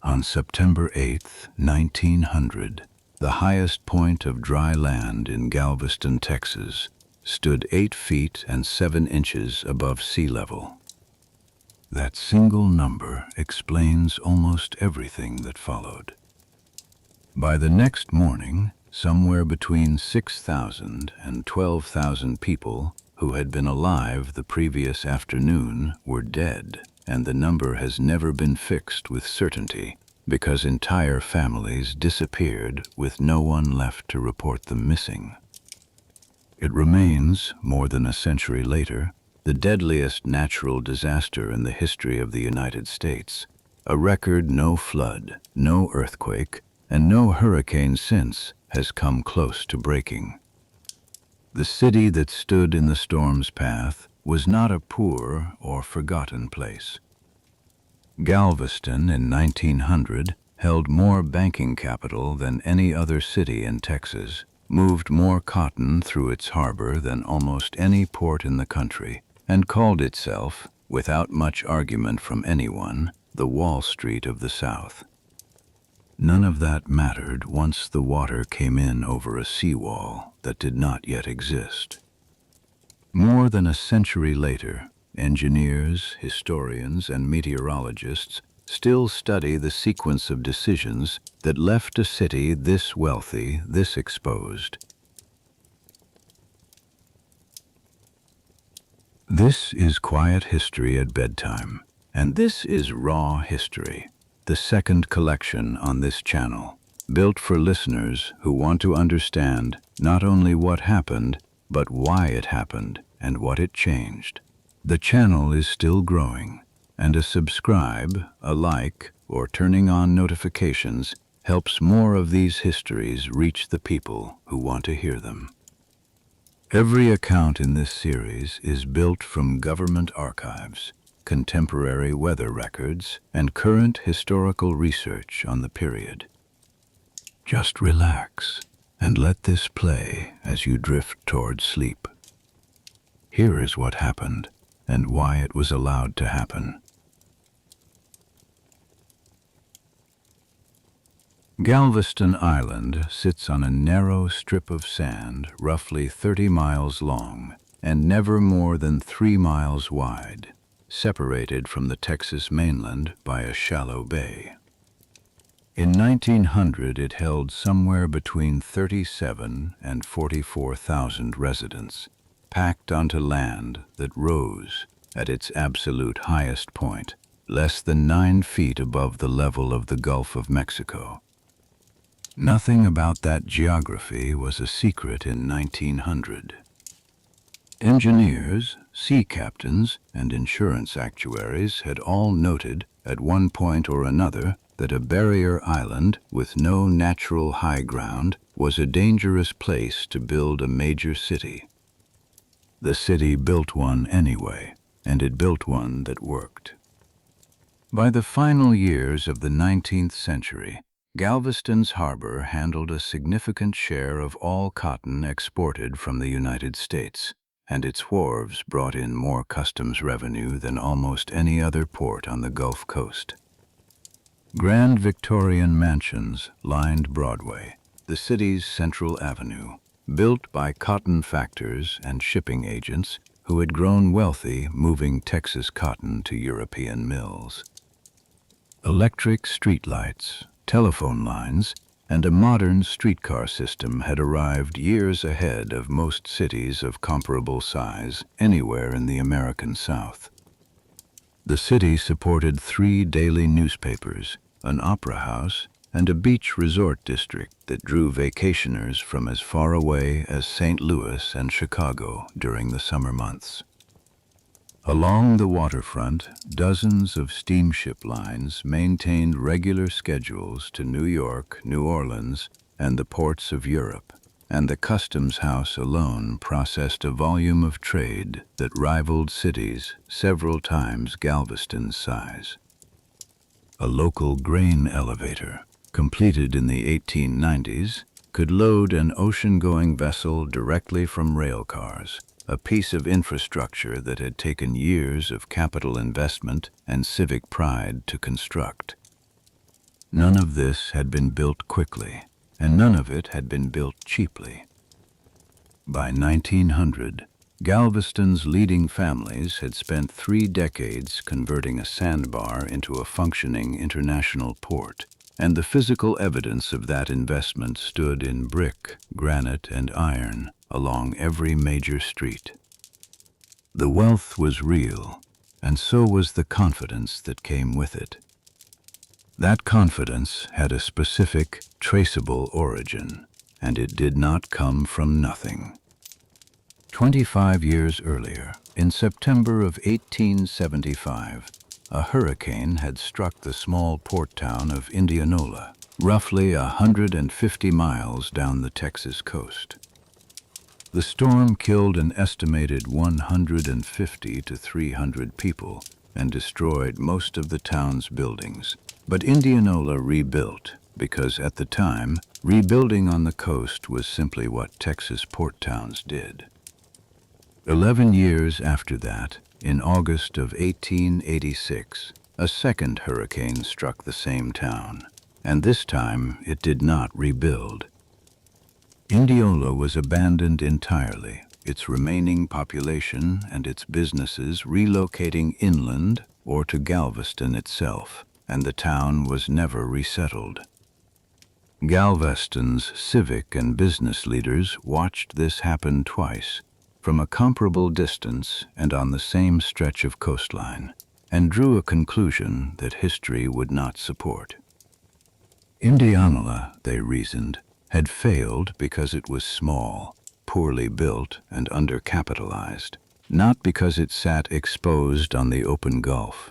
On September 8, 1900, the highest point of dry land in Galveston, Texas, stood 8 feet and 7 inches above sea level. That single number explains almost everything that followed. By the next morning, somewhere between 6,000 and 12,000 people who had been alive the previous afternoon were dead, and the number has never been fixed with certainty because entire families disappeared with no one left to report them missing. It remains, more than a century later, the deadliest natural disaster in the history of the United States, a record no flood, no earthquake, and no hurricane since has come close to breaking. The city that stood in the storm's path was not a poor or forgotten place. Galveston in 1900 held more banking capital than any other city in Texas, moved more cotton through its harbor than almost any port in the country, and called itself, without much argument from anyone, the Wall Street of the South. None of that mattered once the water came in over a seawall that did not yet exist. More than a century later, engineers, historians, and meteorologists still study the sequence of decisions that left a city this wealthy, this exposed. This is Quiet History at Bedtime, and this is Raw History, the second collection on this channel, built for listeners who want to understand not only what happened, but why it happened and what it changed. The channel is still growing, and a subscribe, a like, or turning on notifications helps more of these histories reach the people who want to hear them. Every account in this series is built from government archives, contemporary weather records, and current historical research on the period. Just relax and let this play as you drift toward sleep. Here is what happened and why it was allowed to happen. Galveston Island sits on a narrow strip of sand roughly 30 miles long and never more than 3 miles wide, separated from the Texas mainland by a shallow bay. In 1900, it held somewhere between 37 and 44,000 residents, packed onto land that rose at its absolute highest point, less than 9 feet above the level of the Gulf of Mexico. Nothing about that geography was a secret in 1900. Engineers, sea captains, and insurance actuaries had all noted at one point or another that a barrier island with no natural high ground was a dangerous place to build a major city. The city built one anyway, and it built one that worked. By the final years of the 19th century, Galveston's harbor handled a significant share of all cotton exported from the United States, and its wharves brought in more customs revenue than almost any other port on the Gulf Coast. Grand Victorian mansions lined Broadway, the city's central avenue, built by cotton factors and shipping agents who had grown wealthy moving Texas cotton to European mills. Electric streetlights, telephone lines, and a modern streetcar system had arrived years ahead of most cities of comparable size anywhere in the American South. The city supported 3 daily newspapers, an opera house, and a beach resort district that drew vacationers from as far away as St. Louis and Chicago during the summer months. Along the waterfront, dozens of steamship lines maintained regular schedules to New York, New Orleans, and the ports of Europe, and the Customs House alone processed a volume of trade that rivaled cities several times Galveston's size. A local grain elevator, completed in the 1890s, could load an ocean-going vessel directly from rail cars, a piece of infrastructure that had taken years of capital investment and civic pride to construct. None of this had been built quickly, and none of it had been built cheaply. By 1900, Galveston's leading families had spent 3 decades converting a sandbar into a functioning international port, and the physical evidence of that investment stood in brick, granite, and iron along every major street. The wealth was real, and so was the confidence that came with it. That confidence had a specific, traceable origin, and it did not come from nothing. 25 years earlier, in September of 1875, a hurricane had struck the small port town of Indianola, roughly 150 miles down the Texas coast. The storm killed an estimated 150 to 300 people and destroyed most of the town's buildings. But Indianola rebuilt because at the time, rebuilding on the coast was simply what Texas port towns did. 11 years after that, in August of 1886, a second hurricane struck the same town, and this time it did not rebuild. Indianola was abandoned entirely, its remaining population and its businesses relocating inland or to Galveston itself, and the town was never resettled. Galveston's civic and business leaders watched this happen twice, from a comparable distance and on the same stretch of coastline, and drew a conclusion that history would not support. Indianola, they reasoned, had failed because it was small, poorly built, and undercapitalized, not because it sat exposed on the open Gulf.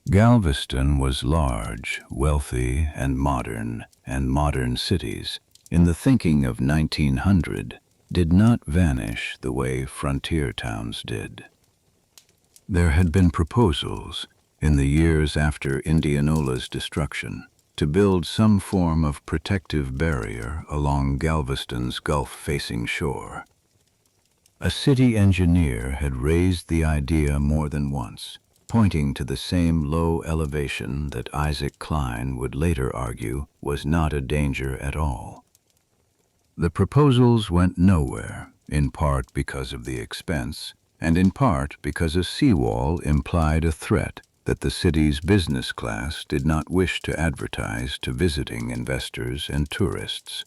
Galveston was large, wealthy, and modern cities, in the thinking of 1900, did not vanish the way frontier towns did. There had been proposals, in the years after Indianola's destruction, to build some form of protective barrier along Galveston's Gulf-facing shore. A city engineer had raised the idea more than once, pointing to the same low elevation that Isaac Klein would later argue was not a danger at all. The proposals went nowhere, in part because of the expense, and in part because a seawall implied a threat that the city's business class did not wish to advertise to visiting investors and tourists.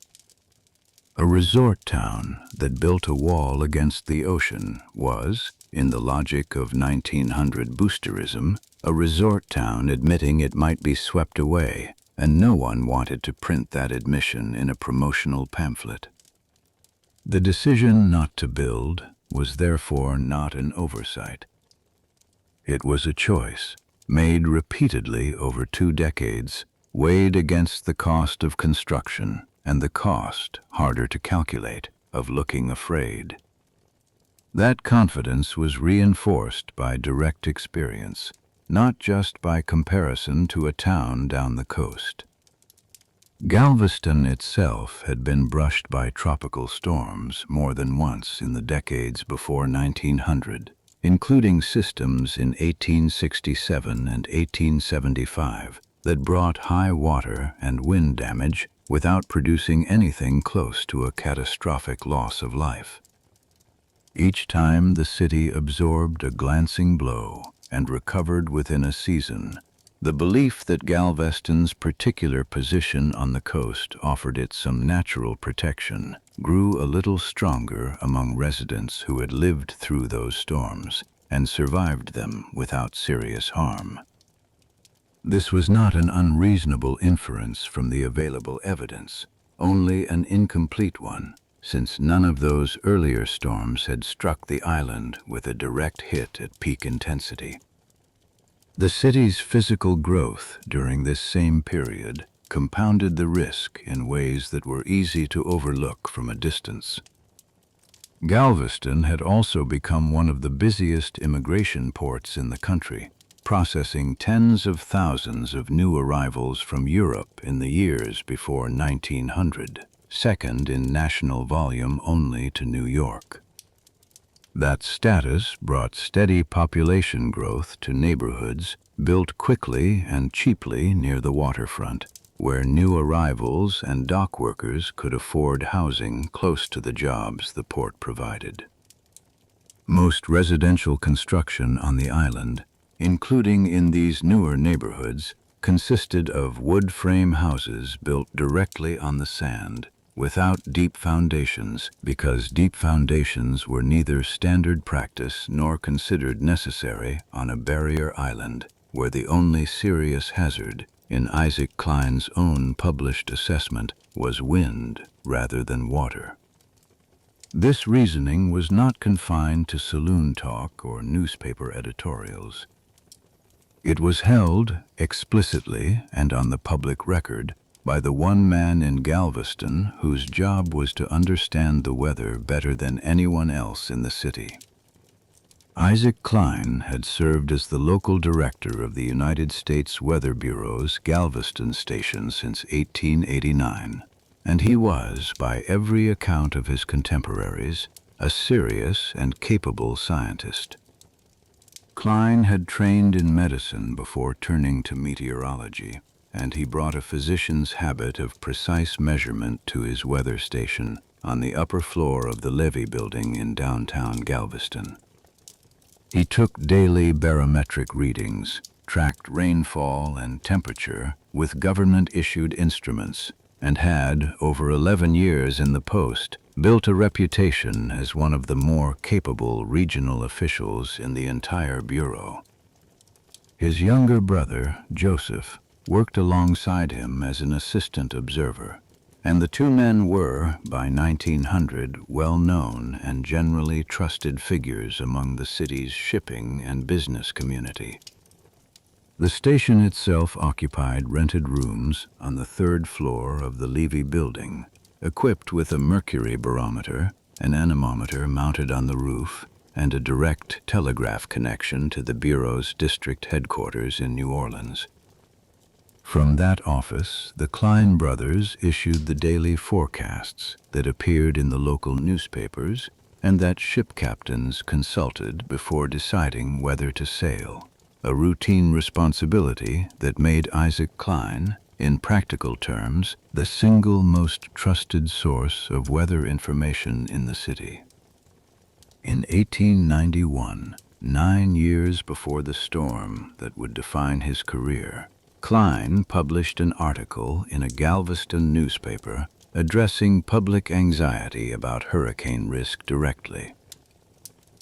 A resort town that built a wall against the ocean was, in the logic of 1900 boosterism, a resort town admitting it might be swept away, and no one wanted to print that admission in a promotional pamphlet. The decision not to build was therefore not an oversight. It was a choice, made repeatedly over 2 decades, weighed against the cost of construction and the cost, harder to calculate, of looking afraid. That confidence was reinforced by direct experience, not just by comparison to a town down the coast. Galveston itself had been brushed by tropical storms more than once in the decades before 1900, including systems in 1867 and 1875 that brought high water and wind damage without producing anything close to a catastrophic loss of life. Each time the city absorbed a glancing blow and recovered within a season. The belief that Galveston's particular position on the coast offered it some natural protection grew a little stronger among residents who had lived through those storms and survived them without serious harm. This was not an unreasonable inference from the available evidence, only an incomplete one, since none of those earlier storms had struck the island with a direct hit at peak intensity. The city's physical growth during this same period compounded the risk in ways that were easy to overlook from a distance. Galveston had also become one of the busiest immigration ports in the country, processing tens of thousands of new arrivals from Europe in the years before 1900, second in national volume only to New York. That status brought steady population growth to neighborhoods built quickly and cheaply near the waterfront, where new arrivals and dock workers could afford housing close to the jobs the port provided. Most residential construction on the island, including in these newer neighborhoods, consisted of wood frame houses built directly on the sand, without deep foundations, because deep foundations were neither standard practice nor considered necessary on a barrier island, where the only serious hazard, in Isaac Klein's own published assessment, was wind rather than water. This reasoning was not confined to saloon talk or newspaper editorials. It was held, explicitly and on the public record, by the one man in Galveston whose job was to understand the weather better than anyone else in the city. Isaac Klein had served as the local director of the United States Weather Bureau's Galveston station since 1889, and he was, by every account of his contemporaries, a serious and capable scientist. Klein had trained in medicine before turning to meteorology, and he brought a physician's habit of precise measurement to his weather station on the upper floor of the Levee Building in downtown Galveston. He took daily barometric readings, tracked rainfall and temperature with government-issued instruments, and had, over 11 years in the post, built a reputation as one of the more capable regional officials in the entire bureau. His younger brother, Joseph, worked alongside him as an assistant observer, and the two men were, by 1900, well-known and generally trusted figures among the city's shipping and business community. The station itself occupied rented rooms on the third floor of the Levee Building, equipped with a mercury barometer, an anemometer mounted on the roof, and a direct telegraph connection to the Bureau's district headquarters in New Orleans. From that office, the Klein brothers issued the daily forecasts that appeared in the local newspapers and that ship captains consulted before deciding whether to sail, a routine responsibility that made Isaac Klein, in practical terms, the single most trusted source of weather information in the city. In 1891, 9 years before the storm that would define his career, Klein published an article in a Galveston newspaper addressing public anxiety about hurricane risk directly.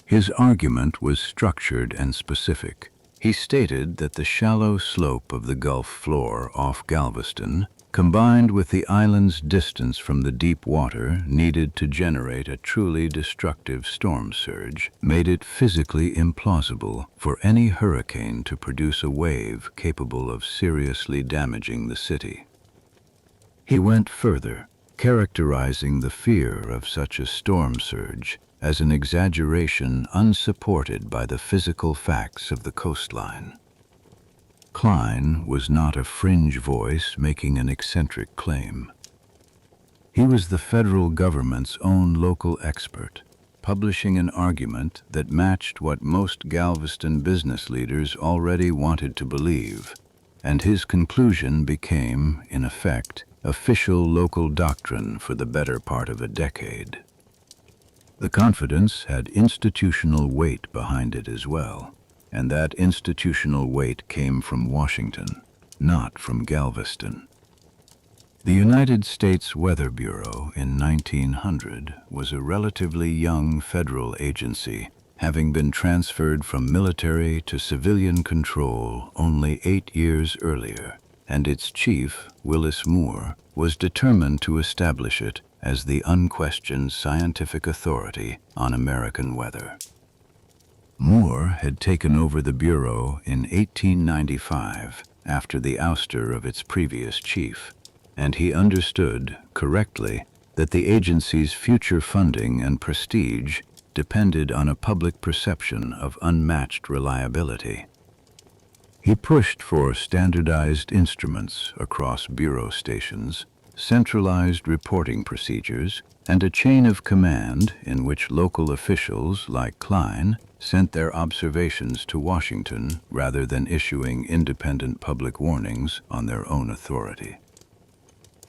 His argument was structured and specific. He stated that the shallow slope of the Gulf floor off Galveston, combined with the island's distance from the deep water needed to generate a truly destructive storm surge, made it physically implausible for any hurricane to produce a wave capable of seriously damaging the city. He went further, characterizing the fear of such a storm surge as an exaggeration unsupported by the physical facts of the coastline. Klein was not a fringe voice making an eccentric claim. He was the federal government's own local expert, publishing an argument that matched what most Galveston business leaders already wanted to believe, and his conclusion became, in effect, official local doctrine for the better part of a decade. The confidence had institutional weight behind it as well, and that institutional weight came from Washington, not from Galveston. The United States Weather Bureau in 1900 was a relatively young federal agency, having been transferred from military to civilian control only 8 years earlier, and its chief, Willis Moore, was determined to establish it as the unquestioned scientific authority on American weather. Moore had taken over the Bureau in 1895 after the ouster of its previous chief, and he understood, correctly, that the agency's future funding and prestige depended on a public perception of unmatched reliability. He pushed for standardized instruments across Bureau stations, centralized reporting procedures, and a chain of command in which local officials, like Klein, sent their observations to Washington rather than issuing independent public warnings on their own authority.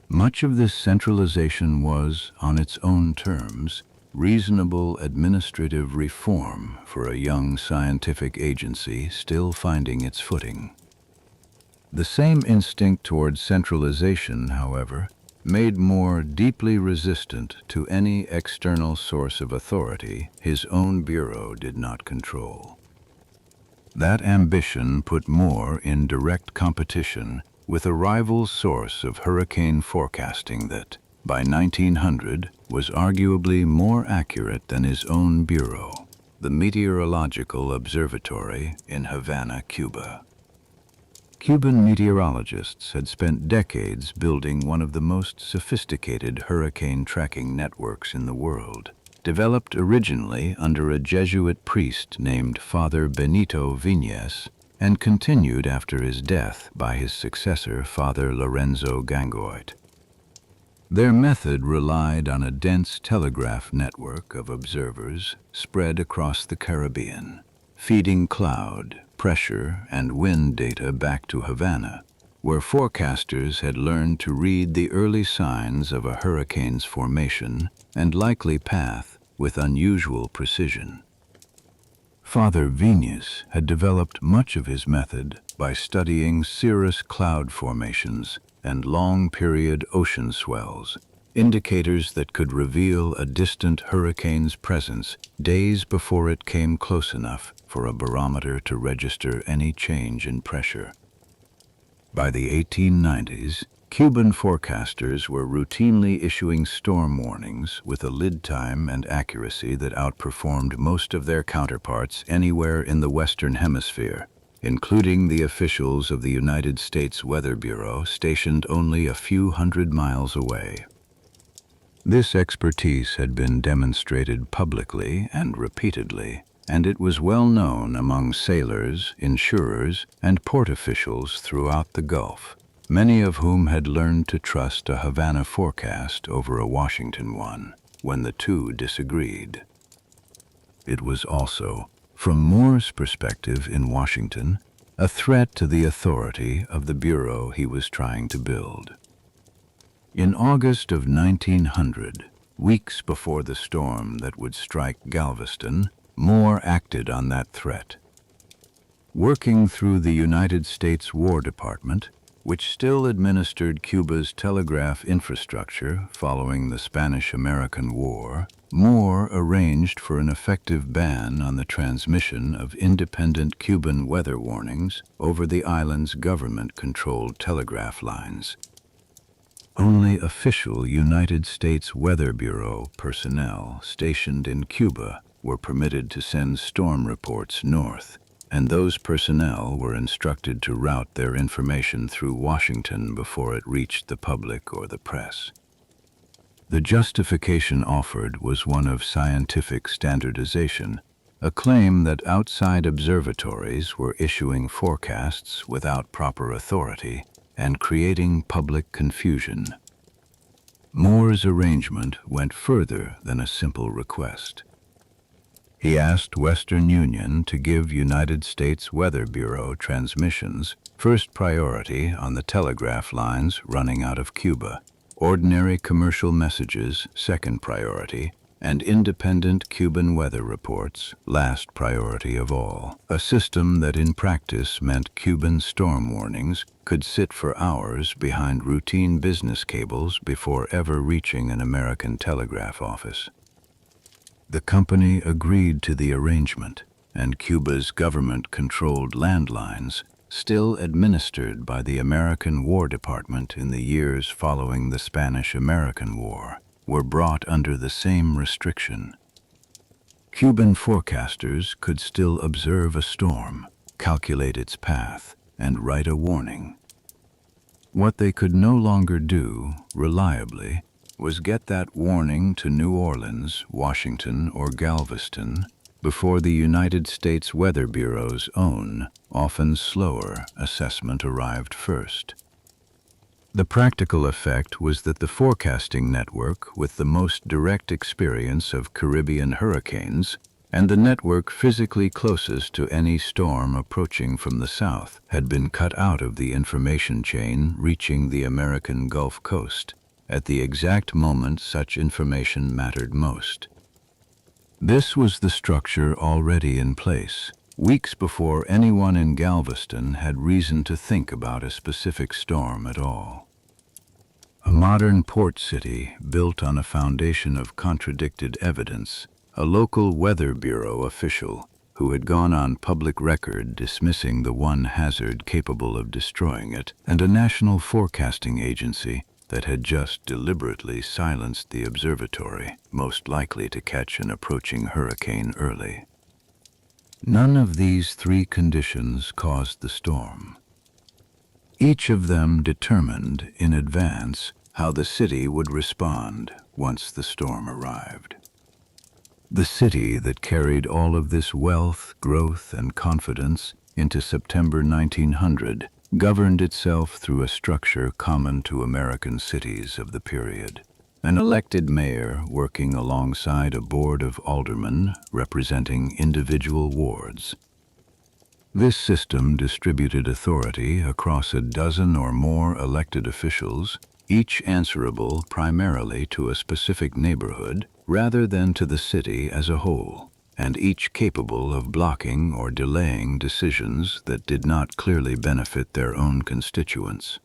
Much of this centralization was, on its own terms, reasonable administrative reform for a young scientific agency still finding its footing. The same instinct towards centralization, however, made Moore deeply resistant to any external source of authority his own bureau did not control. That ambition put Moore in direct competition with a rival source of hurricane forecasting that, by 1900, was arguably more accurate than his own bureau, the Meteorological Observatory in Havana, Cuba. Cuban meteorologists had spent decades building one of the most sophisticated hurricane tracking networks in the world, developed originally under a Jesuit priest named Father Benito Viñes, and continued after his death by his successor, Father Lorenzo Gangoit. Their method relied on a dense telegraph network of observers spread across the Caribbean, feeding cloud, pressure, and wind data back to Havana, where forecasters had learned to read the early signs of a hurricane's formation and likely path with unusual precision. Father Viñes had developed much of his method by studying cirrus cloud formations and long-period ocean swells, indicators that could reveal a distant hurricane's presence days before it came close enough for a barometer to register any change in pressure. By the 1890s, Cuban forecasters were routinely issuing storm warnings with a lead time and accuracy that outperformed most of their counterparts anywhere in the Western Hemisphere, including the officials of the United States Weather Bureau stationed only a few hundred miles away. This expertise had been demonstrated publicly and repeatedly, and it was well known among sailors, insurers, and port officials throughout the Gulf, many of whom had learned to trust a Havana forecast over a Washington one when the two disagreed. It was also, from Moore's perspective in Washington, a threat to the authority of the bureau he was trying to build. In August of 1900, weeks before the storm that would strike Galveston, Moore acted on that threat. Working through the United States War Department, which still administered Cuba's telegraph infrastructure following the Spanish-American War, Moore arranged for an effective ban on the transmission of independent Cuban weather warnings over the island's government-controlled telegraph lines. Only official United States Weather Bureau personnel stationed in Cuba were permitted to send storm reports north, and those personnel were instructed to route their information through Washington before it reached the public or the press. The justification offered was one of scientific standardization, a claim that outside observatories were issuing forecasts without proper authority and creating public confusion. Moore's arrangement went further than a simple request. He asked Western Union to give United States Weather Bureau transmissions first priority on the telegraph lines running out of Cuba, ordinary commercial messages second priority, and independent Cuban weather reports last priority of all, a system that in practice meant Cuban storm warnings could sit for hours behind routine business cables before ever reaching an American telegraph office. The company agreed to the arrangement, and Cuba's government-controlled landlines, still administered by the American War Department in the years following the Spanish-American War, were brought under the same restriction. Cuban forecasters could still observe a storm, calculate its path, and write a warning. What they could no longer do, reliably, was get that warning to New Orleans, Washington, or Galveston before the United States Weather Bureau's own, often slower, assessment arrived first. The practical effect was that the forecasting network, with the most direct experience of Caribbean hurricanes, and the network physically closest to any storm approaching from the south, had been cut out of the information chain reaching the American Gulf Coast at the exact moment such information mattered most. This was the structure already in place, weeks before anyone in Galveston had reason to think about a specific storm at all. A modern port city built on a foundation of contradicted evidence, a local Weather Bureau official who had gone on public record dismissing the one hazard capable of destroying it, and a national forecasting agency that had just deliberately silenced the observatory, most likely to catch an approaching hurricane early. None of these three conditions caused the storm. Each of them determined in advance how the city would respond once the storm arrived. The city that carried all of this wealth, growth, and confidence into September 1900 governed itself through a structure common to American cities of the period. An elected mayor working alongside a board of aldermen representing individual wards. This system distributed authority across a dozen or more elected officials, each answerable primarily to a specific neighborhood rather than to the city as a whole, and each capable of blocking or delaying decisions that did not clearly benefit their own constituents.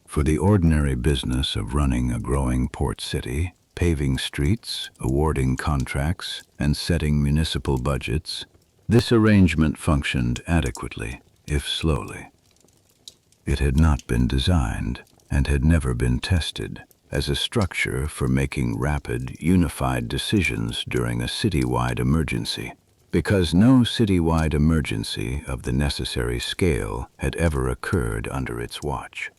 For the ordinary business of running a growing port city, paving streets, awarding contracts, and setting municipal budgets, this arrangement functioned adequately, if slowly. It had not been designed, and had never been tested, as a structure for making rapid, unified decisions during a citywide emergency, because no citywide emergency of the necessary scale had ever occurred under its watch.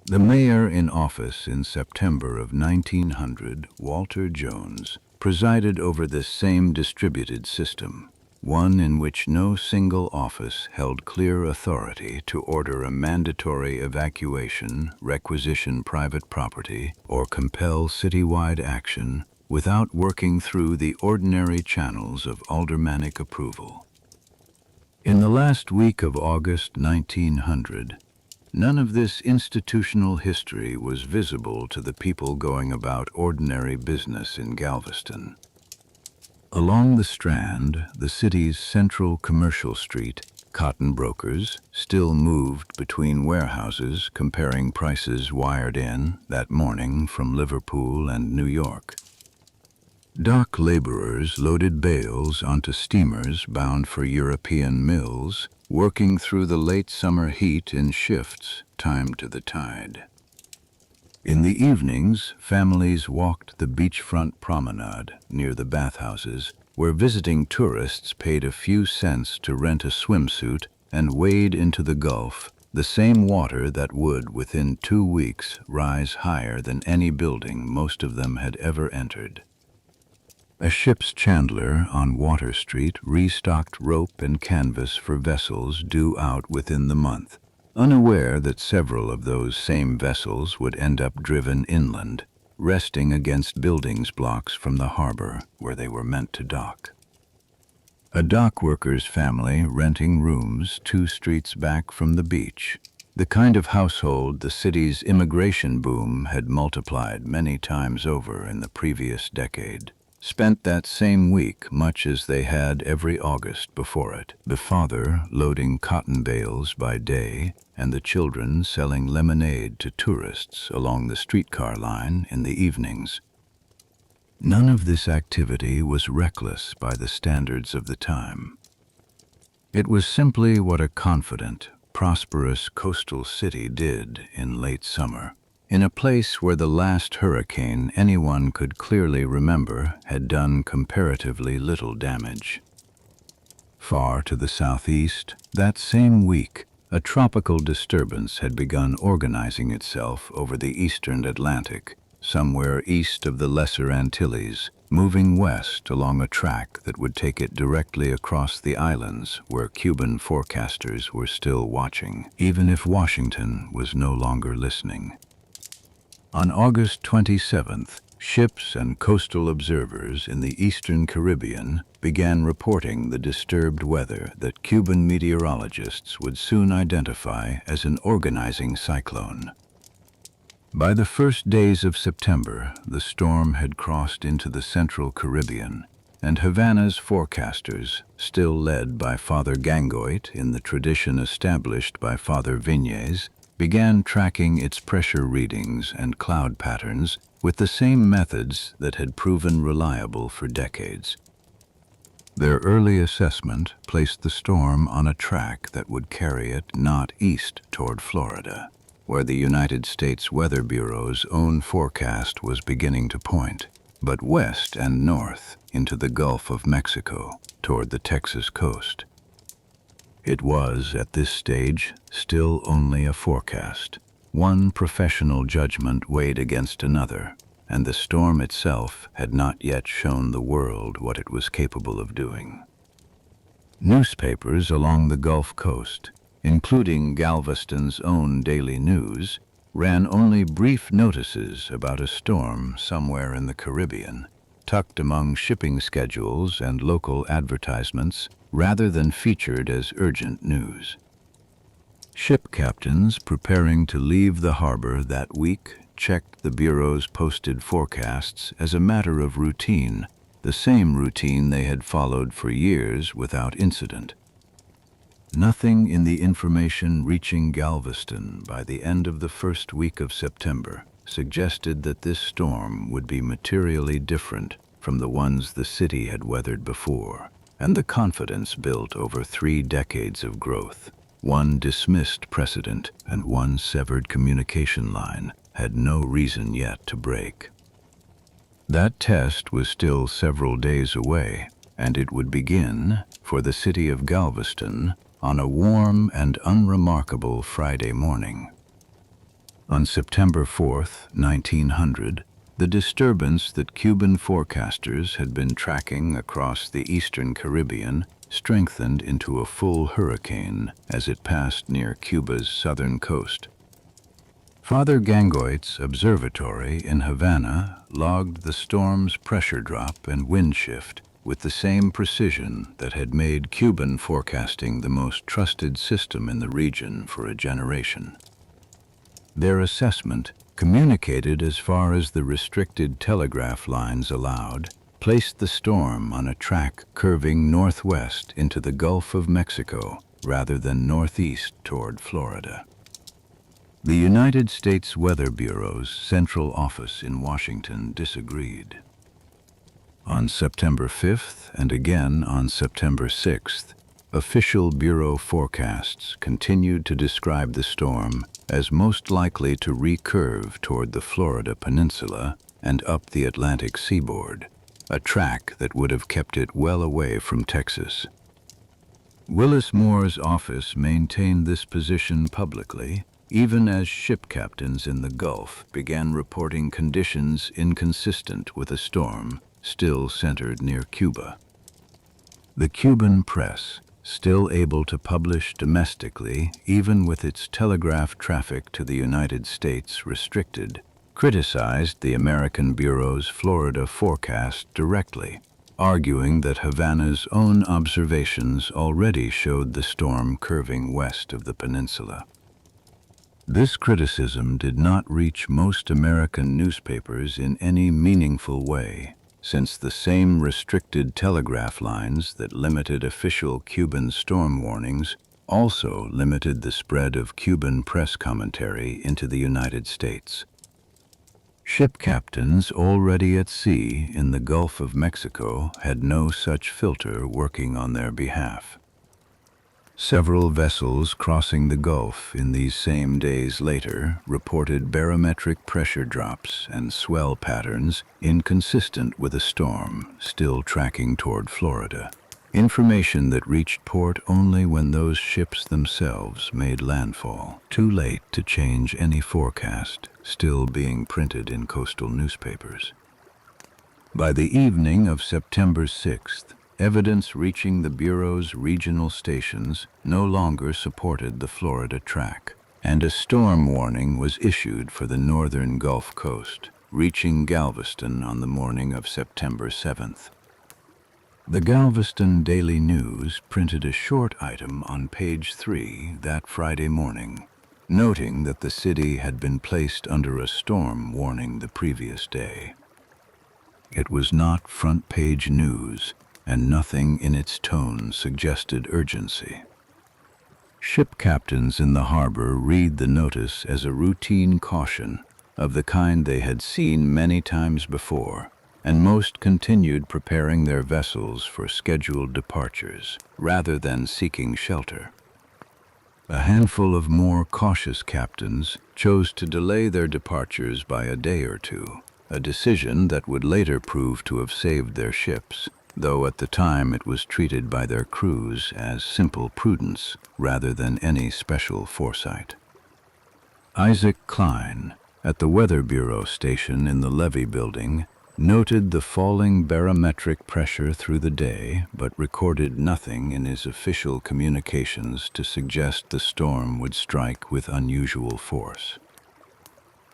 The mayor in office in September of 1900, Walter Jones, presided over this same distributed system, one in which no single office held clear authority to order a mandatory evacuation, requisition private property, or compel citywide action without working through the ordinary channels of aldermanic approval. In the last week of August 1900, none of this institutional history was visible to the people going about ordinary business in Galveston. Along the Strand, the city's central commercial street, cotton brokers still moved between warehouses comparing prices wired in that morning from Liverpool and New York. Dock laborers loaded bales onto steamers bound for European mills, working through the late summer heat in shifts timed to the tide. In the evenings, families walked the beachfront promenade near the bathhouses, where visiting tourists paid a few cents to rent a swimsuit and wade into the Gulf, the same water that would, within 2 weeks, rise higher than any building most of them had ever entered. A ship's chandler on Water Street restocked rope and canvas for vessels due out within the month, unaware that several of those same vessels would end up driven inland, resting against buildings blocks from the harbor where they were meant to dock. A dock worker's family renting rooms 2 streets back from the beach, the kind of household the city's immigration boom had multiplied many times over in the previous decade, spent that same week much as they had every August before it, the father loading cotton bales by day and the children selling lemonade to tourists along the streetcar line in the evenings. None of this activity was reckless by the standards of the time. It was simply what a confident, prosperous coastal city did in late summer, in a place where the last hurricane anyone could clearly remember had done comparatively little damage. Far to the southeast, that same week, a tropical disturbance had begun organizing itself over the eastern Atlantic, somewhere east of the Lesser Antilles, moving west along a track that would take it directly across the islands where Cuban forecasters were still watching, even if Washington was no longer listening. On August 27th, ships and coastal observers in the eastern Caribbean began reporting the disturbed weather that Cuban meteorologists would soon identify as an organizing cyclone. By the first days of September, the storm had crossed into the central Caribbean, and Havana's forecasters, still led by Father Gangoit in the tradition established by Father Vignes, began tracking its pressure readings and cloud patterns with the same methods that had proven reliable for decades. Their early assessment placed the storm on a track that would carry it not east toward Florida, where the United States Weather Bureau's own forecast was beginning to point, but west and north into the Gulf of Mexico toward the Texas coast. It was, at this stage, still only a forecast. One professional judgment weighed against another, and the storm itself had not yet shown the world what it was capable of doing. Newspapers along the Gulf Coast, including Galveston's own Daily News, ran only brief notices about a storm somewhere in the Caribbean, tucked among shipping schedules and local advertisements rather than featured as urgent news. Ship captains preparing to leave the harbor that week checked the Bureau's posted forecasts as a matter of routine, the same routine they had followed for years without incident. Nothing in the information reaching Galveston by the end of the first week of September suggested that this storm would be materially different from the ones the city had weathered before, and the confidence built over 3 decades of growth, one dismissed precedent and one severed communication line, had no reason yet to break. That test was still several days away, and it would begin, for the city of Galveston, on a warm and unremarkable Friday morning. On September 4th, 1900, the disturbance that Cuban forecasters had been tracking across the eastern Caribbean strengthened into a full hurricane as it passed near Cuba's southern coast. Father Gangoit's observatory in Havana logged the storm's pressure drop and wind shift with the same precision that had made Cuban forecasting the most trusted system in the region for a generation. Their assessment, communicated as far as the restricted telegraph lines allowed, placed the storm on a track curving northwest into the Gulf of Mexico rather than northeast toward Florida. The United States Weather Bureau's central office in Washington disagreed. On September 5th and again on September 6th, official Bureau forecasts continued to describe the storm as most likely to recurve toward the Florida peninsula and up the Atlantic seaboard, a track that would have kept it well away from Texas. Willis Moore's office maintained this position publicly, even as ship captains in the Gulf began reporting conditions inconsistent with a storm still centered near Cuba. The Cuban press, still able to publish domestically even with its telegraph traffic to the United States restricted, criticized the American Bureau's Florida forecast directly, arguing that Havana's own observations already showed the storm curving west of the peninsula. This criticism did not reach most American newspapers in any meaningful way, since the same restricted telegraph lines that limited official Cuban storm warnings also limited the spread of Cuban press commentary into the United States. Ship captains already at sea in the Gulf of Mexico had no such filter working on their behalf. Several vessels crossing the Gulf in these same days later reported barometric pressure drops and swell patterns inconsistent with a storm still tracking toward Florida. Information that reached port only when those ships themselves made landfall. Too late to change any forecast, still being printed in coastal newspapers. By the evening of September 6th, evidence reaching the Bureau's regional stations no longer supported the Florida track, and a storm warning was issued for the northern Gulf Coast, reaching Galveston on the morning of September 7th. The Galveston Daily News printed a short item on page 3 that Friday morning, noting that the city had been placed under a storm warning the previous day. It was not front-page news, and nothing in its tone suggested urgency. Ship captains in the harbor read the notice as a routine caution of the kind they had seen many times before, and most continued preparing their vessels for scheduled departures rather than seeking shelter. A handful of more cautious captains chose to delay their departures by a day or two, a decision that would later prove to have saved their ships, though at the time it was treated by their crews as simple prudence rather than any special foresight. Isaac Klein, at the Weather Bureau station in the Levee Building, noted the falling barometric pressure through the day, but recorded nothing in his official communications to suggest the storm would strike with unusual force.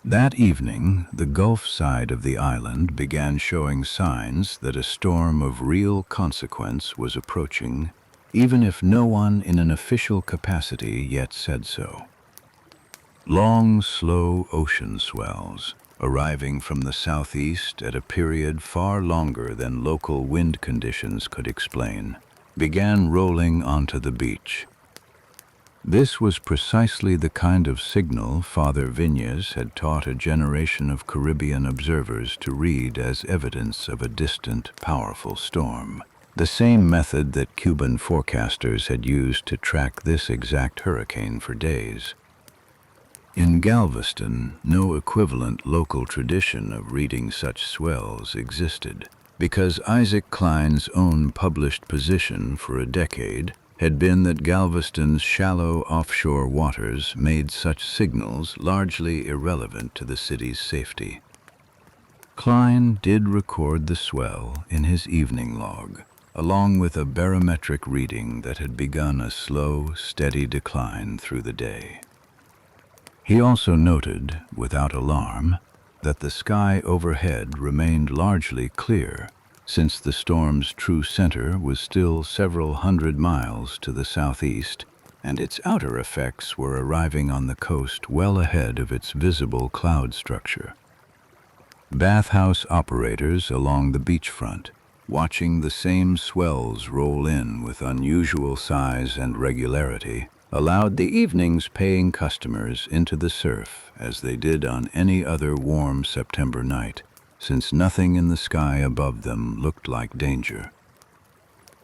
That evening, the Gulf side of the island began showing signs that a storm of real consequence was approaching, even if no one in an official capacity yet said so. Long, slow ocean swells, arriving from the southeast at a period far longer than local wind conditions could explain, began rolling onto the beach. This was precisely the kind of signal Father Viñas had taught a generation of Caribbean observers to read as evidence of a distant, powerful storm, the same method that Cuban forecasters had used to track this exact hurricane for days. In Galveston, no equivalent local tradition of reading such swells existed, because Isaac Klein's own published position for a decade had been that Galveston's shallow offshore waters made such signals largely irrelevant to the city's safety. Klein did record the swell in his evening log, along with a barometric reading that had begun a slow, steady decline through the day. He also noted, without alarm, that the sky overhead remained largely clear, since the storm's true center was still several hundred miles to the southeast, and its outer effects were arriving on the coast well ahead of its visible cloud structure. Bathhouse operators along the beachfront, watching the same swells roll in with unusual size and regularity, allowed the evening's paying customers into the surf as they did on any other warm September night, since nothing in the sky above them looked like danger.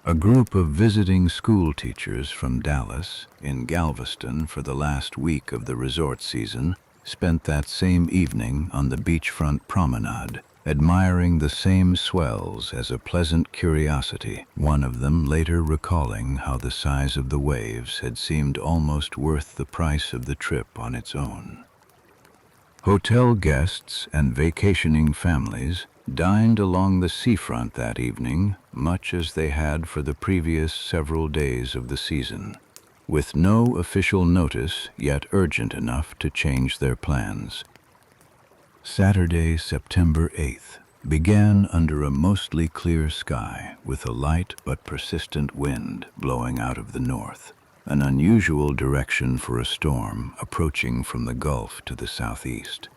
A group of visiting school teachers from Dallas, in Galveston for the last week of the resort season, spent that same evening on the beachfront promenade, admiring the same swells as a pleasant curiosity, one of them later recalling how the size of the waves had seemed almost worth the price of the trip on its own. Hotel guests and vacationing families dined along the seafront that evening, much as they had for the previous several days of the season, with no official notice yet urgent enough to change their plans. Saturday, September 8th, began under a mostly clear sky with a light but persistent wind blowing out of the north, an unusual direction for a storm approaching from the Gulf to the southeast.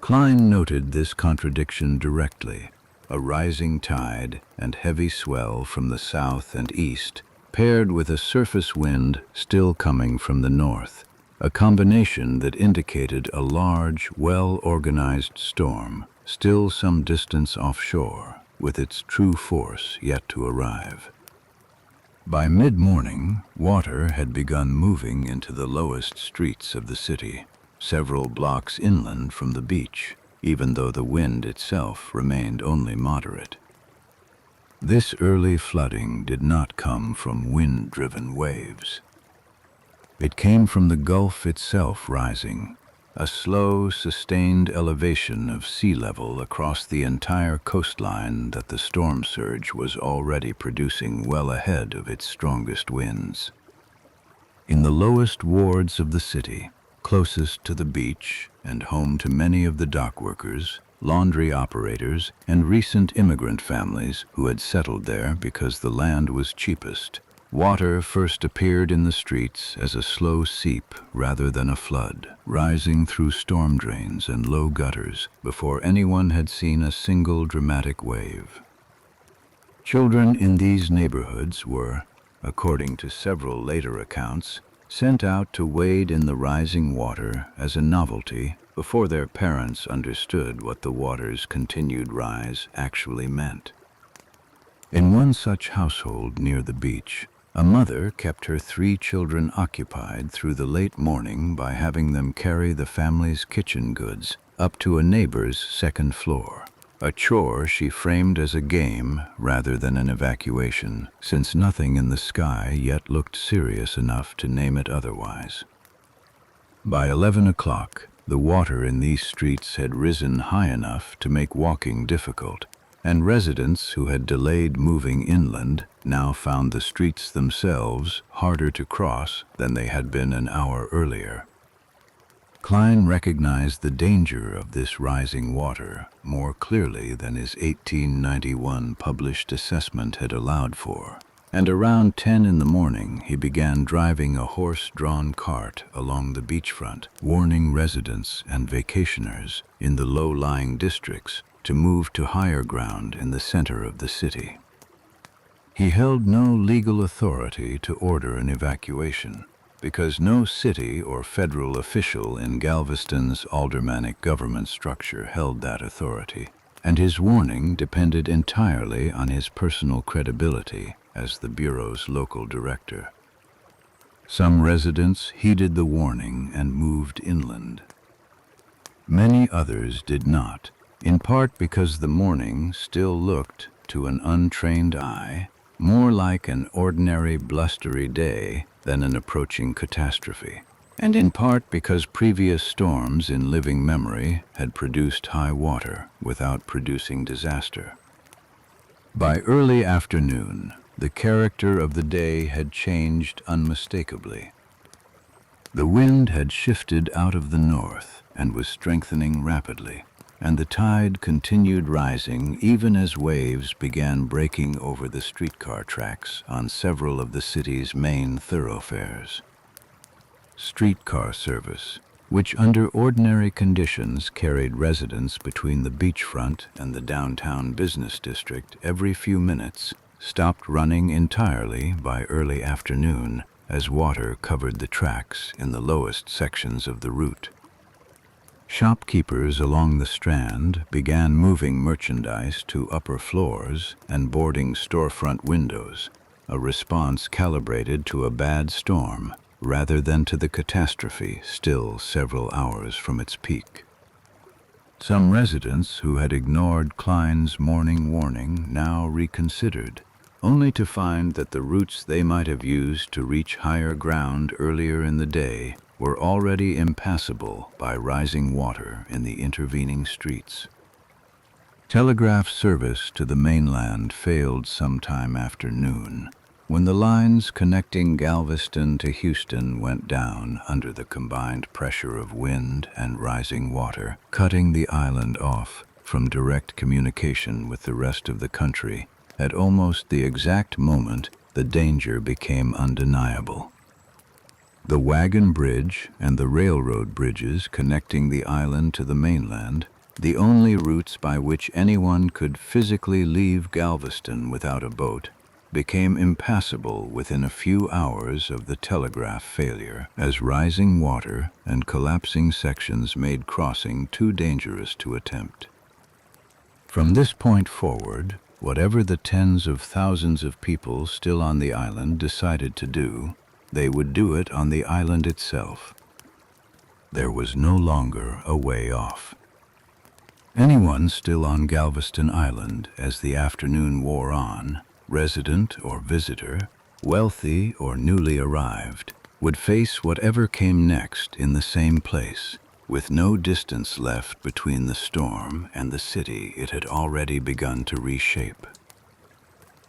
Klein noted this contradiction directly. A rising tide and heavy swell from the south and east, paired with a surface wind still coming from the north, a combination that indicated a large, well-organized storm, still some distance offshore, with its true force yet to arrive. By mid-morning, water had begun moving into the lowest streets of the city, several blocks inland from the beach, even though the wind itself remained only moderate. This early flooding did not come from wind-driven waves. It came from the Gulf itself rising, a slow, sustained elevation of sea level across the entire coastline that the storm surge was already producing well ahead of its strongest winds. In the lowest wards of the city, closest to the beach and home to many of the dock workers, laundry operators, and recent immigrant families who had settled there because the land was cheapest, water first appeared in the streets as a slow seep rather than a flood, rising through storm drains and low gutters before anyone had seen a single dramatic wave. Children in these neighborhoods were, according to several later accounts, sent out to wade in the rising water as a novelty before their parents understood what the water's continued rise actually meant. In one such household near the beach, a mother kept her 3 children occupied through the late morning by having them carry the family's kitchen goods up to a neighbor's second floor, a chore she framed as a game rather than an evacuation, since nothing in the sky yet looked serious enough to name it otherwise. By 11 o'clock, the water in these streets had risen high enough to make walking difficult, and residents who had delayed moving inland now found the streets themselves harder to cross than they had been an hour earlier. Klein recognized the danger of this rising water more clearly than his 1891 published assessment had allowed for, and around 10 in the morning he began driving a horse-drawn cart along the beachfront, warning residents and vacationers in the low-lying districts to move to higher ground in the center of the city. He held no legal authority to order an evacuation, because no city or federal official in Galveston's aldermanic government structure held that authority, and his warning depended entirely on his personal credibility as the Bureau's local director. Some residents heeded the warning and moved inland. Many others did not, in part because the morning still looked, to an untrained eye, more like an ordinary blustery day than an approaching catastrophe, and in part because previous storms in living memory had produced high water without producing disaster. By early afternoon, the character of the day had changed unmistakably. The wind had shifted out of the north and was strengthening rapidly, and the tide continued rising even as waves began breaking over the streetcar tracks on several of the city's main thoroughfares. Streetcar service, which under ordinary conditions carried residents between the beachfront and the downtown business district every few minutes, stopped running entirely by early afternoon as water covered the tracks in the lowest sections of the route. Shopkeepers along the Strand began moving merchandise to upper floors and boarding storefront windows, a response calibrated to a bad storm rather than to the catastrophe still several hours from its peak. Some residents who had ignored Klein's morning warning now reconsidered, only to find that the routes they might have used to reach higher ground earlier in the day were already impassable by rising water in the intervening streets. Telegraph service to the mainland failed sometime after noon, when the lines connecting Galveston to Houston went down under the combined pressure of wind and rising water, cutting the island off from direct communication with the rest of the country at almost the exact moment the danger became undeniable. The wagon bridge and the railroad bridges connecting the island to the mainland, the only routes by which anyone could physically leave Galveston without a boat, became impassable within a few hours of the telegraph failure, as rising water and collapsing sections made crossing too dangerous to attempt. From this point forward, whatever the tens of thousands of people still on the island decided to do, they would do it on the island itself. There was no longer a way off. Anyone still on Galveston Island as the afternoon wore on, resident or visitor, wealthy or newly arrived, would face whatever came next in the same place, with no distance left between the storm and the city it had already begun to reshape.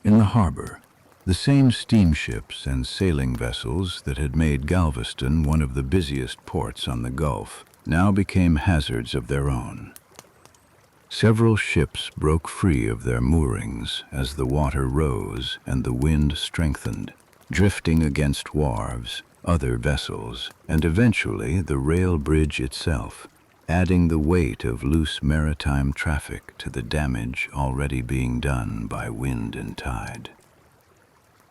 In the harbor, the same steamships and sailing vessels that had made Galveston one of the busiest ports on the Gulf now became hazards of their own. Several ships broke free of their moorings as the water rose and the wind strengthened, drifting against wharves, other vessels, and eventually the rail bridge itself, adding the weight of loose maritime traffic to the damage already being done by wind and tide.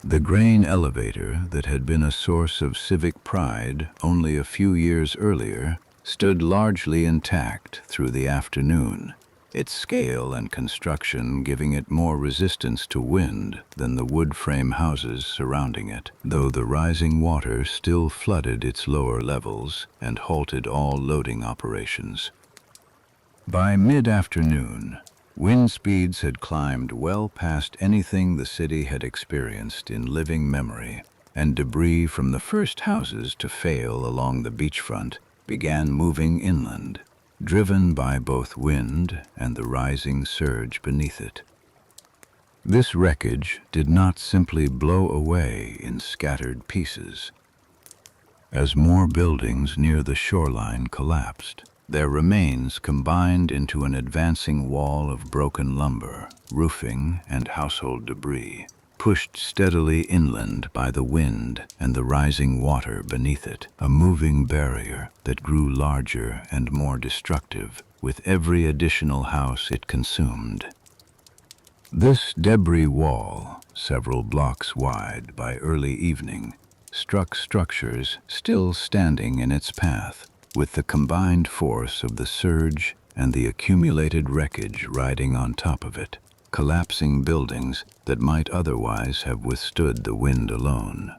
The grain elevator that had been a source of civic pride only a few years earlier stood largely intact through the afternoon, its scale and construction giving it more resistance to wind than the wood frame houses surrounding it, though the rising water still flooded its lower levels and halted all loading operations. By mid-afternoon, wind speeds had climbed well past anything the city had experienced in living memory, and debris from the first houses to fail along the beachfront began moving inland, driven by both wind and the rising surge beneath it. This wreckage did not simply blow away in scattered pieces. As more buildings near the shoreline collapsed, their remains combined into an advancing wall of broken lumber, roofing, and household debris, pushed steadily inland by the wind and the rising water beneath it, a moving barrier that grew larger and more destructive with every additional house it consumed. This debris wall, several blocks wide by early evening, struck structures still standing in its path, with the combined force of the surge and the accumulated wreckage riding on top of it, collapsing buildings that might otherwise have withstood the wind alone.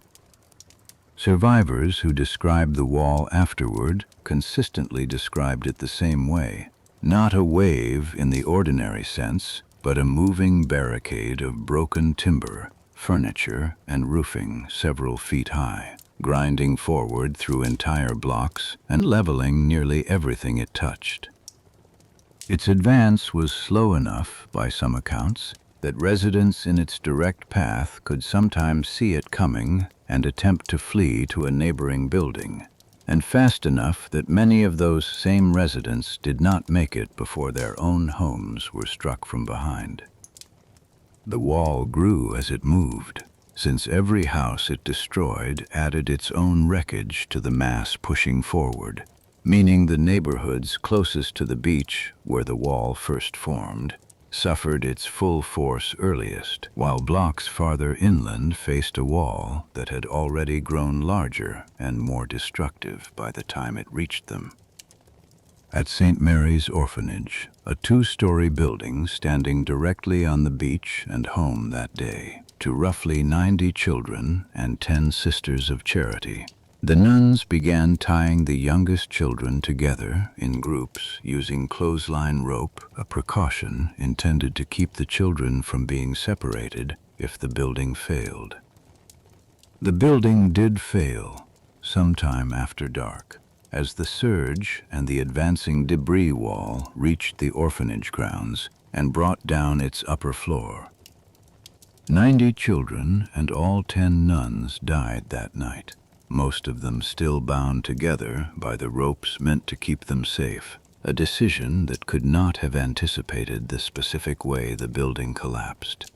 Survivors who described the wall afterward consistently described it the same way, not a wave in the ordinary sense, but a moving barricade of broken timber, furniture, and roofing several feet high, grinding forward through entire blocks and leveling nearly everything it touched. Its advance was slow enough, by some accounts, that residents in its direct path could sometimes see it coming and attempt to flee to a neighboring building, and fast enough that many of those same residents did not make it before their own homes were struck from behind. The wall grew as it moved, since every house it destroyed added its own wreckage to the mass pushing forward, meaning the neighborhoods closest to the beach, where the wall first formed, suffered its full force earliest, while blocks farther inland faced a wall that had already grown larger and more destructive by the time it reached them. At St. Mary's Orphanage, a two-story building standing directly on the beach and home that day to roughly 90 children and 10 Sisters of Charity, the nuns began tying the youngest children together in groups using clothesline rope, a precaution intended to keep the children from being separated if the building failed. The building did fail sometime after dark, as the surge and the advancing debris wall reached the orphanage grounds and brought down its upper floor. 90 children and all 10 nuns died that night, most of them still bound together by the ropes meant to keep them safe, a decision that could not have anticipated the specific way the building collapsed.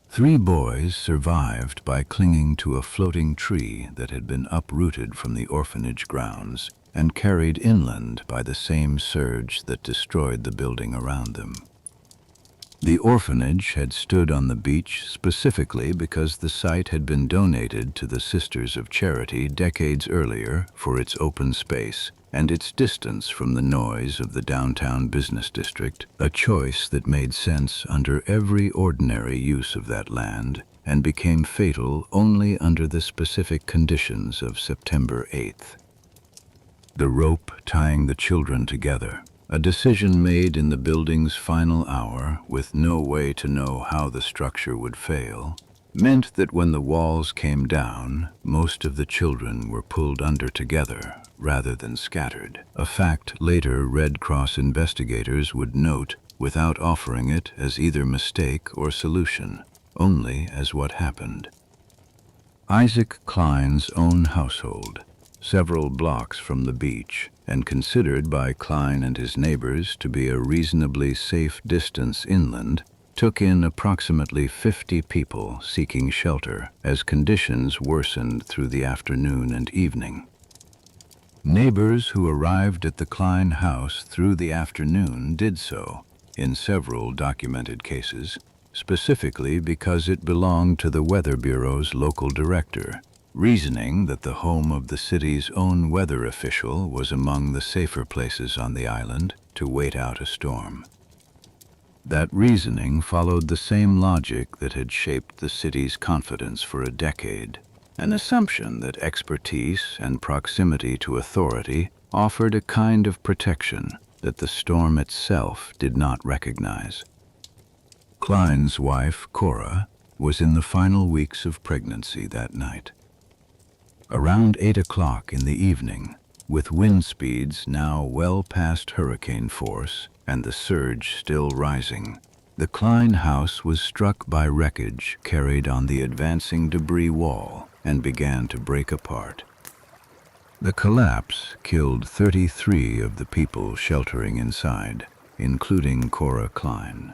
3 boys survived by clinging to a floating tree that had been uprooted from the orphanage grounds and carried inland by the same surge that destroyed the building around them. The orphanage had stood on the beach specifically because the site had been donated to the Sisters of Charity decades earlier for its open space and its distance from the noise of the downtown business district, a choice that made sense under every ordinary use of that land and became fatal only under the specific conditions of September 8th. The rope tying the children together, A decision made in the building's final hour, with no way to know how the structure would fail, meant that when the walls came down, most of the children were pulled under together rather than scattered, a fact later Red Cross investigators would note without offering it as either mistake or solution, only as what happened. Isaac Klein's own household, several blocks from the beach, and considered by Klein and his neighbors to be a reasonably safe distance inland, took in approximately 50 people seeking shelter as conditions worsened through the afternoon and evening. Neighbors who arrived at the Klein house through the afternoon did so, in several documented cases, specifically because it belonged to the Weather Bureau's local director, reasoning that the home of the city's own weather official was among the safer places on the island to wait out a storm. That reasoning followed the same logic that had shaped the city's confidence for a decade, an assumption that expertise and proximity to authority offered a kind of protection that the storm itself did not recognize. Klein's wife, Cora, was in the final weeks of pregnancy that night. Around 8 o'clock in the evening, with wind speeds now well past hurricane force and the surge still rising, the Klein house was struck by wreckage carried on the advancing debris wall and began to break apart. The collapse killed 33 of the people sheltering inside, including Cora Klein.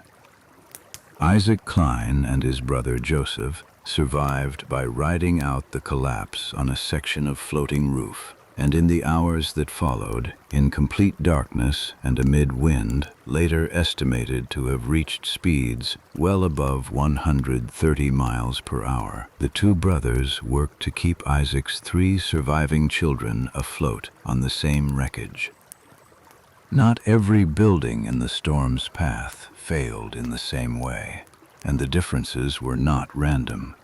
Isaac Klein and his brother Joseph survived by riding out the collapse on a section of floating roof, and in the hours that followed, in complete darkness and amid wind, later estimated to have reached speeds well above 130 miles per hour. The two brothers worked to keep Isaac's 3 surviving children afloat on the same wreckage. Not every building in the storm's path failed in the same way, and the differences were not random.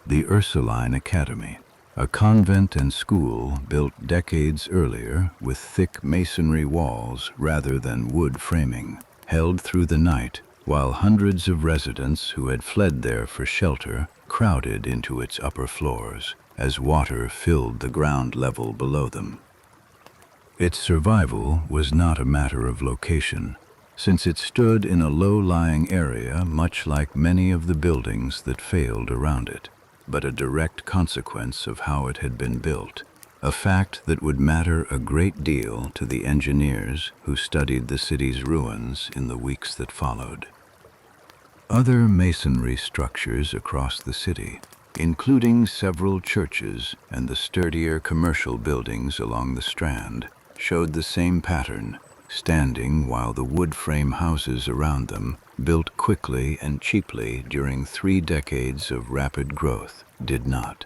The Ursuline Academy, a convent and school built decades earlier with thick masonry walls rather than wood framing, held through the night, while hundreds of residents who had fled there for shelter crowded into its upper floors as water filled the ground level below them. Its survival was not a matter of location, since it stood in a low-lying area much like many of the buildings that failed around it, but a direct consequence of how it had been built, a fact that would matter a great deal to the engineers who studied the city's ruins in the weeks that followed. Other masonry structures across the city, including several churches and the sturdier commercial buildings along the Strand, showed the same pattern, standing while the wood frame houses around them, built quickly and cheaply during 3 decades of rapid growth, did not.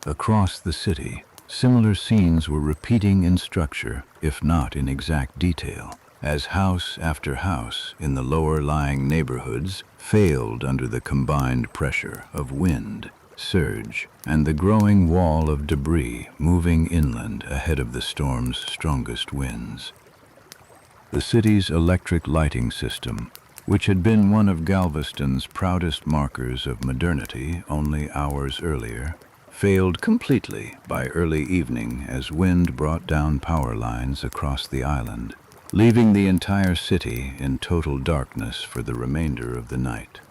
Across the city, similar scenes were repeating in structure, if not in exact detail, as house after house in the lower-lying neighborhoods failed under the combined pressure of wind, surge, and the growing wall of debris moving inland ahead of the storm's strongest winds. The city's electric lighting system, which had been one of Galveston's proudest markers of modernity only hours earlier, failed completely by early evening as wind brought down power lines across the island, leaving the entire city in total darkness for the remainder of the night.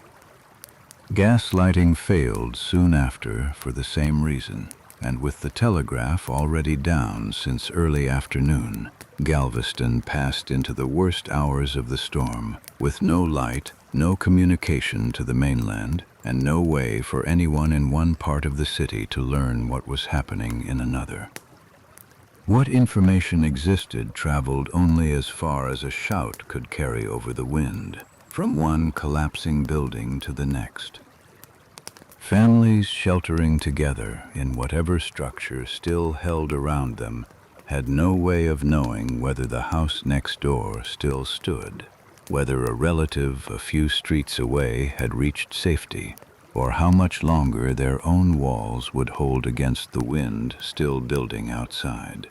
Gas lighting failed soon after for the same reason, and with the telegraph already down since early afternoon, Galveston passed into the worst hours of the storm, with no light, no communication to the mainland, and no way for anyone in one part of the city to learn what was happening in another. What information existed traveled only as far as a shout could carry over the wind, from one collapsing building to the next. Families sheltering together in whatever structure still held around them had no way of knowing whether the house next door still stood, whether a relative a few streets away had reached safety, or how much longer their own walls would hold against the wind still building outside.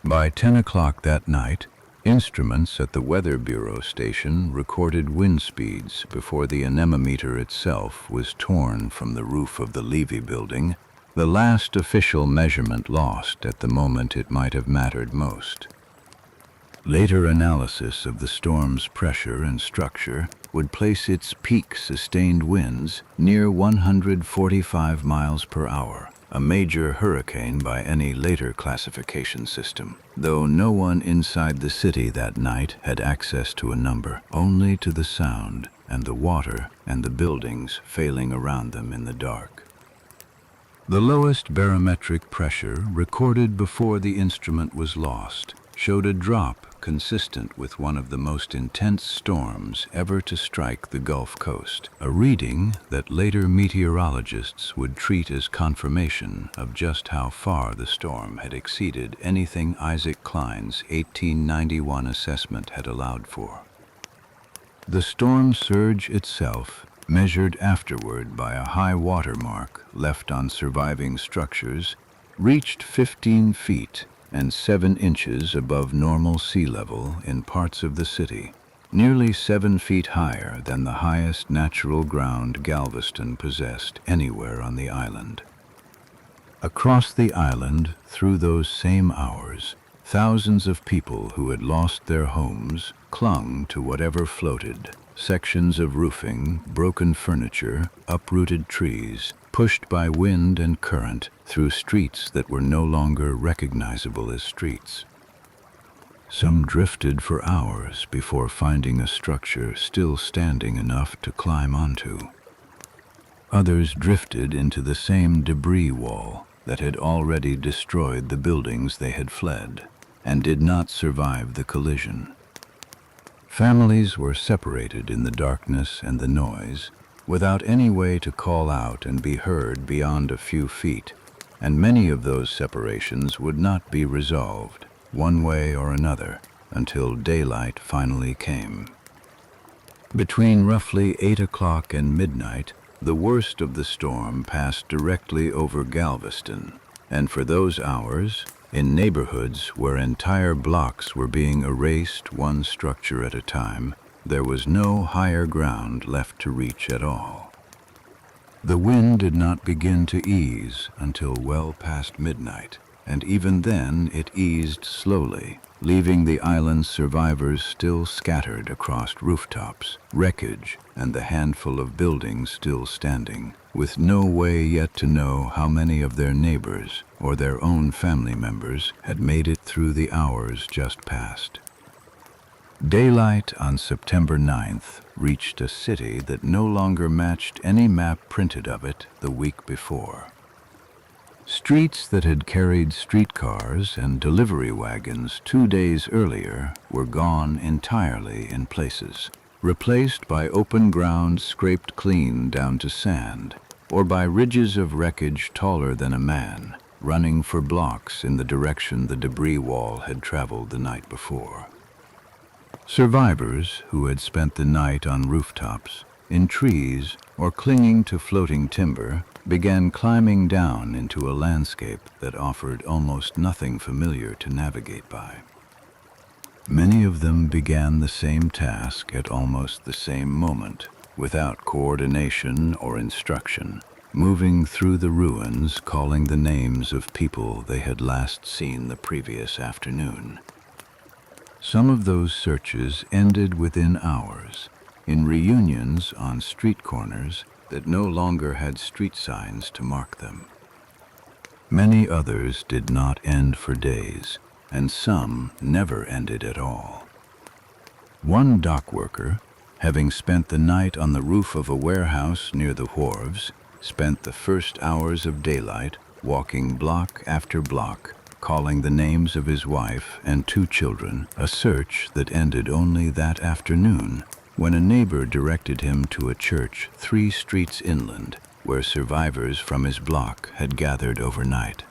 By 10 o'clock that night, instruments at the Weather Bureau station recorded wind speeds before the anemometer itself was torn from the roof of the Levy building, the last official measurement lost at the moment it might have mattered most. Later analysis of the storm's pressure and structure would place its peak sustained winds near 145 miles per hour, a major hurricane by any later classification system, though no one inside the city that night had access to a number, only to the sound and the water and the buildings failing around them in the dark. The lowest barometric pressure recorded before the instrument was lost showed a drop consistent with one of the most intense storms ever to strike the Gulf Coast, a reading that later meteorologists would treat as confirmation of just how far the storm had exceeded anything Isaac Klein's 1891 assessment had allowed for. The storm surge itself, measured afterward by a high water mark left on surviving structures, reached 15 feet and 7 inches above normal sea level in parts of the city, nearly 7 feet higher than the highest natural ground Galveston possessed anywhere on the island. Across the island, through those same hours, thousands of people who had lost their homes clung to whatever floated, sections of roofing, broken furniture, uprooted trees, pushed by wind and current through streets that were no longer recognizable as streets. Some drifted for hours before finding a structure still standing enough to climb onto. Others drifted into the same debris wall that had already destroyed the buildings they had fled, and did not survive the collision. Families were separated in the darkness and the noise, without any way to call out and be heard beyond a few feet, and many of those separations would not be resolved, one way or another, until daylight finally came. Between roughly 8 o'clock and midnight, the worst of the storm passed directly over Galveston, and for those hours, in neighborhoods where entire blocks were being erased one structure at a time, there was no higher ground left to reach at all. The wind did not begin to ease until well past midnight, and even then it eased slowly, leaving the island's survivors still scattered across rooftops, wreckage, and the handful of buildings still standing, with no way yet to know how many of their neighbors or their own family members had made it through the hours just past. Daylight on September 9th reached a city that no longer matched any map printed of it the week before. Streets that had carried streetcars and delivery wagons 2 days earlier were gone entirely in places, replaced by open ground scraped clean down to sand, or by ridges of wreckage taller than a man, running for blocks in the direction the debris wall had traveled the night before. Survivors who had spent the night on rooftops, in trees, or clinging to floating timber began climbing down into a landscape that offered almost nothing familiar to navigate by. Many of them began the same task at almost the same moment, without coordination or instruction, moving through the ruins calling the names of people they had last seen the previous afternoon. Some of those searches ended within hours, in reunions on street corners that no longer had street signs to mark them. Many others did not end for days, and some never ended at all. One dock worker, having spent the night on the roof of a warehouse near the wharves, spent the first hours of daylight walking block after block, calling the names of his wife and 2 children, a search that ended only that afternoon when a neighbor directed him to a church 3 streets inland where survivors from his block had gathered overnight.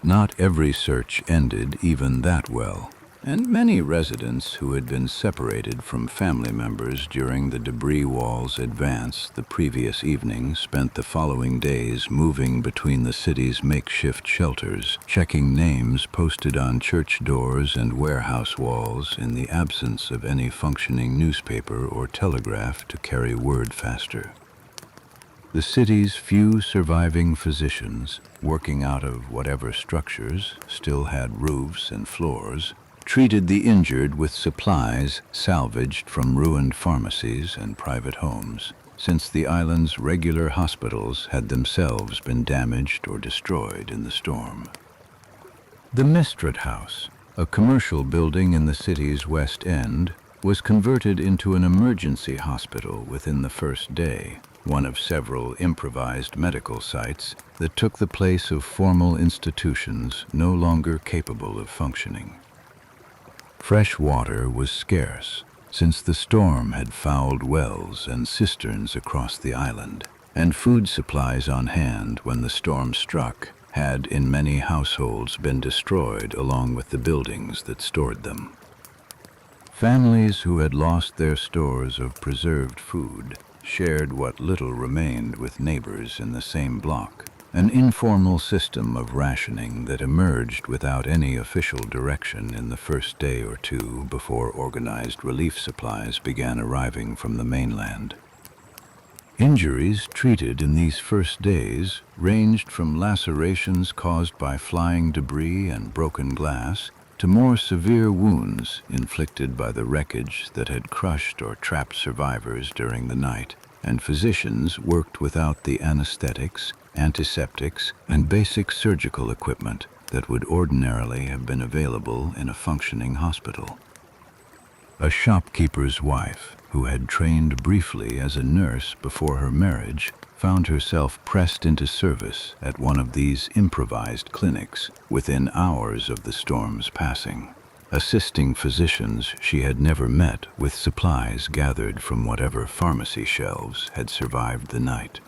Not every search ended even that well, and many residents who had been separated from family members during the debris wall's advance the previous evening spent the following days moving between the city's makeshift shelters, checking names posted on church doors and warehouse walls in the absence of any functioning newspaper or telegraph to carry word faster. The city's few surviving physicians, working out of whatever structures still had roofs and floors, treated the injured with supplies salvaged from ruined pharmacies and private homes, since the island's regular hospitals had themselves been damaged or destroyed in the storm. The Mistred House, a commercial building in the city's west end, was converted into an emergency hospital within the first day, one of several improvised medical sites that took the place of formal institutions no longer capable of functioning. Fresh water was scarce, since the storm had fouled wells and cisterns across the island, and food supplies on hand when the storm struck had in many households been destroyed along with the buildings that stored them. Families who had lost their stores of preserved food shared what little remained with neighbors in the same block, an informal system of rationing that emerged without any official direction in the first day or two before organized relief supplies began arriving from the mainland. Injuries treated in these first days ranged from lacerations caused by flying debris and broken glass to more severe wounds inflicted by the wreckage that had crushed or trapped survivors during the night, and physicians worked without the anesthetics, antiseptics, and basic surgical equipment that would ordinarily have been available in a functioning hospital. A shopkeeper's wife, who had trained briefly as a nurse before her marriage, found herself pressed into service at one of these improvised clinics within hours of the storm's passing, assisting physicians she had never met with supplies gathered from whatever pharmacy shelves had survived the night.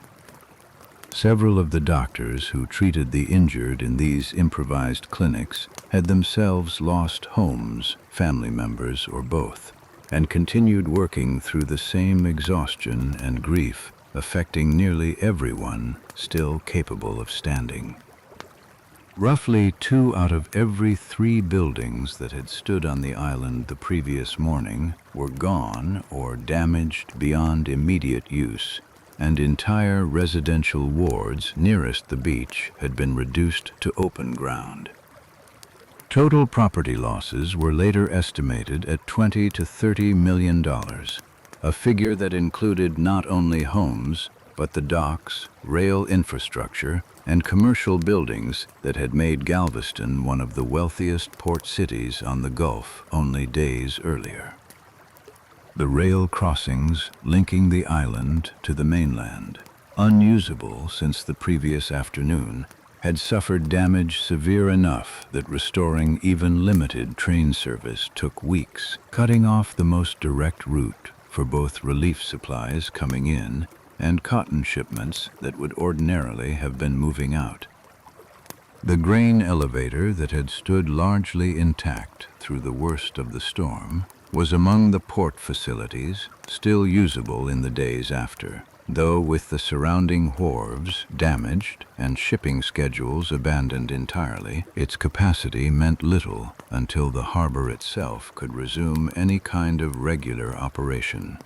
Several of the doctors who treated the injured in these improvised clinics had themselves lost homes, family members, or both, and continued working through the same exhaustion and grief, affecting nearly everyone still capable of standing. Roughly 2 out of every 3 buildings that had stood on the island the previous morning were gone or damaged beyond immediate use, and entire residential wards nearest the beach had been reduced to open ground. Total property losses were later estimated at $20 to $30 million, a figure that included not only homes, but the docks, rail infrastructure, and commercial buildings that had made Galveston one of the wealthiest port cities on the Gulf only days earlier. The rail crossings linking the island to the mainland, unusable since the previous afternoon, had suffered damage severe enough that restoring even limited train service took weeks, cutting off the most direct route for both relief supplies coming in and cotton shipments that would ordinarily have been moving out. The grain elevator that had stood largely intact through the worst of the storm was among the port facilities still usable in the days after, though with the surrounding wharves damaged and shipping schedules abandoned entirely, its capacity meant little until the harbor itself could resume any kind of regular operation.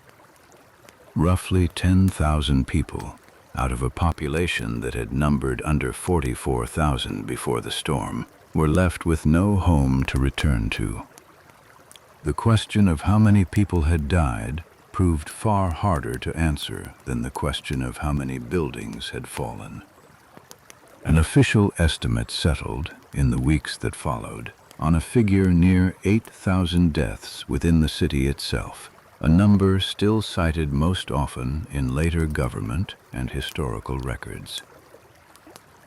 Roughly 10,000 people, out of a population that had numbered under 44,000 before the storm, were left with no home to return to. The question of how many people had died proved far harder to answer than the question of how many buildings had fallen. An official estimate settled, in the weeks that followed, on a figure near 8,000 deaths within the city itself, a number still cited most often in later government and historical records.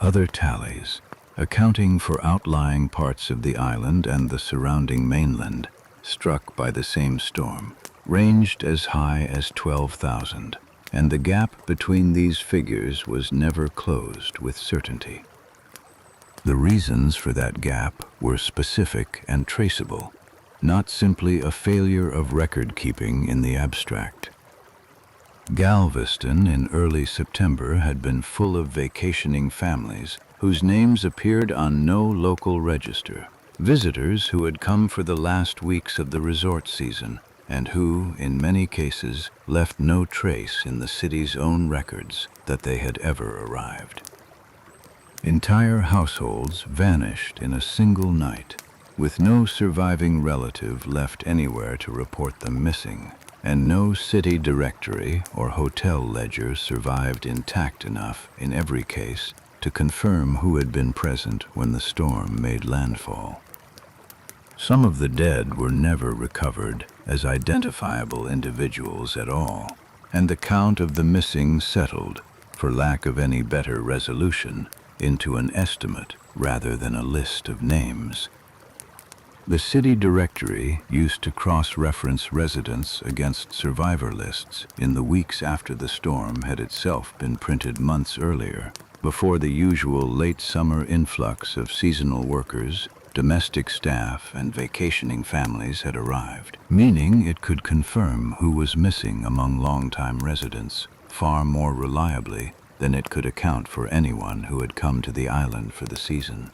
Other tallies, accounting for outlying parts of the island and the surrounding mainland, struck by the same storm, ranged as high as 12,000, and the gap between these figures was never closed with certainty. The reasons for that gap were specific and traceable. not simply a failure of record-keeping in the abstract. Galveston in early September had been full of vacationing families whose names appeared on no local register, visitors who had come for the last weeks of the resort season and who, in many cases, left no trace in the city's own records that they had ever arrived. Entire households vanished in a single night, with no surviving relative left anywhere to report them missing, and no city directory or hotel ledger survived intact enough, in every case, to confirm who had been present when the storm made landfall. Some of the dead were never recovered as identifiable individuals at all, and the count of the missing settled, for lack of any better resolution, into an estimate rather than a list of names. The city directory used to cross-reference residents against survivor lists in the weeks after the storm had itself been printed months earlier, before the usual late summer influx of seasonal workers, domestic staff, and vacationing families had arrived, meaning it could confirm who was missing among longtime residents far more reliably than it could account for anyone who had come to the island for the season.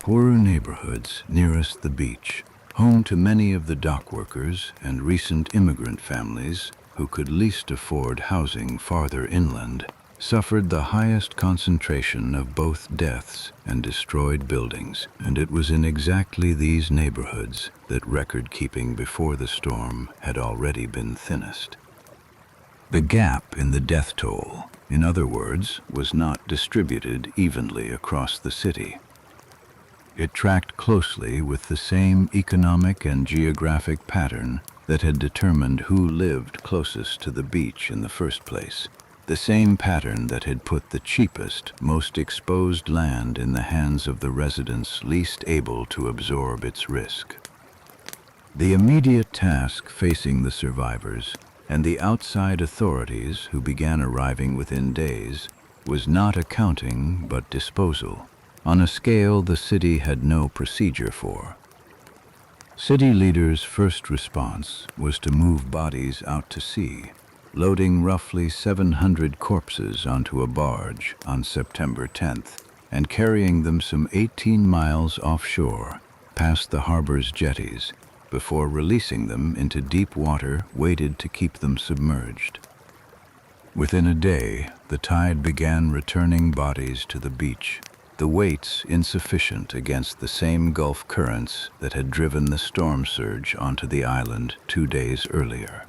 Poorer neighborhoods nearest the beach, home to many of the dock workers and recent immigrant families who could least afford housing farther inland, suffered the highest concentration of both deaths and destroyed buildings, and it was in exactly these neighborhoods that record-keeping before the storm had already been thinnest. The gap in the death toll, in other words, was not distributed evenly across the city. It tracked closely with the same economic and geographic pattern that had determined who lived closest to the beach in the first place, the same pattern that had put the cheapest, most exposed land in the hands of the residents least able to absorb its risk. The immediate task facing the survivors and the outside authorities who began arriving within days was not accounting but disposal, on a scale the city had no procedure for. City leaders' first response was to move bodies out to sea, loading roughly 700 corpses onto a barge on September 10th and carrying them some 18 miles offshore, past the harbor's jetties, before releasing them into deep water weighted to keep them submerged. Within a day, the tide began returning bodies to the beach, the weights insufficient against the same Gulf currents that had driven the storm surge onto the island 2 days earlier.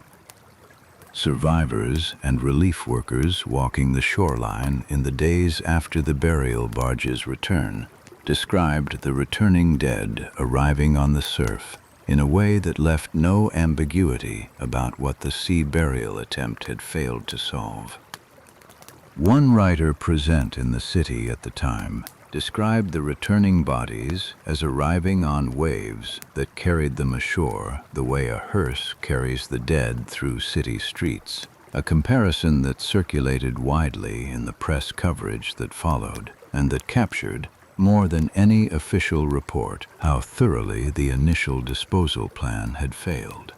Survivors and relief workers walking the shoreline in the days after the burial barge's return described the returning dead arriving on the surf in a way that left no ambiguity about what the sea burial attempt had failed to solve. One writer present in the city at the time described the returning bodies as arriving on waves that carried them ashore the way a hearse carries the dead through city streets, a comparison that circulated widely in the press coverage that followed and that captured, more than any official report, how thoroughly the initial disposal plan had failed.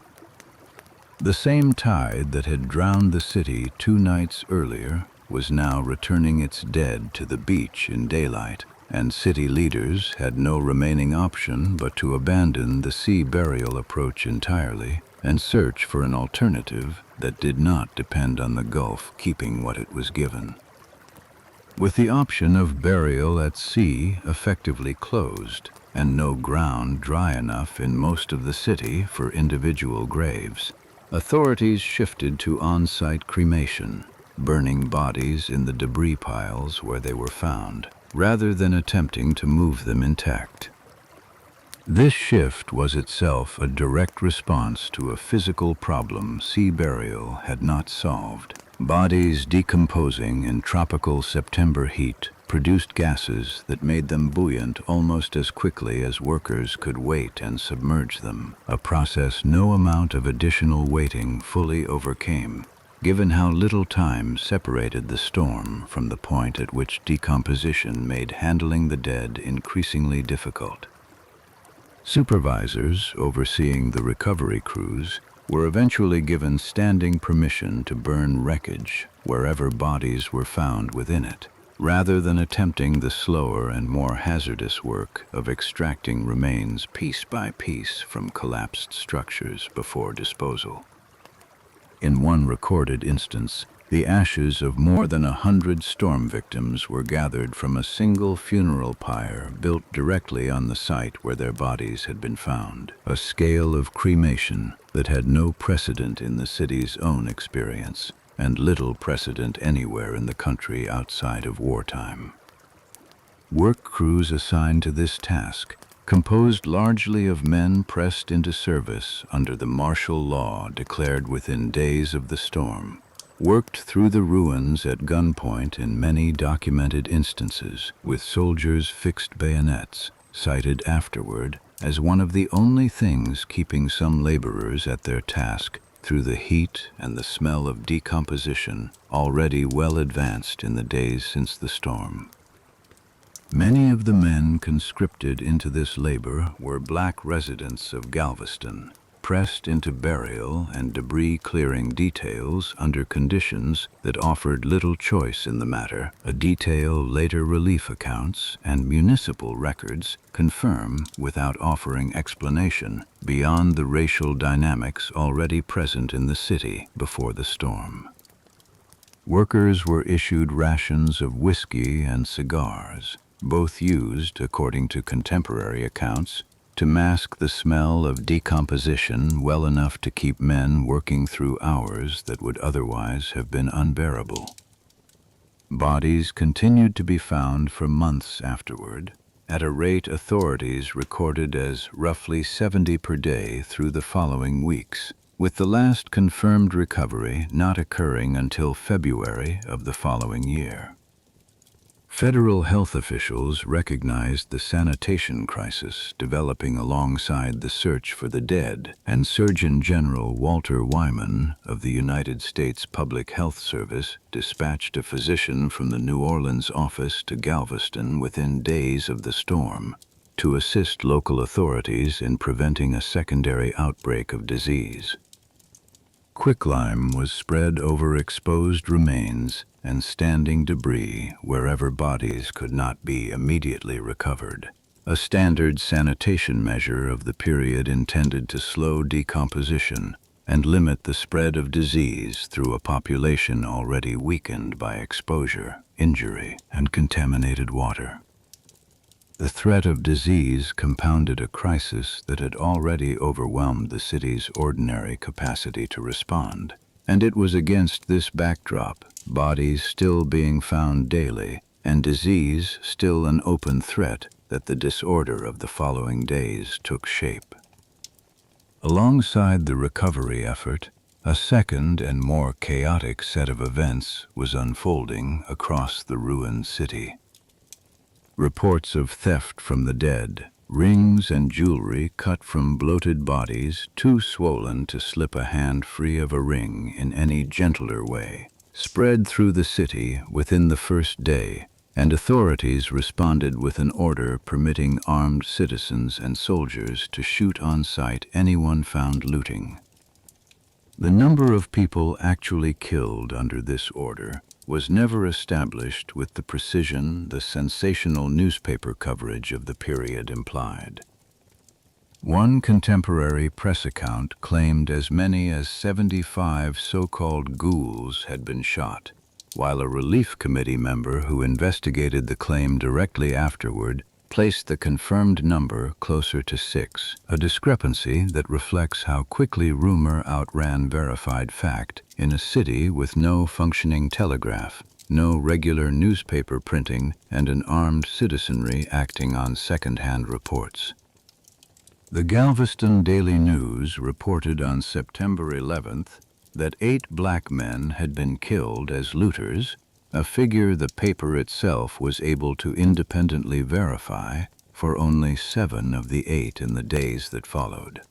The same tide that had drowned the city 2 nights earlier was now returning its dead to the beach in daylight, and city leaders had no remaining option but to abandon the sea burial approach entirely and search for an alternative that did not depend on the Gulf keeping what it was given. With the option of burial at sea effectively closed, and no ground dry enough in most of the city for individual graves, authorities shifted to on-site cremation, burning bodies in the debris piles where they were found, rather than attempting to move them intact. This shift was itself a direct response to a physical problem sea burial had not solved. Bodies decomposing in tropical September heat produced gases that made them buoyant almost as quickly as workers could weight and submerge them, a process no amount of additional weighting fully overcame, given how little time separated the storm from the point at which decomposition made handling the dead increasingly difficult. Supervisors overseeing the recovery crews were eventually given standing permission to burn wreckage wherever bodies were found within it, rather than attempting the slower and more hazardous work of extracting remains piece by piece from collapsed structures before disposal. In one recorded instance, the ashes of more than 100 storm victims were gathered from a single funeral pyre built directly on the site where their bodies had been found, a scale of cremation that had no precedent in the city's own experience, and little precedent anywhere in the country outside of wartime. Work crews assigned to this task, composed largely of men pressed into service under the martial law declared within days of the storm, worked through the ruins at gunpoint in many documented instances, with soldiers' fixed bayonets, cited afterward as one of the only things keeping some laborers at their task through the heat and the smell of decomposition already well advanced in the days since the storm. Many of the men conscripted into this labor were black residents of Galveston, pressed into burial and debris-clearing details under conditions that offered little choice in the matter. A detail later relief accounts and municipal records confirm without offering explanation beyond the racial dynamics already present in the city before the storm. Workers were issued rations of whiskey and cigars, both used, according to contemporary accounts, to mask the smell of decomposition well enough to keep men working through hours that would otherwise have been unbearable. Bodies continued to be found for months afterward, at a rate authorities recorded as roughly 70 per day through the following weeks, with the last confirmed recovery not occurring until February of the following year. Federal health officials recognized the sanitation crisis developing alongside the search for the dead, and Surgeon General Walter Wyman of the United States Public Health Service dispatched a physician from the New Orleans office to Galveston within days of the storm to assist local authorities in preventing a secondary outbreak of disease. Quicklime was spread over exposed remains and standing debris wherever bodies could not be immediately recovered, a standard sanitation measure of the period intended to slow decomposition and limit the spread of disease through a population already weakened by exposure, injury, and contaminated water. The threat of disease compounded a crisis that had already overwhelmed the city's ordinary capacity to respond, and it was against this backdrop, bodies still being found daily, and disease still an open threat, that the disorder of the following days took shape. Alongside the recovery effort, a second and more chaotic set of events was unfolding across the ruined city. Reports of theft from the dead, rings and jewelry cut from bloated bodies too swollen to slip a hand free of a ring in any gentler way, spread through the city within the first day, and authorities responded with an order permitting armed citizens and soldiers to shoot on sight anyone found looting. The number of people actually killed under this order was never established with the precision the sensational newspaper coverage of the period implied. One contemporary press account claimed as many as 75 so-called ghouls had been shot, while a relief committee member who investigated the claim directly afterward placed the confirmed number closer to 6, a discrepancy that reflects how quickly rumor outran verified fact in a city with no functioning telegraph, no regular newspaper printing, and an armed citizenry acting on second-hand reports. The Galveston Daily News reported on September 11th that 8 black men had been killed as looters, a figure the paper itself was able to independently verify for only 7 of the 8 in the days that followed.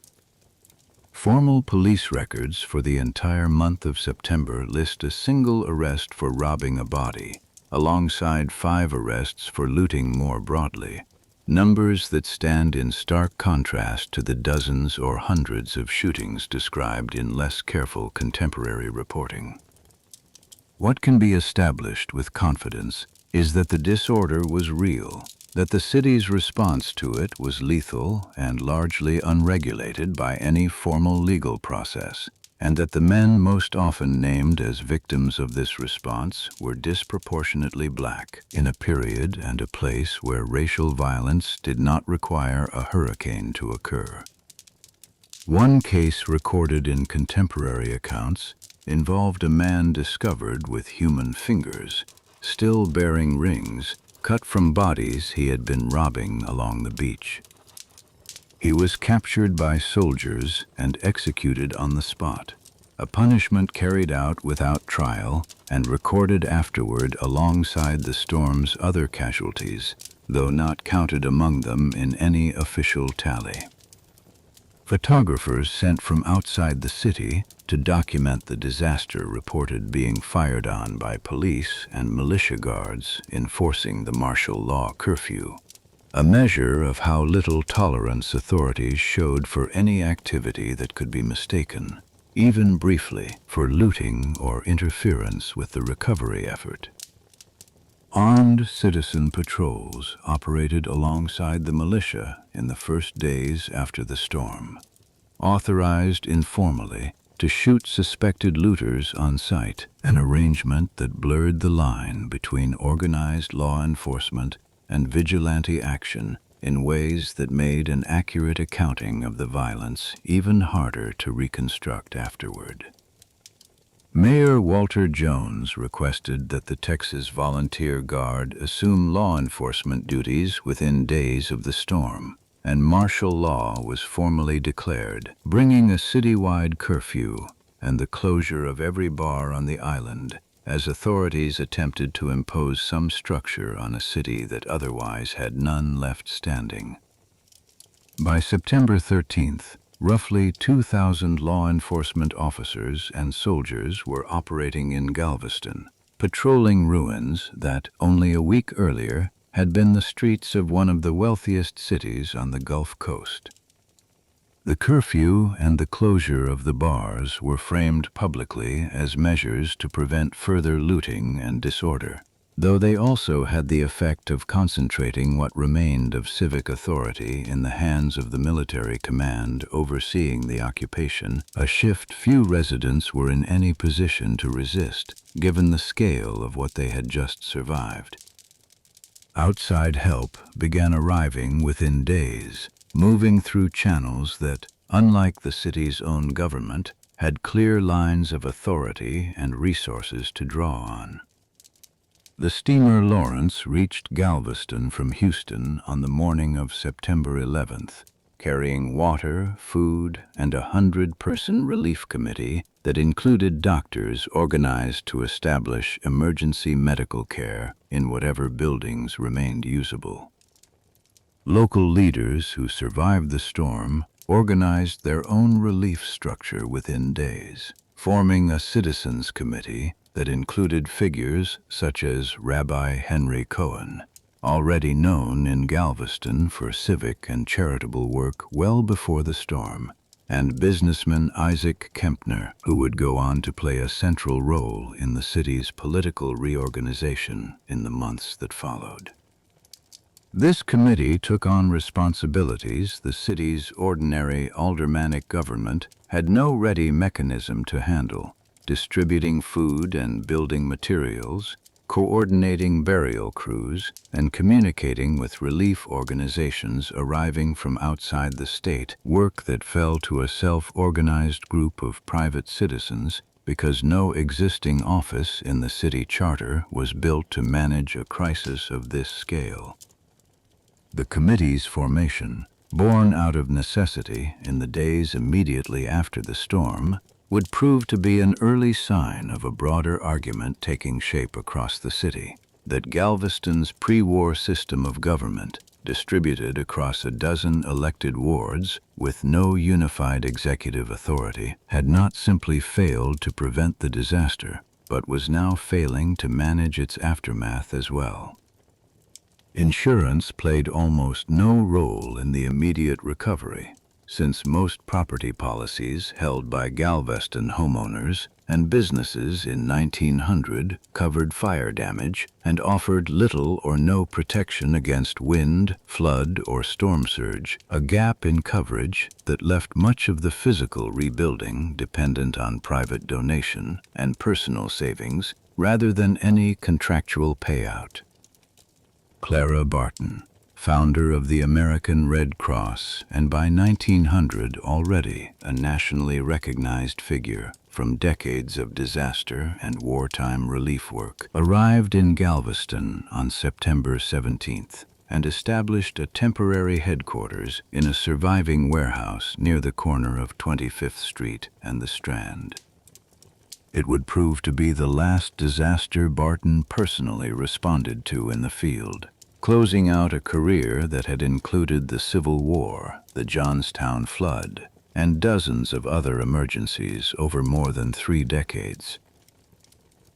Formal police records for the entire month of September list a single arrest for robbing a body, alongside 5 arrests for looting more broadly. numbers that stand in stark contrast to the dozens or hundreds of shootings described in less careful contemporary reporting. What can be established with confidence is that the disorder was real, that the city's response to it was lethal and largely unregulated by any formal legal process, and that the men most often named as victims of this response were disproportionately black, in a period and a place where racial violence did not require a hurricane to occur. One case recorded in contemporary accounts involved a man discovered with human fingers, still bearing rings, cut from bodies he had been robbing along the beach. He was captured by soldiers and executed on the spot, a punishment carried out without trial and recorded afterward alongside the storm's other casualties, though not counted among them in any official tally. Photographers sent from outside the city to document the disaster reported being fired on by police and militia guards enforcing the martial law curfew, a measure of how little tolerance authorities showed for any activity that could be mistaken, even briefly, for looting or interference with the recovery effort. Armed citizen patrols operated alongside the militia in the first days after the storm, authorized informally to shoot suspected looters on sight, an arrangement that blurred the line between organized law enforcement and vigilante action in ways that made an accurate accounting of the violence even harder to reconstruct afterward. Mayor Walter Jones requested that the Texas Volunteer Guard assume law enforcement duties within days of the storm, and martial law was formally declared, bringing a citywide curfew and the closure of every bar on the island as authorities attempted to impose some structure on a city that otherwise had none left standing. By September 13th, roughly 2,000 law enforcement officers and soldiers were operating in Galveston, patrolling ruins that, only a week earlier, had been the streets of one of the wealthiest cities on the Gulf Coast. The curfew and the closure of the bars were framed publicly as measures to prevent further looting and disorder, though they also had the effect of concentrating what remained of civic authority in the hands of the military command overseeing the occupation, a shift few residents were in any position to resist, given the scale of what they had just survived. Outside help began arriving within days, moving through channels that, unlike the city's own government, had clear lines of authority and resources to draw on. The steamer Lawrence reached Galveston from Houston on the morning of September 11th, carrying water, food, and a 100-person relief committee that included doctors organized to establish emergency medical care in whatever buildings remained usable. Local leaders who survived the storm organized their own relief structure within days, forming a citizens committee that included figures such as Rabbi Henry Cohen, already known in Galveston for civic and charitable work well before the storm, and businessman Isaac Kempner, who would go on to play a central role in the city's political reorganization in the months that followed. This committee took on responsibilities the city's ordinary aldermanic government had no ready mechanism to handle, distributing food and building materials, coordinating burial crews, and communicating with relief organizations arriving from outside the state, work that fell to a self-organized group of private citizens because no existing office in the city charter was built to manage a crisis of this scale. The committee's formation, born out of necessity in the days immediately after the storm, would prove to be an early sign of a broader argument taking shape across the city, that Galveston's pre-war system of government, distributed across a dozen elected wards with no unified executive authority, had not simply failed to prevent the disaster, but was now failing to manage its aftermath as well. Insurance played almost no role in the immediate recovery, since most property policies held by Galveston homeowners and businesses in 1900 covered fire damage and offered little or no protection against wind, flood, or storm surge, a gap in coverage that left much of the physical rebuilding dependent on private donation and personal savings rather than any contractual payout. Clara Barton, founder of the American Red Cross and by 1900 already a nationally recognized figure from decades of disaster and wartime relief work, arrived in Galveston on September 17th and established a temporary headquarters in a surviving warehouse near the corner of 25th Street and the Strand. It would prove to be the last disaster Barton personally responded to in the field, closing out a career that had included the Civil War, the Johnstown flood, and dozens of other emergencies over more than 3 decades.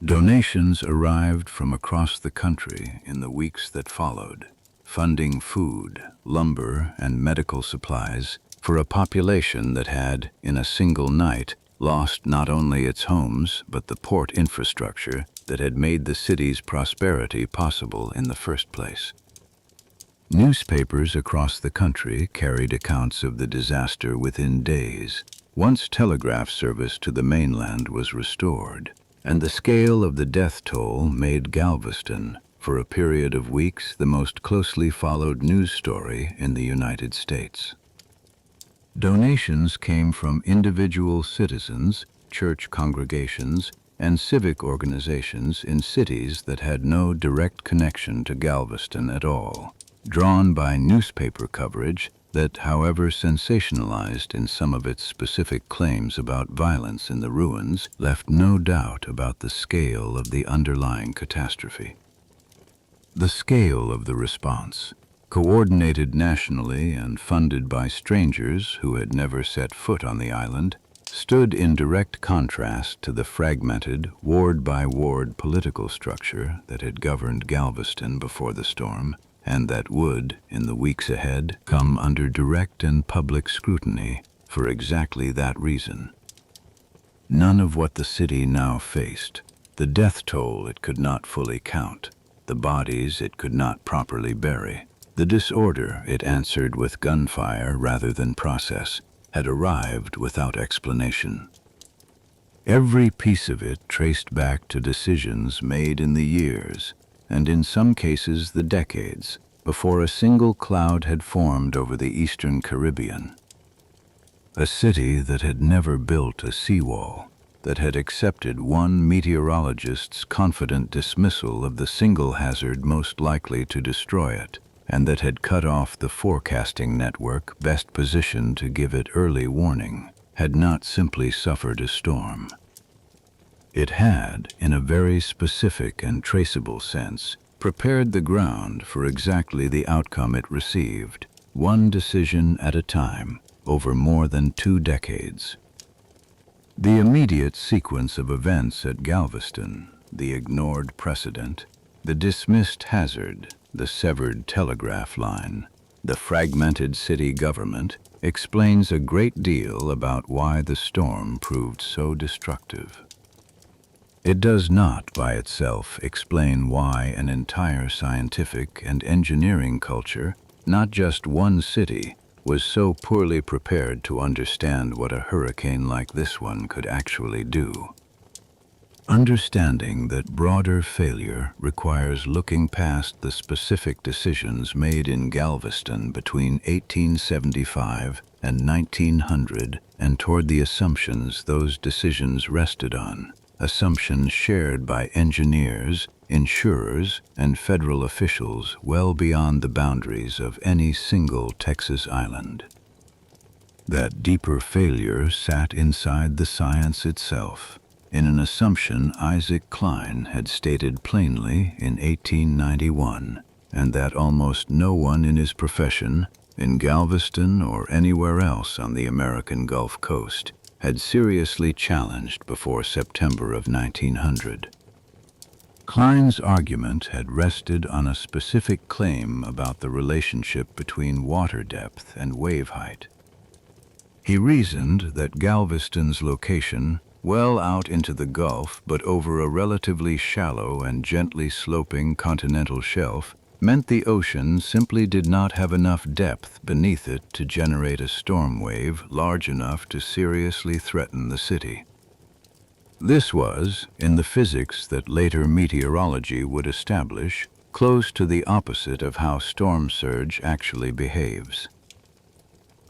Donations arrived from across the country in the weeks that followed, funding food, lumber, and medical supplies for a population that had, in a single night, lost not only its homes but the port infrastructure that had made the city's prosperity possible in the first place. Newspapers across the country carried accounts of the disaster within days, once telegraph service to the mainland was restored, and the scale of the death toll made Galveston, for a period of weeks, the most closely followed news story in the United States. Donations came from individual citizens, church congregations, and civic organizations in cities that had no direct connection to Galveston at all, drawn by newspaper coverage that, however sensationalized in some of its specific claims about violence in the ruins, left no doubt about the scale of the underlying catastrophe. The scale of the response, coordinated nationally and funded by strangers who had never set foot on the island, stood in direct contrast to the fragmented, ward-by-ward political structure that had governed Galveston before the storm, and that would, in the weeks ahead, come under direct and public scrutiny for exactly that reason. None of what the city now faced, the death toll it could not fully count, the bodies it could not properly bury, the disorder it answered with gunfire rather than process, had arrived without explanation. Every piece of it traced back to decisions made in the years, and in some cases the decades, before a single cloud had formed over the eastern Caribbean. A city that had never built a seawall, that had accepted one meteorologist's confident dismissal of the single hazard most likely to destroy it, and that had cut off the forecasting network best positioned to give it early warning, had not simply suffered a storm. It had, in a very specific and traceable sense, prepared the ground for exactly the outcome it received, one decision at a time, over more than 2 decades. The immediate sequence of events at Galveston, the ignored precedent, the dismissed hazard, the severed telegraph line, the fragmented city government, explains a great deal about why the storm proved so destructive. It does not, by itself, explain why an entire scientific and engineering culture, not just one city, was so poorly prepared to understand what a hurricane like this one could actually do. Understanding that broader failure requires looking past the specific decisions made in Galveston between 1875 and 1900 and toward the assumptions those decisions rested on, assumptions shared by engineers, insurers, and federal officials well beyond the boundaries of any single Texas island. That deeper failure sat inside the science itself, in an assumption Isaac Klein had stated plainly in 1891, and that almost no one in his profession, in Galveston or anywhere else on the American Gulf Coast, had seriously challenged before September of 1900. Klein's argument had rested on a specific claim about the relationship between water depth and wave height. He reasoned that Galveston's location, well out into the Gulf but over a relatively shallow and gently sloping continental shelf, meant the ocean simply did not have enough depth beneath it to generate a storm wave large enough to seriously threaten the city. This was, in the physics that later meteorology would establish, close to the opposite of how storm surge actually behaves.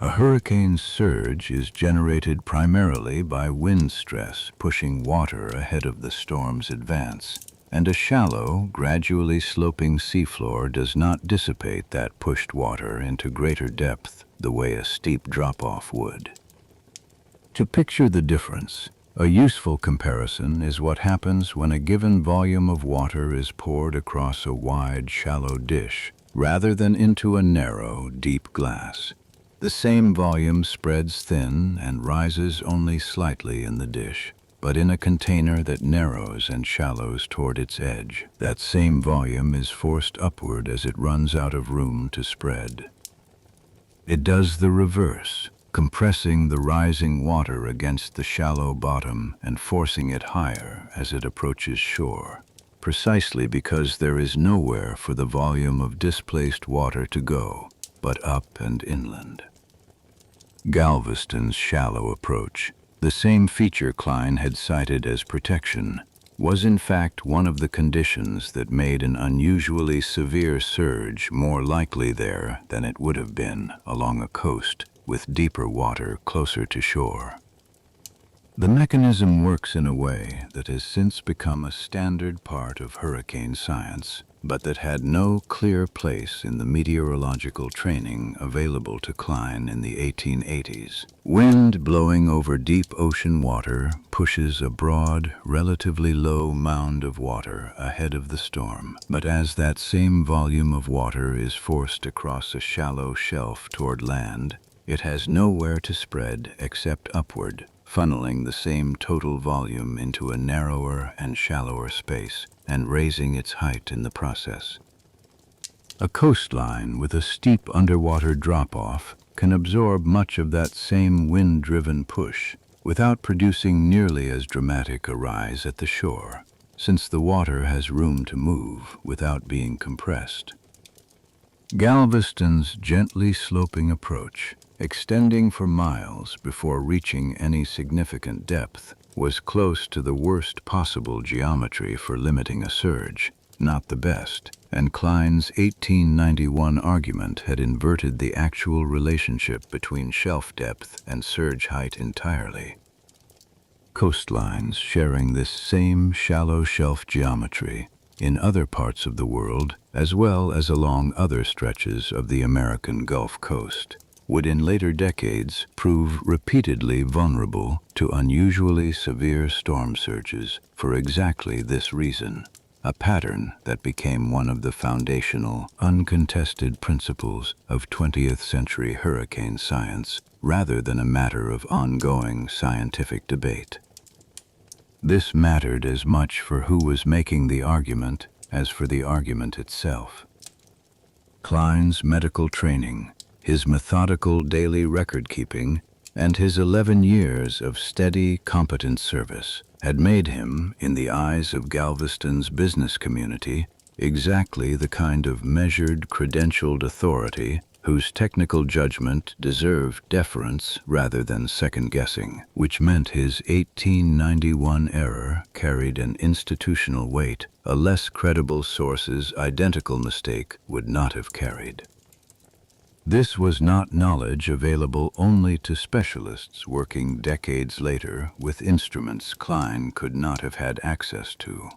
A hurricane's surge is generated primarily by wind stress pushing water ahead of the storm's advance, and a shallow, gradually sloping seafloor does not dissipate that pushed water into greater depth the way a steep drop-off would. To picture the difference, a useful comparison is what happens when a given volume of water is poured across a wide, shallow dish, rather than into a narrow, deep glass. The same volume spreads thin and rises only slightly in the dish, but in a container that narrows and shallows toward its edge, that same volume is forced upward as it runs out of room to spread. It does the reverse, compressing the rising water against the shallow bottom and forcing it higher as it approaches shore, precisely because there is nowhere for the volume of displaced water to go, but up and inland. Galveston's shallow approach, the same feature Klein had cited as protection, was in fact one of the conditions that made an unusually severe surge more likely there than it would have been along a coast with deeper water closer to shore. The mechanism works in a way that has since become a standard part of hurricane science, but that had no clear place in the meteorological training available to Klein in the 1880s. Wind blowing over deep ocean water pushes a broad, relatively low mound of water ahead of the storm, but as that same volume of water is forced across a shallow shelf toward land, it has nowhere to spread except upward, funneling the same total volume into a narrower and shallower space and raising its height in the process. A coastline with a steep underwater drop-off can absorb much of that same wind-driven push without producing nearly as dramatic a rise at the shore, since the water has room to move without being compressed. Galveston's gently sloping approach, extending for miles before reaching any significant depth, was close to the worst possible geometry for limiting a surge, not the best, and Klein's 1891 argument had inverted the actual relationship between shelf depth and surge height entirely. Coastlines sharing this same shallow shelf geometry in other parts of the world, as well as along other stretches of the American Gulf Coast, would in later decades prove repeatedly vulnerable to unusually severe storm surges for exactly this reason, a pattern that became one of the foundational, uncontested principles of 20th century hurricane science rather than a matter of ongoing scientific debate. This mattered as much for who was making the argument as for the argument itself. Klein's medical training, his methodical daily record-keeping, and his 11 years of steady, competent service had made him, in the eyes of Galveston's business community, exactly the kind of measured, credentialed authority whose technical judgment deserved deference rather than second-guessing, which meant his 1891 error carried an institutional weight a less credible source's identical mistake would not have carried. This was not knowledge available only to specialists working decades later with instruments Klein could not have had access to.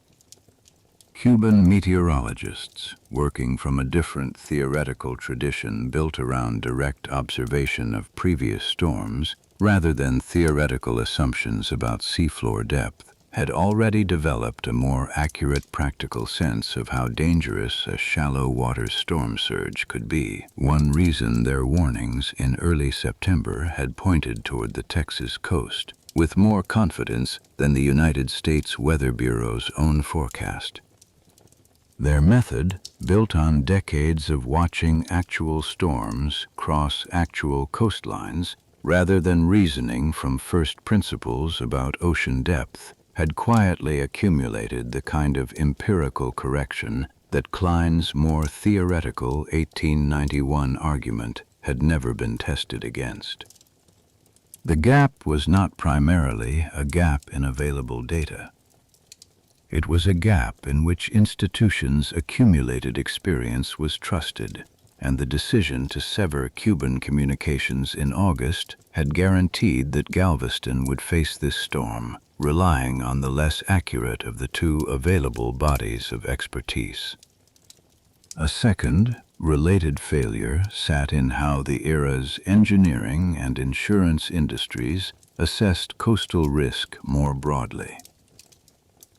Cuban meteorologists, working from a different theoretical tradition built around direct observation of previous storms rather than theoretical assumptions about seafloor depth, had already developed a more accurate practical sense of how dangerous a shallow water storm surge could be. One reason their warnings in early September had pointed toward the Texas coast, with more confidence than the United States Weather Bureau's own forecast. Their method, built on decades of watching actual storms cross actual coastlines, rather than reasoning from first principles about ocean depth, had quietly accumulated the kind of empirical correction that Klein's more theoretical 1891 argument had never been tested against. The gap was not primarily a gap in available data. It was a gap in which institutions' accumulated experience was trusted, and the decision to sever Cuban communications in August had guaranteed that Galveston would face this storm, relying on the less accurate of the two available bodies of expertise. A second, related failure sat in how the era's engineering and insurance industries assessed coastal risk more broadly.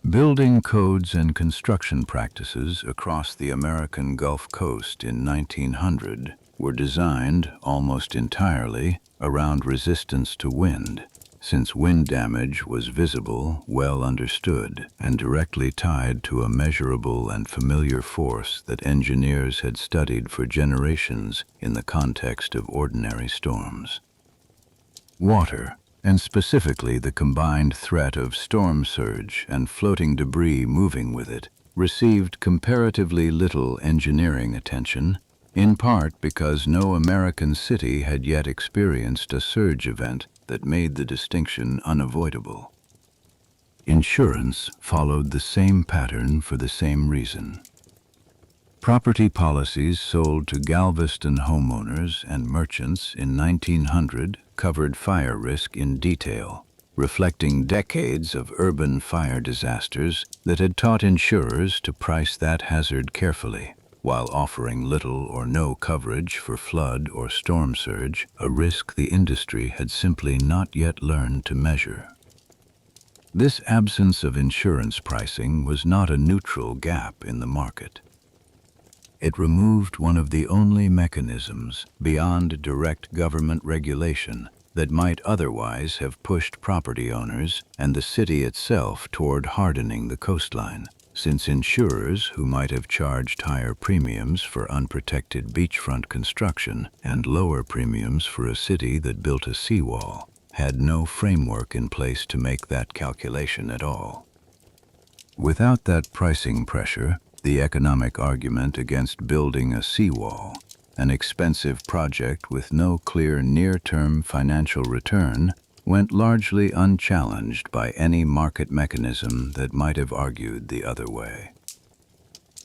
Building codes and construction practices across the American Gulf Coast in 1900 were designed almost entirely around resistance to wind, since wind damage was visible, well understood, and directly tied to a measurable and familiar force that engineers had studied for generations in the context of ordinary storms. Water, and specifically the combined threat of storm surge and floating debris moving with it, received comparatively little engineering attention, in part because no American city had yet experienced a surge event that made the distinction unavoidable. Insurance followed the same pattern for the same reason. Property policies sold to Galveston homeowners and merchants in 1900 covered fire risk in detail, reflecting decades of urban fire disasters that had taught insurers to price that hazard carefully, while offering little or no coverage for flood or storm surge, a risk the industry had simply not yet learned to measure. This absence of insurance pricing was not a neutral gap in the market. It removed one of the only mechanisms beyond direct government regulation that might otherwise have pushed property owners and the city itself toward hardening the coastline, since insurers who might have charged higher premiums for unprotected beachfront construction and lower premiums for a city that built a seawall had no framework in place to make that calculation at all. Without that pricing pressure, the economic argument against building a seawall, an expensive project with no clear near-term financial return, went largely unchallenged by any market mechanism that might have argued the other way.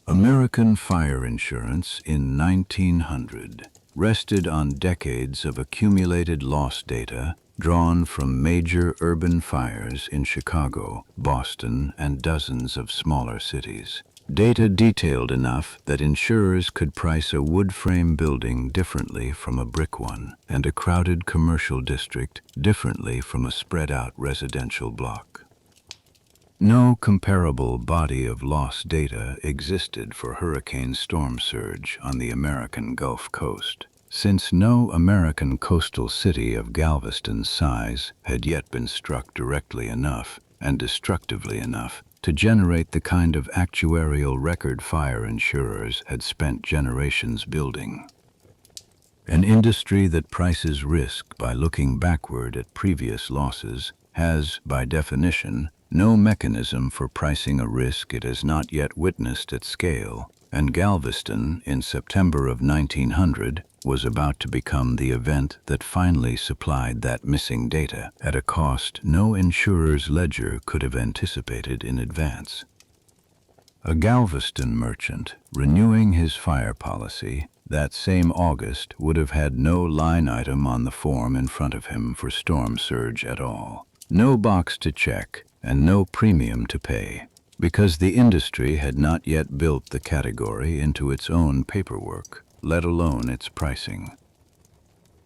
American fire insurance in 1900 rested on decades of accumulated loss data drawn from major urban fires in Chicago, Boston, and dozens of smaller cities. Data detailed enough that insurers could price a wood frame building differently from a brick one, and a crowded commercial district differently from a spread-out residential block. No comparable body of loss data existed for hurricane storm surge on the American Gulf Coast, since no American coastal city of Galveston's size had yet been struck directly enough and destructively enough to generate the kind of actuarial record fire insurers had spent generations building. An industry that prices risk by looking backward at previous losses has, by definition, no mechanism for pricing a risk it has not yet witnessed at scale, and Galveston, in September of 1900, was about to become the event that finally supplied that missing data at a cost no insurer's ledger could have anticipated in advance. A Galveston merchant, renewing his fire policy, that same August would have had no line item on the form in front of him for storm surge at all, no box to check, and no premium to pay, because the industry had not yet built the category into its own paperwork, let alone its pricing.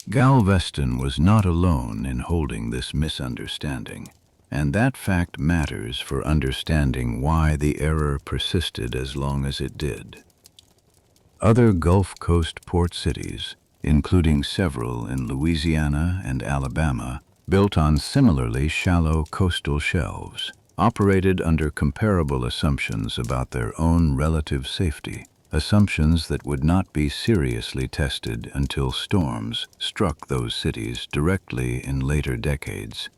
Galveston was not alone in holding this misunderstanding, and that fact matters for understanding why the error persisted as long as it did. Other Gulf Coast port cities, including several in Louisiana and Alabama, built on similarly shallow coastal shelves, operated under comparable assumptions about their own relative safety, assumptions that would not be seriously tested until storms struck those cities directly in later decades.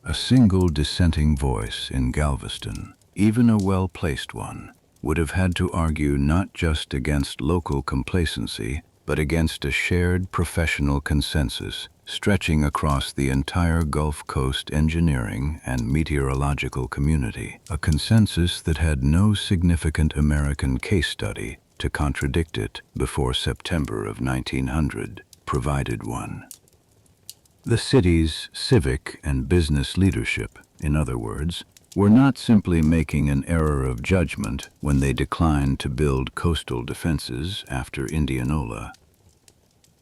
A single dissenting voice in Galveston, even a well-placed one, would have had to argue not just against local complacency, but against a shared professional consensus stretching across the entire Gulf Coast engineering and meteorological community, a consensus that had no significant American case study to contradict it before September of 1900 provided one. The city's civic and business leadership, in other words, were not simply making an error of judgment when they declined to build coastal defenses after Indianola.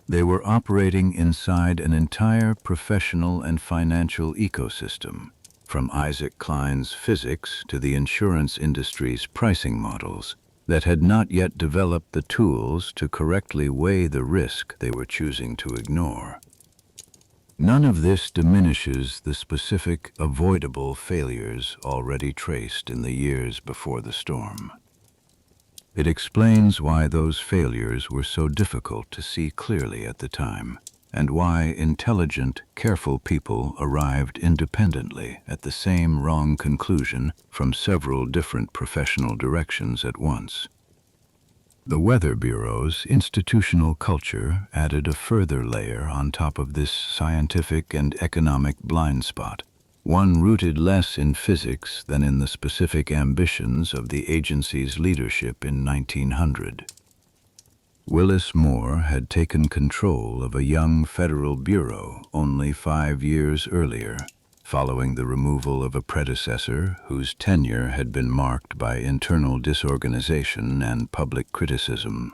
They were operating inside an entire professional and financial ecosystem, from Isaac Klein's physics to the insurance industry's pricing models, that had not yet developed the tools to correctly weigh the risk they were choosing to ignore. None of this diminishes the specific, avoidable failures already traced in the years before the storm. It explains why those failures were so difficult to see clearly at the time, and why intelligent, careful people arrived independently at the same wrong conclusion from several different professional directions at once. The Weather Bureau's institutional culture added a further layer on top of this scientific and economic blind spot, one rooted less in physics than in the specific ambitions of the agency's leadership in 1900. Willis Moore had taken control of a young federal bureau only 5 years earlier, following the removal of a predecessor whose tenure had been marked by internal disorganization and public criticism.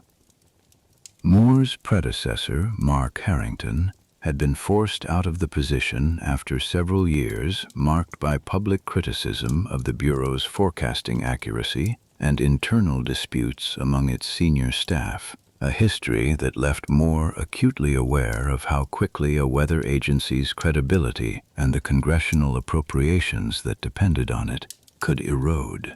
Moore's predecessor, Mark Harrington, had been forced out of the position after several years marked by public criticism of the Bureau's forecasting accuracy and internal disputes among its senior staff, a history that left Moore acutely aware of how quickly a weather agency's credibility and the congressional appropriations that depended on it could erode.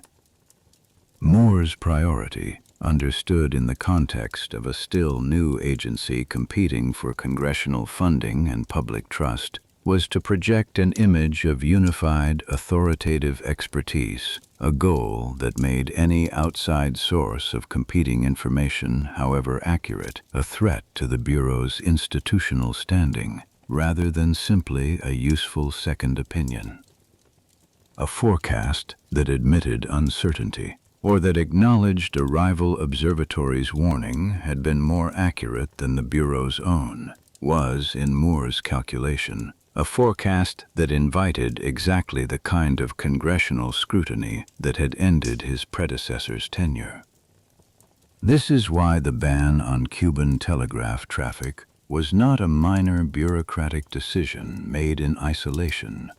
Moore's priority, understood in the context of a still new agency competing for congressional funding and public trust, was to project an image of unified, authoritative expertise, a goal that made any outside source of competing information, however accurate, a threat to the Bureau's institutional standing, rather than simply a useful second opinion. A forecast that admitted uncertainty, or that acknowledged a rival observatory's warning had been more accurate than the Bureau's own, was, in Moore's calculation, a forecast that invited exactly the kind of congressional scrutiny that had ended his predecessor's tenure. This is why the ban on Cuban telegraph traffic was not a minor bureaucratic decision made in isolation.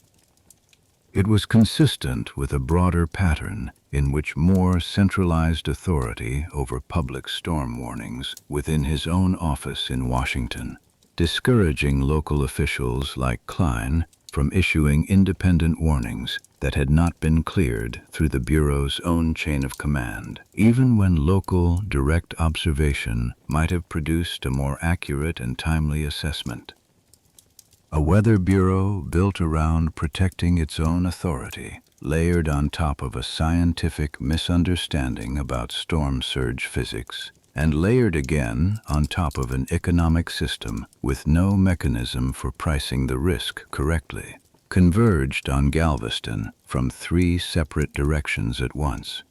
It was consistent with a broader pattern in which Moore centralized authority over public storm warnings within his own office in Washington, discouraging local officials like Klein from issuing independent warnings that had not been cleared through the Bureau's own chain of command, even when local, direct observation might have produced a more accurate and timely assessment. A weather bureau built around protecting its own authority, layered on top of a scientific misunderstanding about storm surge physics, and layered again on top of an economic system with no mechanism for pricing the risk correctly, converged on Galveston from 3 separate directions at once.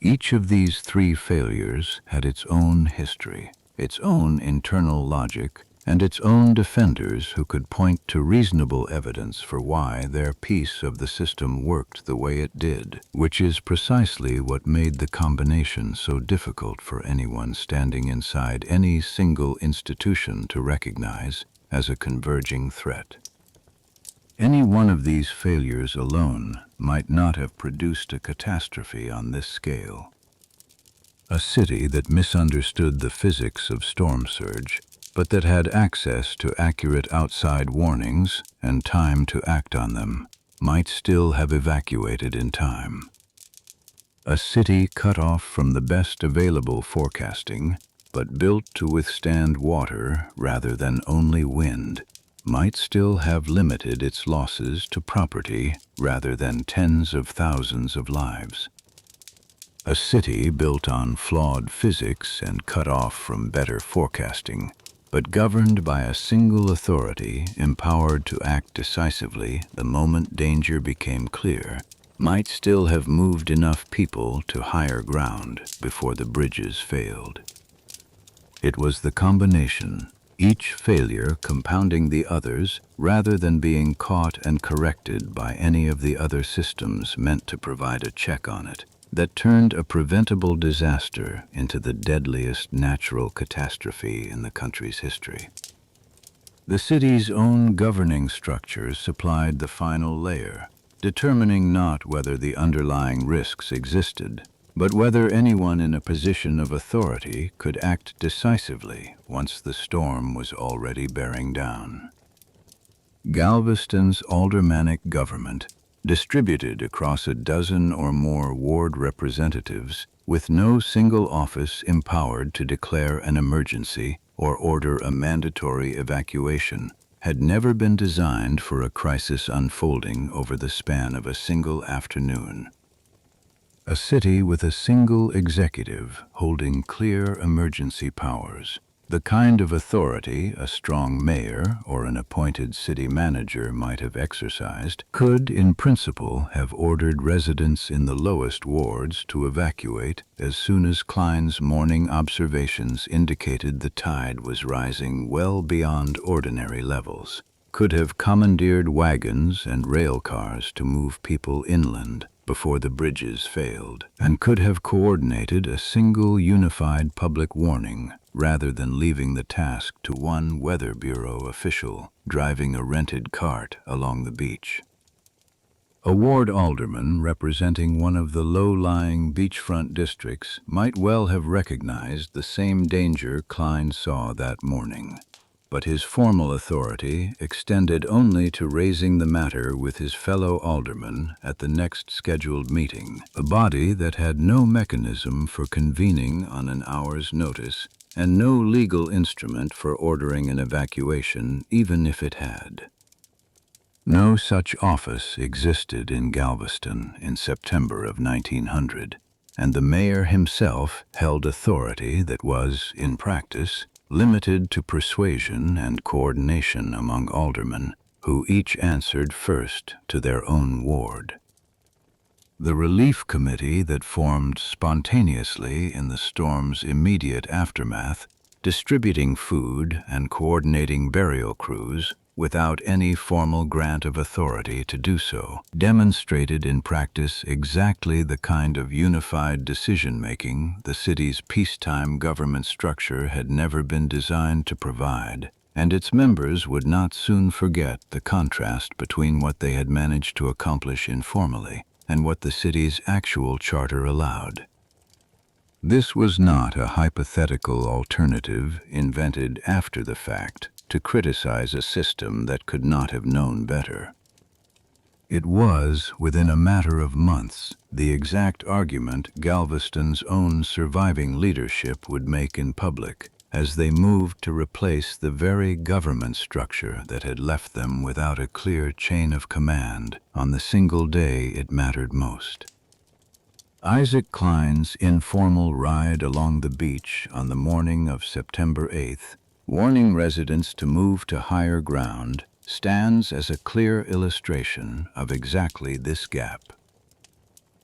Each of these 3 failures had its own history, its own internal logic, and its own defenders who could point to reasonable evidence for why their piece of the system worked the way it did, which is precisely what made the combination so difficult for anyone standing inside any single institution to recognize as a converging threat. Any one of these failures alone might not have produced a catastrophe on this scale. A city that misunderstood the physics of storm surge, but that had access to accurate outside warnings and time to act on them, might still have evacuated in time. A city cut off from the best available forecasting, but built to withstand water rather than only wind, might still have limited its losses to property rather than tens of thousands of lives. A city built on flawed physics and cut off from better forecasting, but governed by a single authority empowered to act decisively the moment danger became clear, might still have moved enough people to higher ground before the bridges failed. It was the combination, each failure compounding the others rather than being caught and corrected by any of the other systems meant to provide a check on it, that turned a preventable disaster into the deadliest natural catastrophe in the country's history. The city's own governing structure supplied the final layer, determining not whether the underlying risks existed, but whether anyone in a position of authority could act decisively once the storm was already bearing down. Galveston's aldermanic government, distributed across a dozen or more ward representatives, with no single office empowered to declare an emergency or order a mandatory evacuation, had never been designed for a crisis unfolding over the span of a single afternoon. A city with a single executive holding clear emergency powers, the kind of authority a strong mayor or an appointed city manager might have exercised, could, in principle, have ordered residents in the lowest wards to evacuate as soon as Klein's morning observations indicated the tide was rising well beyond ordinary levels, could have commandeered wagons and rail cars to move people inland before the bridges failed, and could have coordinated a single unified public warning rather than leaving the task to one Weather Bureau official driving a rented cart along the beach. A ward alderman representing one of the low-lying beachfront districts might well have recognized the same danger Klein saw that morning, but his formal authority extended only to raising the matter with his fellow aldermen at the next scheduled meeting, a body that had no mechanism for convening on an hour's notice and no legal instrument for ordering an evacuation, even if it had. No such office existed in Galveston in September of 1900, and the mayor himself held authority that was, in practice, limited to persuasion and coordination among aldermen, who each answered first to their own ward. The relief committee that formed spontaneously in the storm's immediate aftermath, distributing food and coordinating burial crews without any formal grant of authority to do so, demonstrated in practice exactly the kind of unified decision-making the city's peacetime government structure had never been designed to provide, and its members would not soon forget the contrast between what they had managed to accomplish informally and what the city's actual charter allowed. This was not a hypothetical alternative invented after the fact to criticize a system that could not have known better. It was, within a matter of months, the exact argument Galveston's own surviving leadership would make in public as they moved to replace the very government structure that had left them without a clear chain of command on the single day it mattered most. Isaac Klein's informal ride along the beach on the morning of September 8th, warning residents to move to higher ground, stands as a clear illustration of exactly this gap.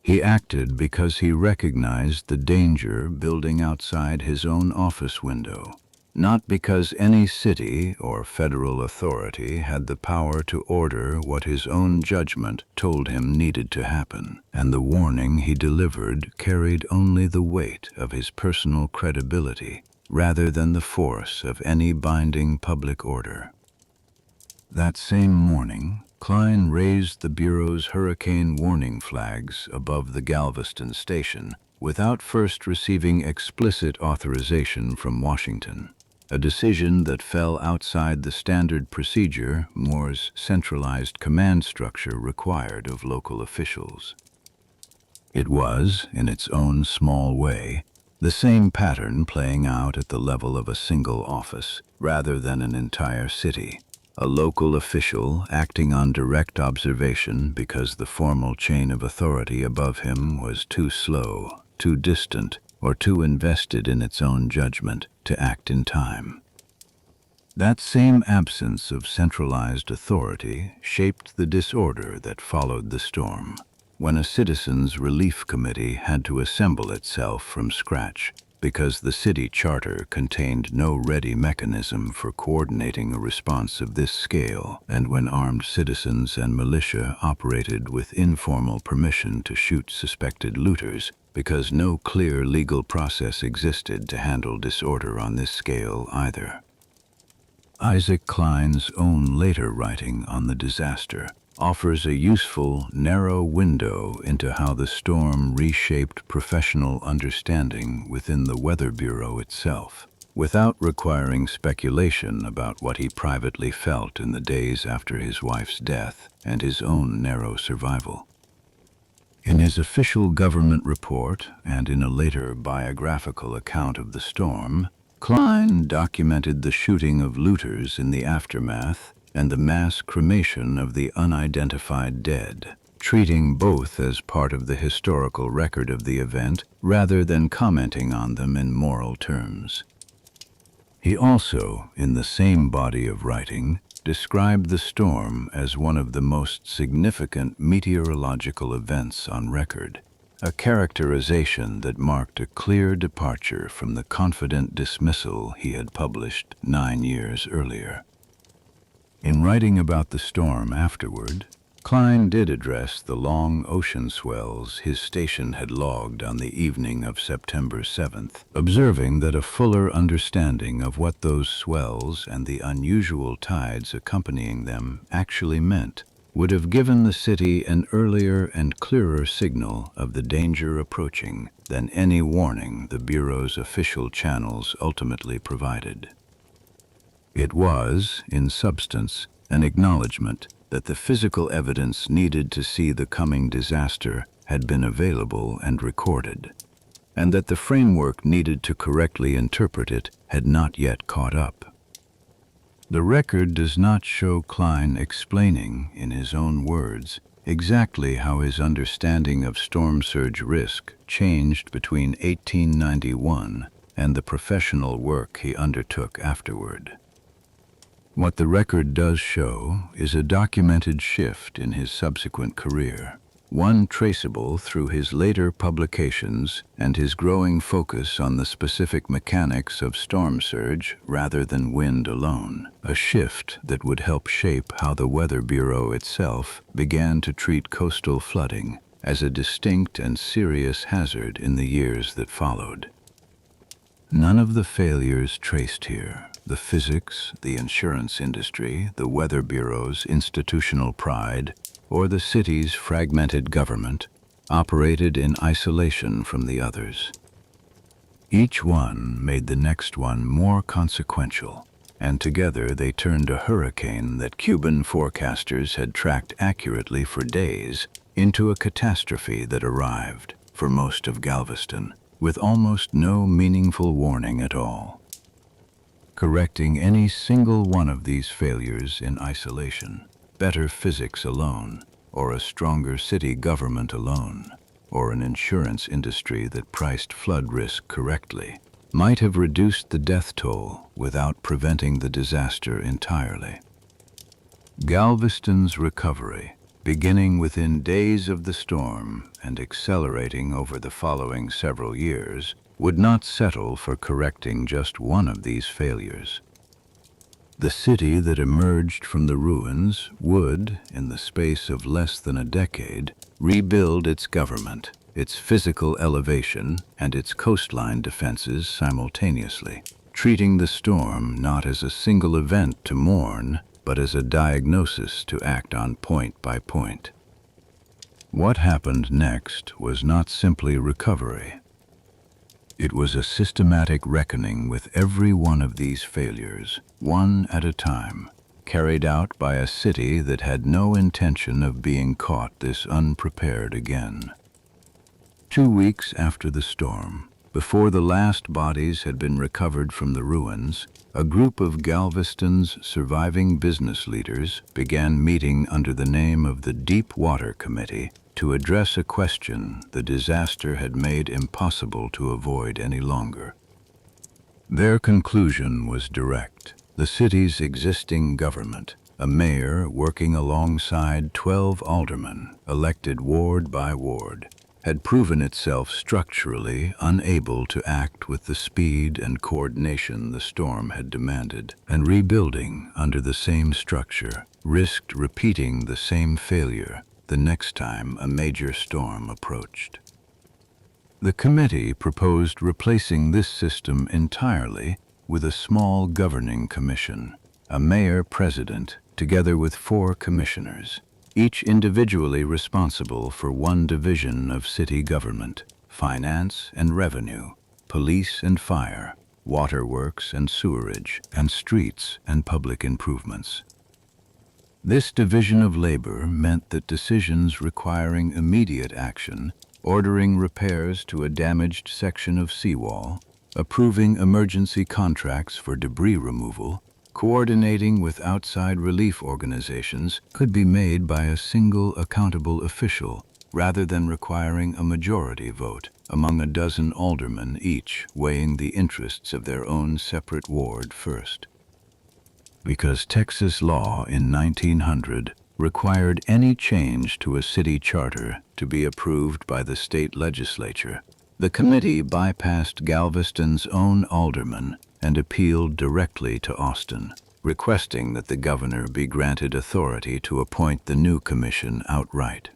He acted because he recognized the danger building outside his own office window, not because any city or federal authority had the power to order what his own judgment told him needed to happen, and the warning he delivered carried only the weight of his personal credibility rather than the force of any binding public order. That same morning, Klein raised the Bureau's hurricane warning flags above the Galveston station without first receiving explicit authorization from Washington, a decision that fell outside the standard procedure Moore's centralized command structure required of local officials. It was, in its own small way, the same pattern playing out at the level of a single office, rather than an entire city. A local official acting on direct observation because the formal chain of authority above him was too slow, too distant, or too invested in its own judgment to act in time. That same absence of centralized authority shaped the disorder that followed the storm. When a citizens' relief committee had to assemble itself from scratch because the city charter contained no ready mechanism for coordinating a response of this scale, and when armed citizens and militia operated with informal permission to shoot suspected looters because no clear legal process existed to handle disorder on this scale either. Isaac Klein's own later writing on the disaster offers a useful, narrow window into how the storm reshaped professional understanding within the Weather Bureau itself, without requiring speculation about what he privately felt in the days after his wife's death and his own narrow survival. In his official government report and in a later biographical account of the storm, Klein documented the shooting of looters in the aftermath and the mass cremation of the unidentified dead, treating both as part of the historical record of the event rather than commenting on them in moral terms. He also, in the same body of writing, described the storm as one of the most significant meteorological events on record, a characterization that marked a clear departure from the confident dismissal he had published 9 years earlier. In writing about the storm afterward, Klein did address the long ocean swells his station had logged on the evening of September 7th, observing that a fuller understanding of what those swells and the unusual tides accompanying them actually meant would have given the city an earlier and clearer signal of the danger approaching than any warning the Bureau's official channels ultimately provided. It was, in substance, an acknowledgement that the physical evidence needed to see the coming disaster had been available and recorded, and that the framework needed to correctly interpret it had not yet caught up. The record does not show Klein explaining, in his own words, exactly how his understanding of storm surge risk changed between 1891 and the professional work he undertook afterward. What the record does show is a documented shift in his subsequent career, one traceable through his later publications and his growing focus on the specific mechanics of storm surge rather than wind alone, a shift that would help shape how the Weather Bureau itself began to treat coastal flooding as a distinct and serious hazard in the years that followed. None of the failures traced here, the physics, the insurance industry, the Weather Bureau's institutional pride, or the city's fragmented government, operated in isolation from the others. Each one made the next one more consequential, and together they turned a hurricane that Cuban forecasters had tracked accurately for days into a catastrophe that arrived, for most of Galveston, with almost no meaningful warning at all. Correcting any single one of these failures in isolation, better physics alone, or a stronger city government alone, or an insurance industry that priced flood risk correctly, might have reduced the death toll without preventing the disaster entirely. Galveston's recovery, beginning within days of the storm and accelerating over the following several years, would not settle for correcting just one of these failures. The city that emerged from the ruins would, in the space of less than a decade, rebuild its government, its physical elevation, and its coastline defenses simultaneously, treating the storm not as a single event to mourn, but as a diagnosis to act on point by point. What happened next was not simply recovery. It was a systematic reckoning with every one of these failures, one at a time, carried out by a city that had no intention of being caught this unprepared again. 2 weeks after the storm, before the last bodies had been recovered from the ruins, a group of Galveston's surviving business leaders began meeting under the name of the Deep Water Committee to address a question the disaster had made impossible to avoid any longer. Their conclusion was direct. The city's existing government, a mayor working alongside 12 aldermen, elected ward by ward, had proven itself structurally unable to act with the speed and coordination the storm had demanded, and rebuilding under the same structure risked repeating the same failure the next time a major storm approached. The committee proposed replacing this system entirely with a small governing commission, a mayor-president together with 4 commissioners, each individually responsible for one division of city government: finance and revenue, police and fire, waterworks and sewerage, and streets and public improvements. This division of labor meant that decisions requiring immediate action, ordering repairs to a damaged section of seawall, approving emergency contracts for debris removal, coordinating with outside relief organizations, could be made by a single accountable official rather than requiring a majority vote among a dozen aldermen, each weighing the interests of their own separate ward first. Because Texas law in 1900 required any change to a city charter to be approved by the state legislature, the committee bypassed Galveston's own aldermen and appealed directly to Austin, requesting that the governor be granted authority to appoint the new commission outright.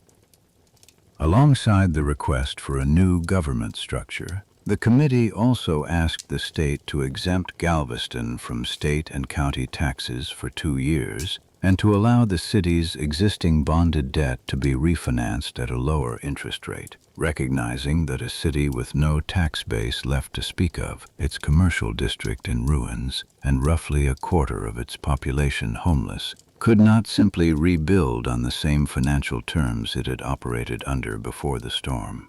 Alongside the request for a new government structure, the committee also asked the state to exempt Galveston from state and county taxes for 2 years and to allow the city's existing bonded debt to be refinanced at a lower interest rate, recognizing that a city with no tax base left to speak of, its commercial district in ruins, and roughly a quarter of its population homeless, could not simply rebuild on the same financial terms it had operated under before the storm.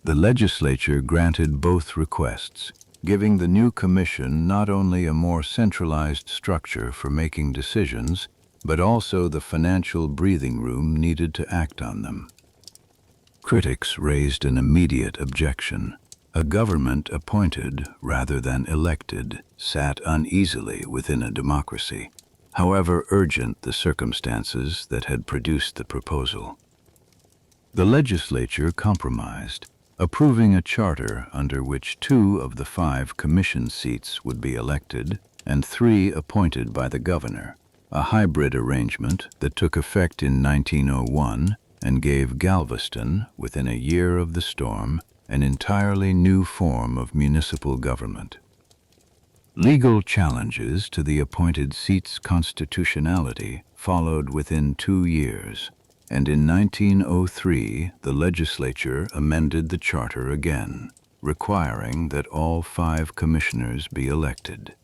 The legislature granted both requests, giving the new commission not only a more centralized structure for making decisions, but also the financial breathing room needed to act on them. Critics raised an immediate objection. A government appointed rather than elected sat uneasily within a democracy, however urgent the circumstances that had produced the proposal. The legislature compromised, approving a charter under which 2 of the 5 commission seats would be elected and 3 appointed by the governor, a hybrid arrangement that took effect in 1901 and gave Galveston, within a year of the storm, an entirely new form of municipal government. Legal challenges to the appointed seat's constitutionality followed within 2 years, and in 1903 the legislature amended the charter again, requiring that all 5 commissioners be elected.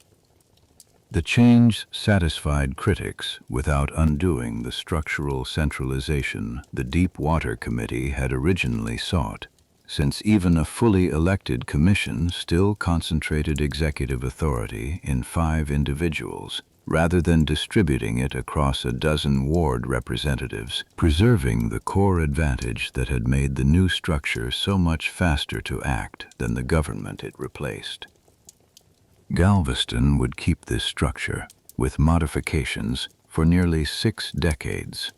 The change satisfied critics without undoing the structural centralization the Deep Water Committee had originally sought, since even a fully elected commission still concentrated executive authority in 5 individuals, rather than distributing it across a dozen ward representatives, preserving the core advantage that had made the new structure so much faster to act than the government it replaced. Galveston would keep this structure, with modifications, for nearly 6 decades.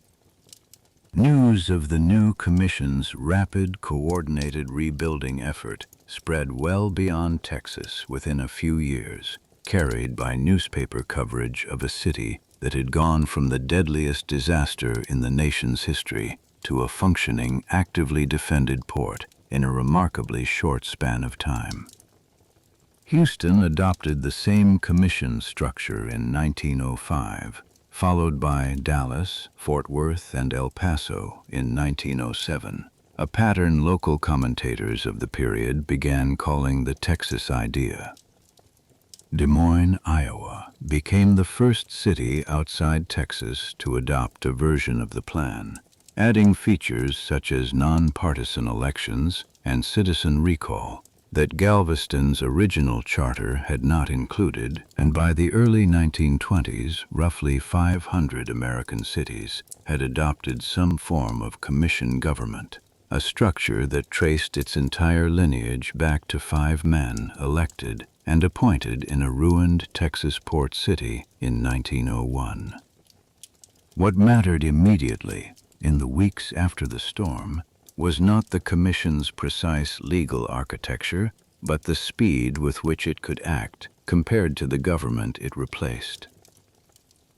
News of the new commission's rapid, coordinated rebuilding effort spread well beyond Texas within a few years, carried by newspaper coverage of a city that had gone from the deadliest disaster in the nation's history to a functioning, actively defended port in a remarkably short span of time. Houston adopted the same commission structure in 1905, followed by Dallas, Fort Worth, and El Paso in 1907, a pattern local commentators of the period began calling the Texas idea. Des Moines, Iowa, became the first city outside Texas to adopt a version of the plan, adding features such as nonpartisan elections and citizen recall that Galveston's original charter had not included, and by the early 1920s, roughly 500 American cities had adopted some form of commission government, a structure that traced its entire lineage back to 5 men elected and appointed in a ruined Texas port city in 1901. What mattered immediately, in the weeks after the storm, was not the Commission's precise legal architecture, but the speed with which it could act compared to the government it replaced.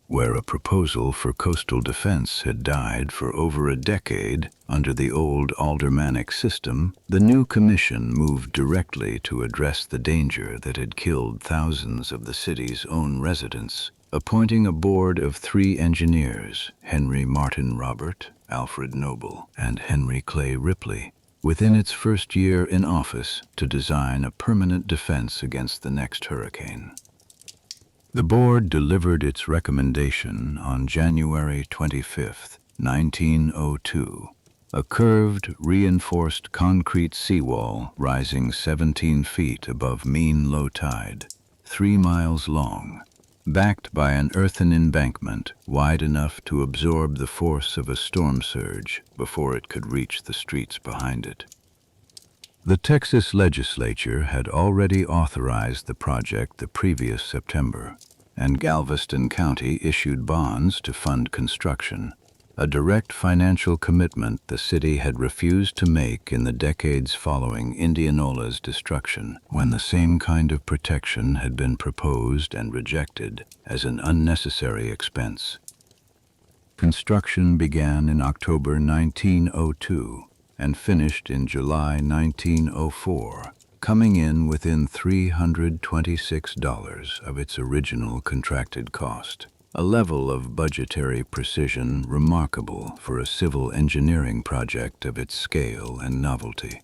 Where a proposal for coastal defense had died for over a decade under the old aldermanic system, the new commission moved directly to address the danger that had killed thousands of the city's own residents, appointing a board of 3 engineers, Henry Martin Robert, Alfred Noble, and Henry Clay Ripley, within its first year in office to design a permanent defense against the next hurricane. The board delivered its recommendation on January 25, 1902, a curved, reinforced concrete seawall rising 17 feet above mean low tide, 3 miles long, backed by an earthen embankment wide enough to absorb the force of a storm surge before it could reach the streets behind it. The Texas legislature had already authorized the project the previous September, and Galveston County issued bonds to fund construction, a direct financial commitment the city had refused to make in the decades following Indianola's destruction, when the same kind of protection had been proposed and rejected as an unnecessary expense. Construction began in October 1902 and finished in July 1904, coming in within $326 of its original contracted cost, a level of budgetary precision remarkable for a civil engineering project of its scale and novelty.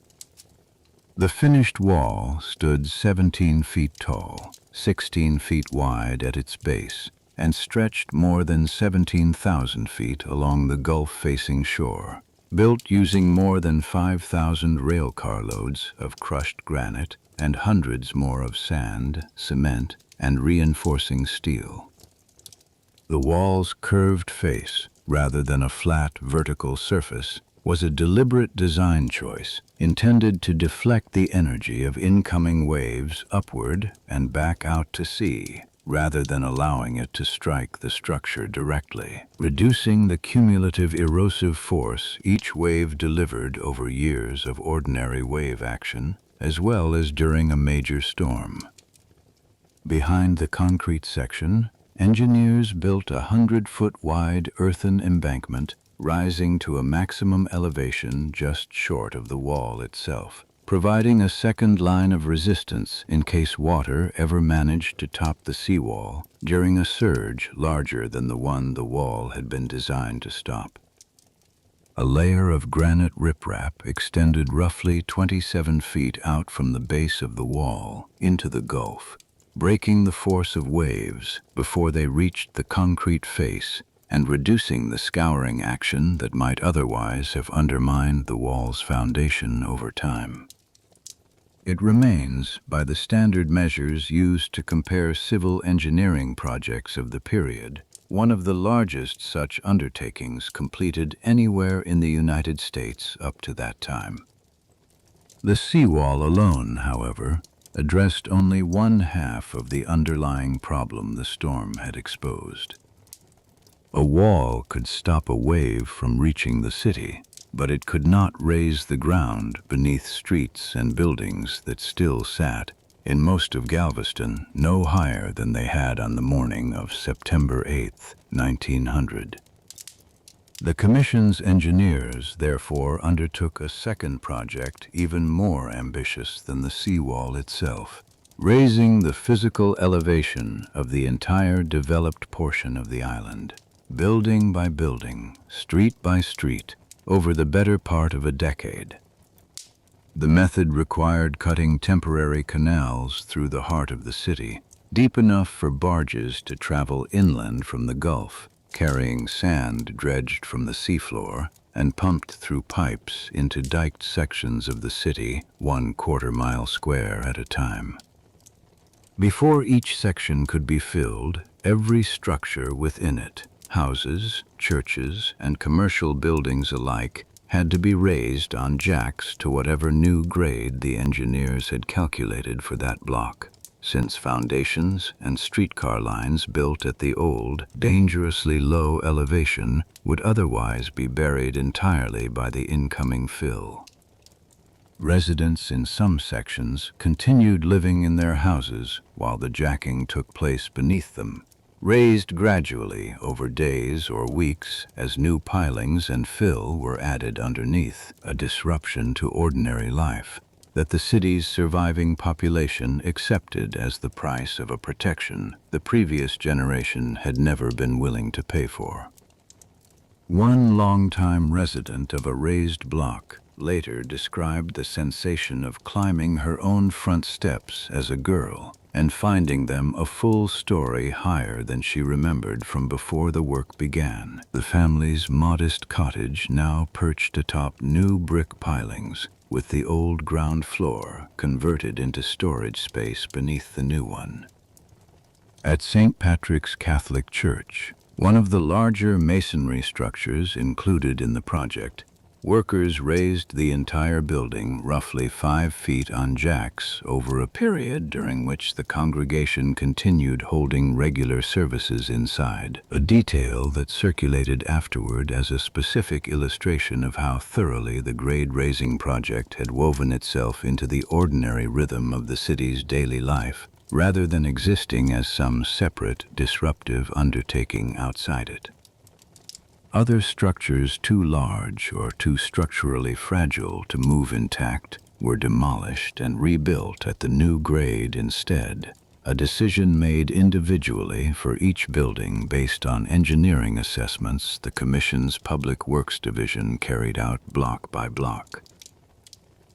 The finished wall stood 17 feet tall, 16 feet wide at its base, and stretched more than 17,000 feet along the Gulf-facing shore, built using more than 5,000 rail carloads of crushed granite and hundreds more of sand, cement, and reinforcing steel. The wall's curved face, rather than a flat, vertical surface, was a deliberate design choice intended to deflect the energy of incoming waves upward and back out to sea, rather than allowing it to strike the structure directly, reducing the cumulative erosive force each wave delivered over years of ordinary wave action, as well as during a major storm. Behind the concrete section, engineers built a 100-foot-wide earthen embankment rising to a maximum elevation just short of the wall itself, providing a second line of resistance in case water ever managed to top the seawall during a surge larger than the one the wall had been designed to stop. A layer of granite riprap extended roughly 27 feet out from the base of the wall into the Gulf, breaking the force of waves before they reached the concrete face and reducing the scouring action that might otherwise have undermined the wall's foundation over time. It remains, by the standard measures used to compare civil engineering projects of the period, one of the largest such undertakings completed anywhere in the United States up to that time. The seawall alone, however, addressed only one half of the underlying problem the storm had exposed. A wall could stop a wave from reaching the city, but it could not raise the ground beneath streets and buildings that still sat, in most of Galveston, no higher than they had on the morning of September 8, 1900. The Commission's engineers, therefore, undertook a second project even more ambitious than the seawall itself, raising the physical elevation of the entire developed portion of the island. Building by building, street by street, over the better part of a decade. The method required cutting temporary canals through the heart of the city, deep enough for barges to travel inland from the Gulf, carrying sand dredged from the seafloor and pumped through pipes into diked sections of the city 1/4 mile square at a time. Before each section could be filled, every structure within it, houses, churches, and commercial buildings alike, had to be raised on jacks to whatever new grade the engineers had calculated for that block, since foundations and streetcar lines built at the old, dangerously low elevation would otherwise be buried entirely by the incoming fill. Residents in some sections continued living in their houses while the jacking took place beneath them, raised gradually over days or weeks as new pilings and fill were added underneath, a disruption to ordinary life that the city's surviving population accepted as the price of a protection the previous generation had never been willing to pay for. One longtime resident of a raised block later described the sensation of climbing her own front steps as a girl and finding them a full story higher than she remembered from before the work began. The family's modest cottage now perched atop new brick pilings, with the old ground floor converted into storage space beneath the new one. At St. Patrick's Catholic Church, one of the larger masonry structures included in the project, workers raised the entire building roughly 5 feet on jacks over a period during which the congregation continued holding regular services inside, a detail that circulated afterward as a specific illustration of how thoroughly the grade-raising project had woven itself into the ordinary rhythm of the city's daily life, rather than existing as some separate, disruptive undertaking outside it. Other structures too large or too structurally fragile to move intact were demolished and rebuilt at the new grade instead, a decision made individually for each building based on engineering assessments the Commission's Public Works Division carried out block by block.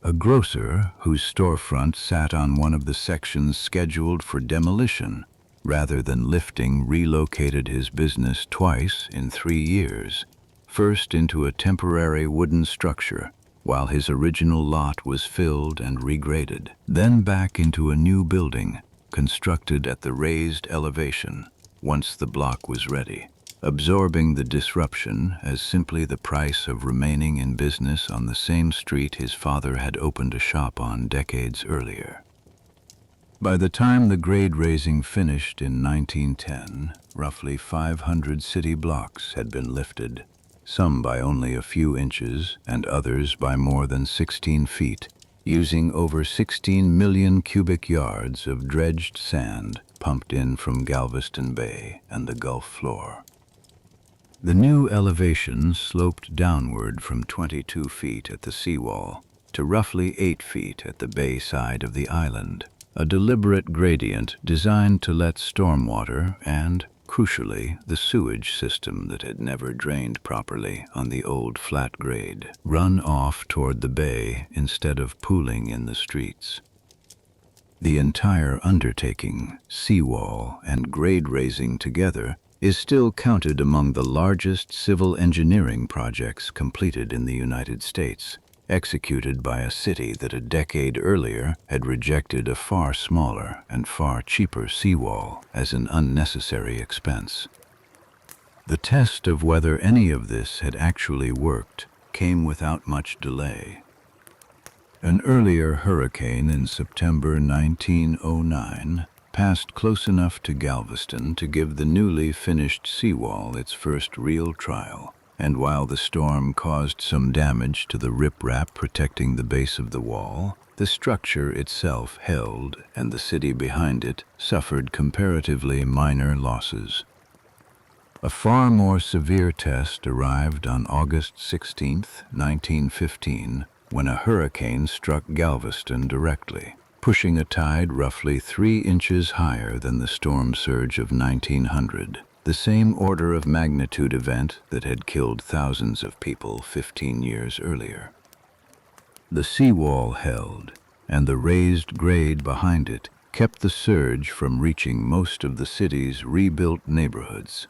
A grocer whose storefront sat on one of the sections scheduled for demolition, rather than lifting, relocated his business twice in 3 years, first into a temporary wooden structure while his original lot was filled and regraded, then back into a new building constructed at the raised elevation once the block was ready, absorbing the disruption as simply the price of remaining in business on the same street his father had opened a shop on decades earlier. By the time the grade raising finished in 1910, roughly 500 city blocks had been lifted, some by only a few inches and others by more than 16 feet, using over 16 million cubic yards of dredged sand pumped in from Galveston Bay and the Gulf floor. The new elevation sloped downward from 22 feet at the seawall to roughly 8 feet at the bay side of the island, a deliberate gradient designed to let stormwater and, crucially, the sewage system that had never drained properly on the old flat grade, run off toward the bay instead of pooling in the streets. The entire undertaking, seawall and grade raising together, is still counted among the largest civil engineering projects completed in the United States, executed by a city that a decade earlier had rejected a far smaller and far cheaper seawall as an unnecessary expense. The test of whether any of this had actually worked came without much delay. An earlier hurricane in September 1909 passed close enough to Galveston to give the newly finished seawall its first real trial, and while the storm caused some damage to the riprap protecting the base of the wall, the structure itself held, and the city behind it suffered comparatively minor losses. A far more severe test arrived on August 16, 1915, when a hurricane struck Galveston directly, pushing a tide roughly 3 inches higher than the storm surge of 1900. the same order of magnitude event that had killed thousands of people 15 years earlier. The seawall held, and the raised grade behind it kept the surge from reaching most of the city's rebuilt neighborhoods.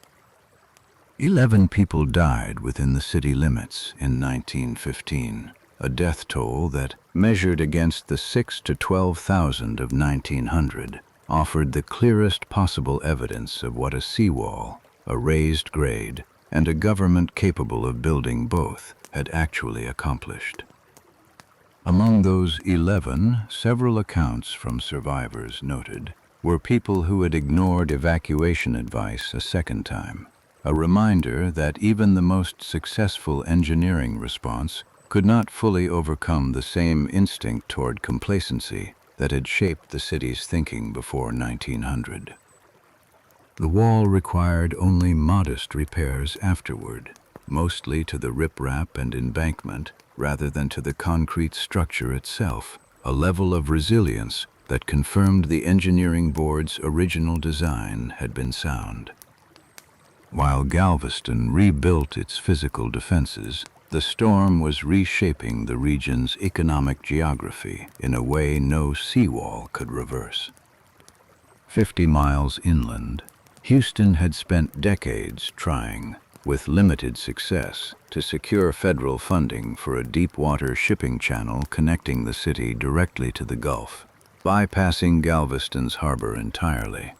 11 people died within the city limits in 1915, a death toll that, measured against the 6,000 to 12,000 of 1900, offered the clearest possible evidence of what a seawall, a raised grade, and a government capable of building both had actually accomplished. Among those 11, several accounts from survivors noted were people who had ignored evacuation advice a second time, a reminder that even the most successful engineering response could not fully overcome the same instinct toward complacency that had shaped the city's thinking before 1900. The wall required only modest repairs afterward, mostly to the riprap and embankment rather than to the concrete structure itself, a level of resilience that confirmed the engineering board's original design had been sound. While Galveston rebuilt its physical defenses, the storm was reshaping the region's economic geography in a way no seawall could reverse. 50 miles inland, Houston had spent decades trying, with limited success, to secure federal funding for a deep-water shipping channel connecting the city directly to the Gulf, bypassing Galveston's harbor entirely.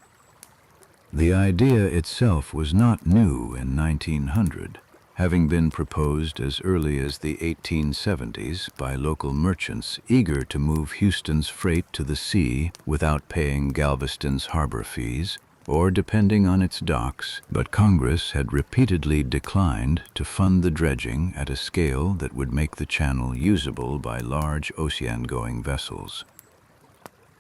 The idea itself was not new in 1900, having been proposed as early as the 1870s by local merchants eager to move Houston's freight to the sea without paying Galveston's harbor fees or depending on its docks, but Congress had repeatedly declined to fund the dredging at a scale that would make the channel usable by large ocean-going vessels.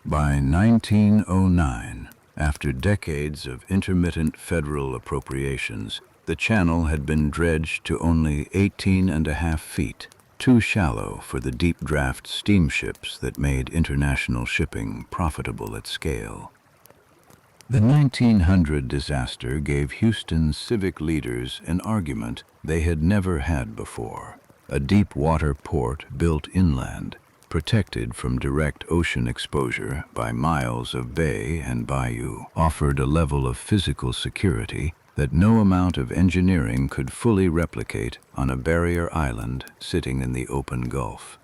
By 1909, after decades of intermittent federal appropriations, the channel had been dredged to only 18.5 feet, too shallow for the deep draft steamships that made international shipping profitable at scale. The 1900 disaster gave Houston's civic leaders an argument they had never had before: a deep-water port built inland, protected from direct ocean exposure by miles of bay and bayou, offered a level of physical security that no amount of engineering could fully replicate on a barrier island sitting in the open Gulf.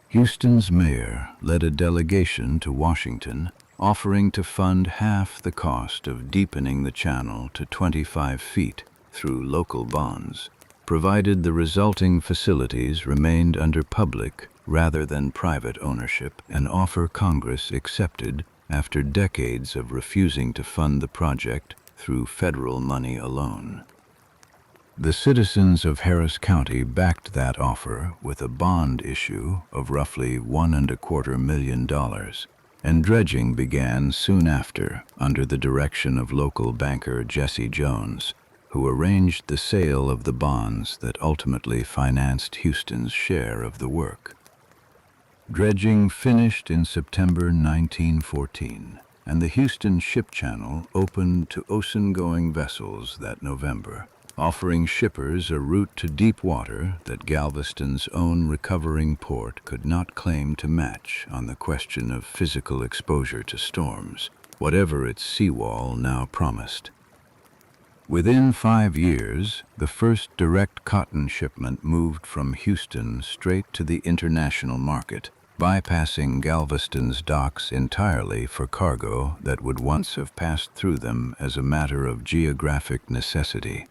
Houston's mayor led a delegation to Washington, offering to fund half the cost of deepening the channel to 25 feet through local bonds, provided the resulting facilities remained under public rather than private ownership, an offer Congress accepted after decades of refusing to fund the project through federal money alone. The citizens of Harris County backed that offer with a bond issue of roughly $1.25 million, and dredging began soon after under the direction of local banker Jesse Jones, who arranged the sale of the bonds that ultimately financed Houston's share of the work. Dredging finished in September 1914, and the Houston Ship Channel opened to ocean-going vessels that November, offering shippers a route to deep water that Galveston's own recovering port could not claim to match on the question of physical exposure to storms, whatever its seawall now promised. Within 5 years, the first direct cotton shipment moved from Houston straight to the international market, bypassing Galveston's docks entirely for cargo that would once have passed through them as a matter of geographic necessity.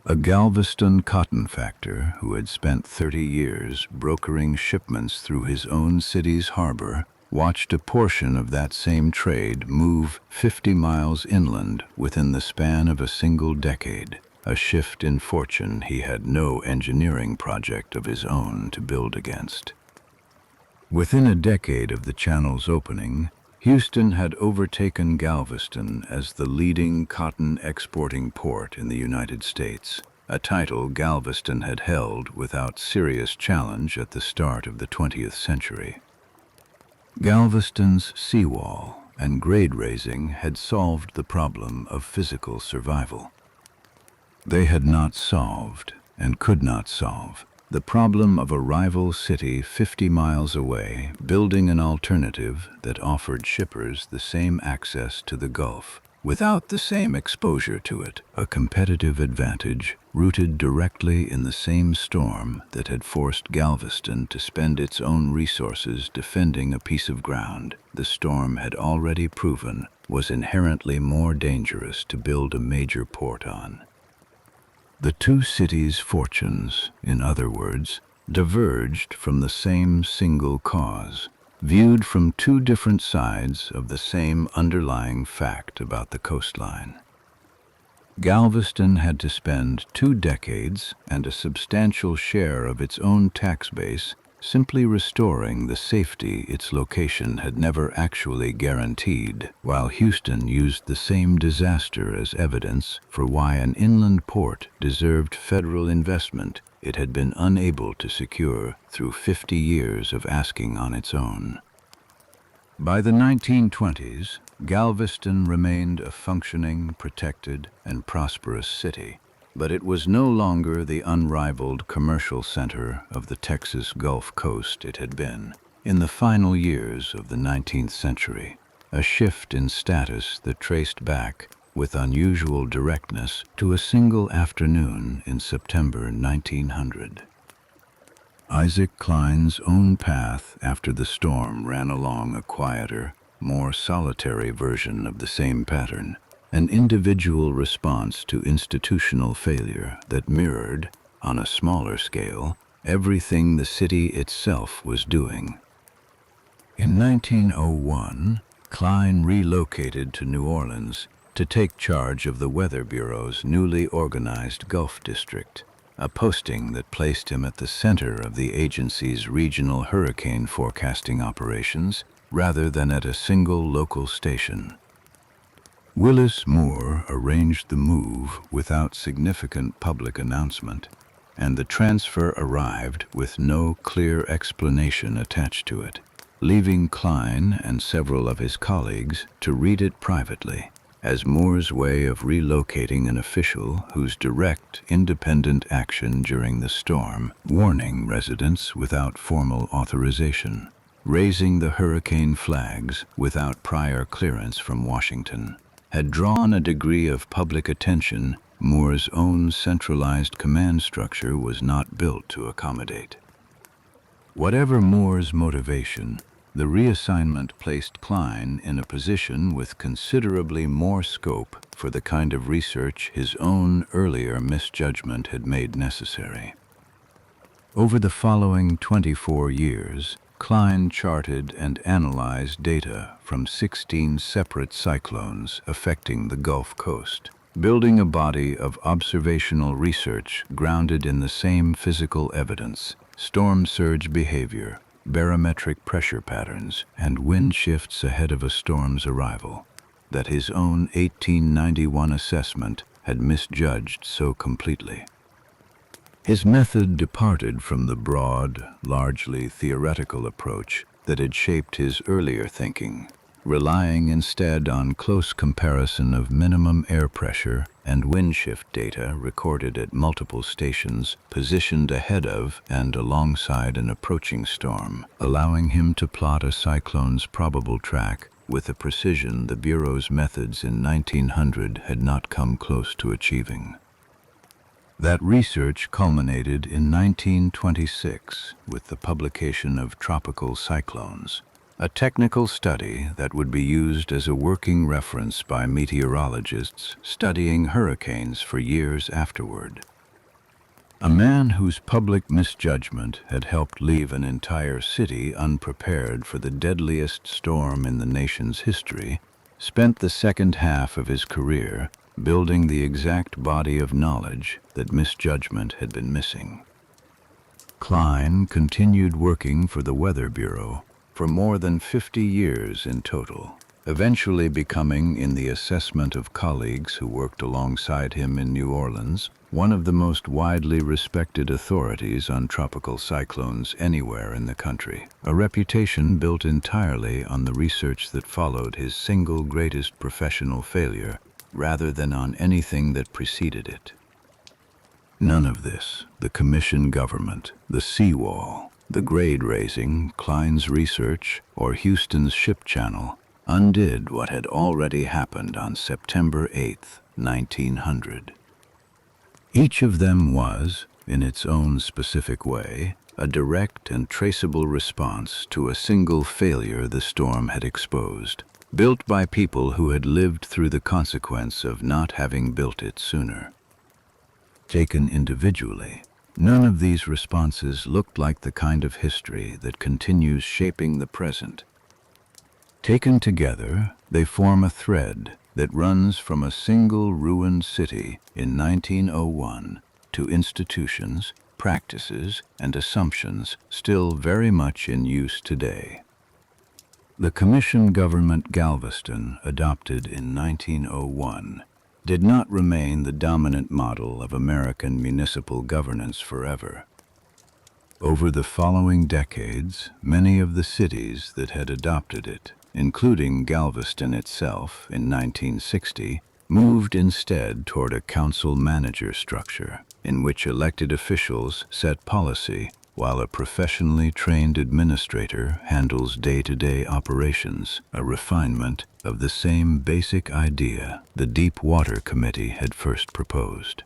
A Galveston cotton factor who had spent 30 years brokering shipments through his own city's harbor watched a portion of that same trade move 50 miles inland within the span of a single decade, a shift in fortune he had no engineering project of his own to build against. Within a decade of the channel's opening, Houston had overtaken Galveston as the leading cotton exporting port in the United States, a title Galveston had held without serious challenge at the start of the 20th century. Galveston's seawall, and grade raising had solved the problem of physical survival. They had not solved, and could not solve, the problem of a rival city 50 miles away building an alternative that offered shippers the same access to the Gulf, without the same exposure to it, a competitive advantage rooted directly in the same storm that had forced Galveston to spend its own resources defending a piece of ground the storm had already proven was inherently more dangerous to build a major port on. The two cities' fortunes, in other words, diverged from the same single cause, viewed from two different sides of the same underlying fact about the coastline. Galveston had to spend 2 decades and a substantial share of its own tax base simply restoring the safety its location had never actually guaranteed, while Houston used the same disaster as evidence for why an inland port deserved federal investment it had been unable to secure through 50 years of asking on its own. By the 1920s, Galveston remained a functioning, protected, and prosperous city, but it was no longer the unrivaled commercial center of the Texas Gulf Coast it had been in the final years of the 19th century, a shift in status that traced back, with unusual directness, to a single afternoon in September 1900. Isaac Klein's own path after the storm ran along a quieter, more solitary version of the same pattern, an individual response to institutional failure that mirrored, on a smaller scale, everything the city itself was doing. In 1901, Klein relocated to New Orleans to take charge of the Weather Bureau's newly organized Gulf District, a posting that placed him at the center of the agency's regional hurricane forecasting operations rather than at a single local station. Willis Moore arranged the move without significant public announcement, and the transfer arrived with no clear explanation attached to it, leaving Klein and several of his colleagues to read it privately as Moore's way of relocating an official whose direct, independent action during the storm, warning residents without formal authorization, raising the hurricane flags without prior clearance from Washington, had drawn a degree of public attention Moore's own centralized command structure was not built to accommodate. Whatever Moore's motivation, the reassignment placed Klein in a position with considerably more scope for the kind of research his own earlier misjudgment had made necessary. Over the following 24 years, Klein charted and analyzed data from 16 separate cyclones affecting the Gulf Coast, building a body of observational research grounded in the same physical evidence: storm surge behavior, barometric pressure patterns, and wind shifts ahead of a storm's arrival, that his own 1891 assessment had misjudged so completely. His method departed from the broad, largely theoretical approach that had shaped his earlier thinking, relying instead on close comparison of minimum air pressure and wind shift data recorded at multiple stations positioned ahead of and alongside an approaching storm, allowing him to plot a cyclone's probable track with a precision the Bureau's methods in 1900 had not come close to achieving. That research culminated in 1926 with the publication of Tropical Cyclones, a technical study that would be used as a working reference by meteorologists studying hurricanes for years afterward. A man whose public misjudgment had helped leave an entire city unprepared for the deadliest storm in the nation's history, spent the second half of his career building the exact body of knowledge that misjudgment had been missing. Klein continued working for the Weather Bureau for more than 50 years in total, eventually becoming, in the assessment of colleagues who worked alongside him in New Orleans, one of the most widely respected authorities on tropical cyclones anywhere in the country, a reputation built entirely on the research that followed his single greatest professional failure, rather than on anything that preceded it. None of this, the commission government, the seawall, the grade raising, Klein's research, or Houston's ship channel, undid what had already happened on September 8th, 1900. Each of them was, in its own specific way, a direct and traceable response to a single failure the storm had exposed, built by people who had lived through the consequence of not having built it sooner. Taken individually, none of these responses looked like the kind of history that continues shaping the present. Taken together, they form a thread that runs from a single ruined city in 1901 to institutions, practices, and assumptions still very much in use today. The commission government Galveston, adopted in 1901, did not remain the dominant model of American municipal governance forever. Over the following decades, many of the cities that had adopted it, including Galveston itself in 1960, moved instead toward a council-manager structure, in which elected officials set policy while a professionally trained administrator handles day-to-day operations, a refinement of the same basic idea the Deep Water Committee had first proposed.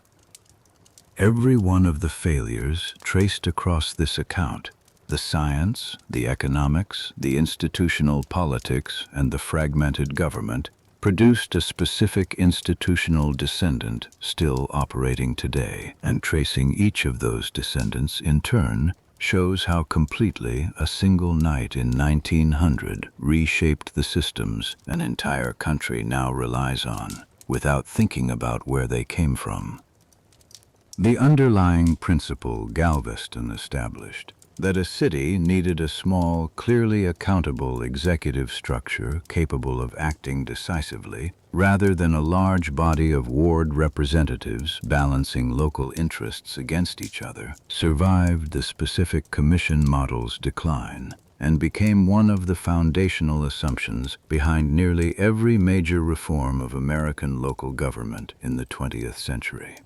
Every one of the failures traced across this account, the science, the economics, the institutional politics, and the fragmented government, produced a specific institutional descendant still operating today, and tracing each of those descendants in turn shows how completely a single night in 1900 reshaped the systems an entire country now relies on, without thinking about where they came from. The underlying principle Galveston established, that a city needed a small, clearly accountable executive structure capable of acting decisively, rather than a large body of ward representatives balancing local interests against each other, survived the specific commission model's decline and became one of the foundational assumptions behind nearly every major reform of American local government in the 20th century.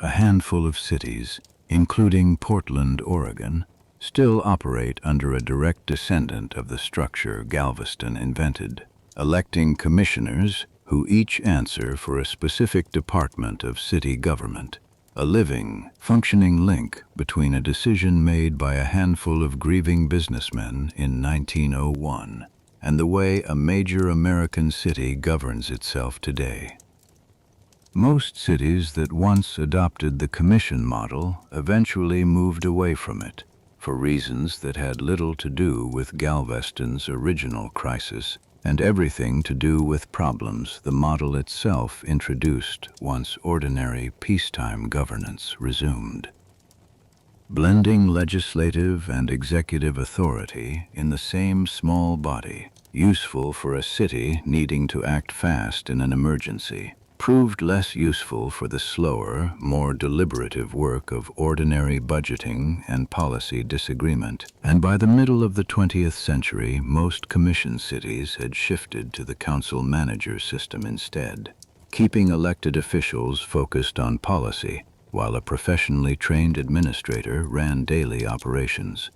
A handful of cities, including Portland, Oregon, still operate under a direct descendant of the structure Galveston invented, electing commissioners who each answer for a specific department of city government, a living, functioning link between a decision made by a handful of grieving businessmen in 1901 and the way a major American city governs itself today. Most cities that once adopted the commission model eventually moved away from it, for reasons that had little to do with Galveston's original crisis and everything to do with problems the model itself introduced once ordinary peacetime governance resumed. Blending legislative and executive authority in the same small body, useful for a city needing to act fast in an emergency, proved less useful for the slower, more deliberative work of ordinary budgeting and policy disagreement, and by the middle of the 20th century, most commission cities had shifted to the council-manager system instead, keeping elected officials focused on policy, while a professionally trained administrator ran daily operations.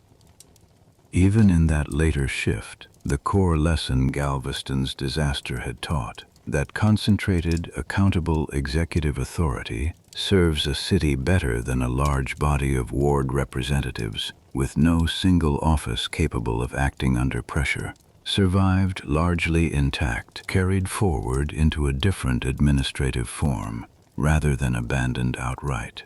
Even in that later shift, the core lesson Galveston's disaster had taught, that concentrated, accountable executive authority serves a city better than a large body of ward representatives with no single office capable of acting under pressure, survived largely intact, carried forward into a different administrative form, rather than abandoned outright.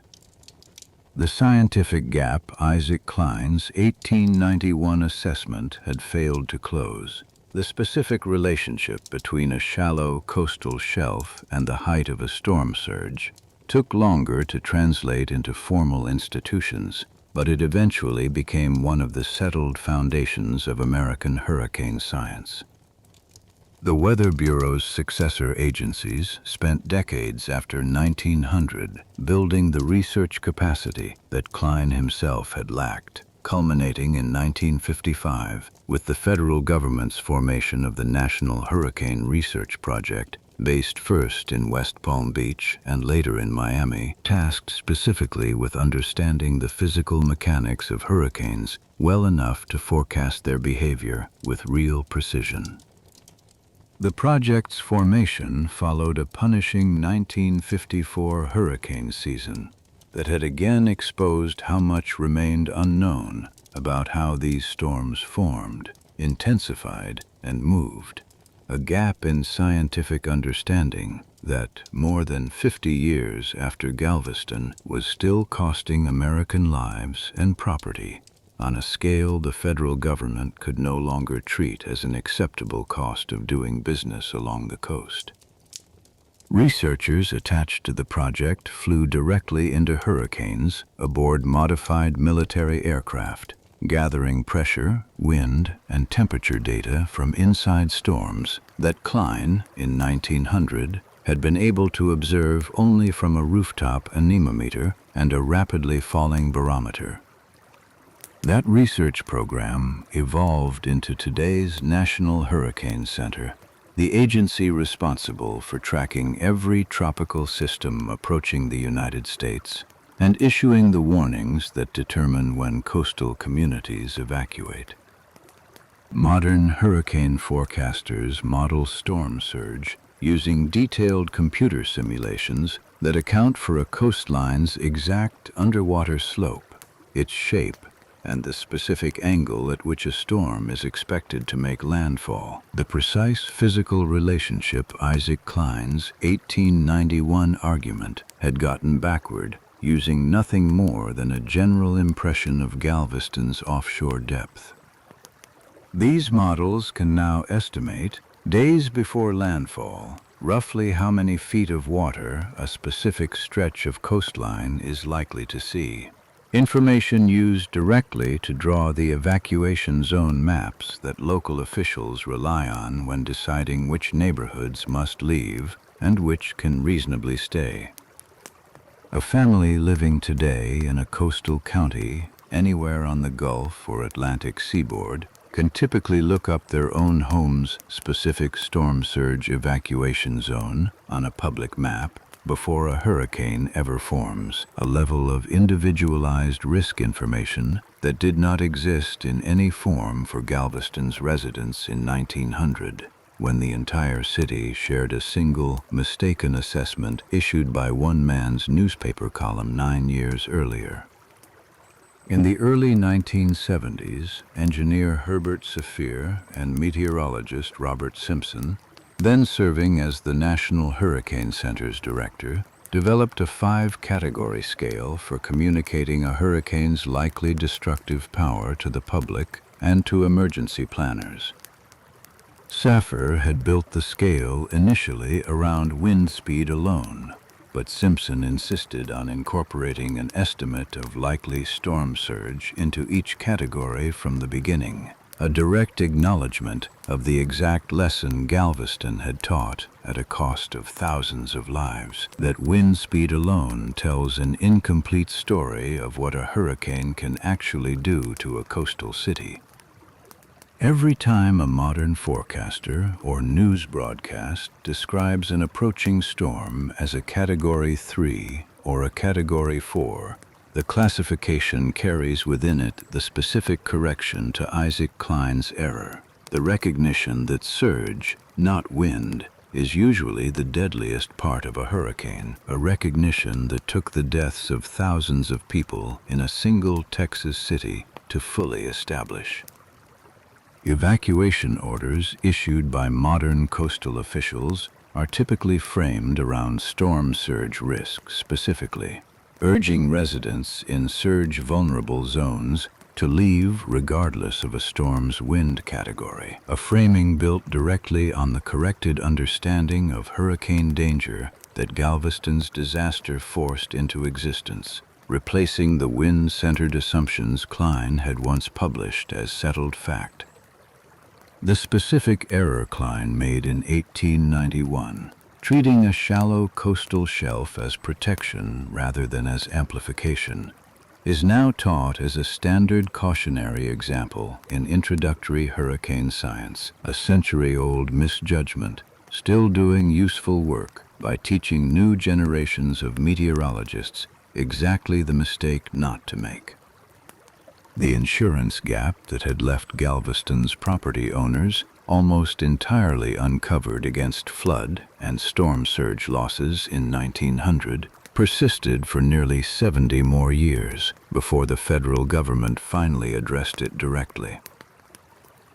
The scientific gap Isaac Klein's 1891 assessment had failed to close. The specific relationship between a shallow coastal shelf and the height of a storm surge took longer to translate into formal institutions, but it eventually became one of the settled foundations of American hurricane science. The Weather Bureau's successor agencies spent decades after 1900 building the research capacity that Klein himself had lacked, culminating in 1955 with the federal government's formation of the National Hurricane Research Project, based first in West Palm Beach and later in Miami, tasked specifically with understanding the physical mechanics of hurricanes well enough to forecast their behavior with real precision. The project's formation followed a punishing 1954 hurricane season that had again exposed how much remained unknown about how these storms formed, intensified, and moved, a gap in scientific understanding that, more than 50 years after Galveston, was still costing American lives and property on a scale the federal government could no longer treat as an acceptable cost of doing business along the coast. Researchers attached to the project flew directly into hurricanes aboard modified military aircraft, gathering pressure, wind, and temperature data from inside storms that Klein, in 1900, had been able to observe only from a rooftop anemometer and a rapidly falling barometer. That research program evolved into today's National Hurricane Center, the agency responsible for tracking every tropical system approaching the United States and issuing the warnings that determine when coastal communities evacuate. Modern hurricane forecasters model storm surge using detailed computer simulations that account for a coastline's exact underwater slope, its shape, and the specific angle at which a storm is expected to make landfall. The precise physical relationship Isaac Klein's 1891 argument had gotten backward, using nothing more than a general impression of Galveston's offshore depth. These models can now estimate, days before landfall, roughly how many feet of water a specific stretch of coastline is likely to see. Information used directly to draw the evacuation zone maps that local officials rely on when deciding which neighborhoods must leave and which can reasonably stay. A family living today in a coastal county, anywhere on the Gulf or Atlantic seaboard, can typically look up their own home's specific storm surge evacuation zone on a public map before a hurricane ever forms, a level of individualized risk information that did not exist in any form for Galveston's residents in 1900, when the entire city shared a single, mistaken assessment issued by one man's newspaper column 9 years earlier. In the early 1970s, engineer Herbert Saphir and meteorologist Robert Simpson, then serving as the National Hurricane Center's director, developed a 5-category scale for communicating a hurricane's likely destructive power to the public and to emergency planners. Saphir had built the scale initially around wind speed alone, but Simpson insisted on incorporating an estimate of likely storm surge into each category from the beginning, a direct acknowledgement of the exact lesson Galveston had taught at a cost of thousands of lives, that wind speed alone tells an incomplete story of what a hurricane can actually do to a coastal city. Every time a modern forecaster or news broadcast describes an approaching storm as a Category 3 or a Category 4, the classification carries within it the specific correction to Isaac Klein's error, the recognition that surge, not wind, is usually the deadliest part of a hurricane, a recognition that took the deaths of thousands of people in a single Texas city to fully establish. Evacuation orders issued by modern coastal officials are typically framed around storm surge risk specifically, urging residents in surge-vulnerable zones to leave regardless of a storm's wind category, a framing built directly on the corrected understanding of hurricane danger that Galveston's disaster forced into existence, replacing the wind-centered assumptions Klein had once published as settled fact. The specific error Klein made in 1891, treating a shallow coastal shelf as protection rather than as amplification, is now taught as a standard cautionary example in introductory hurricane science, a century-old misjudgment still doing useful work by teaching new generations of meteorologists exactly the mistake not to make. The insurance gap that had left Galveston's property owners almost entirely uncovered against flood and storm surge losses in 1900 persisted for nearly 70 more years before the federal government finally addressed it directly.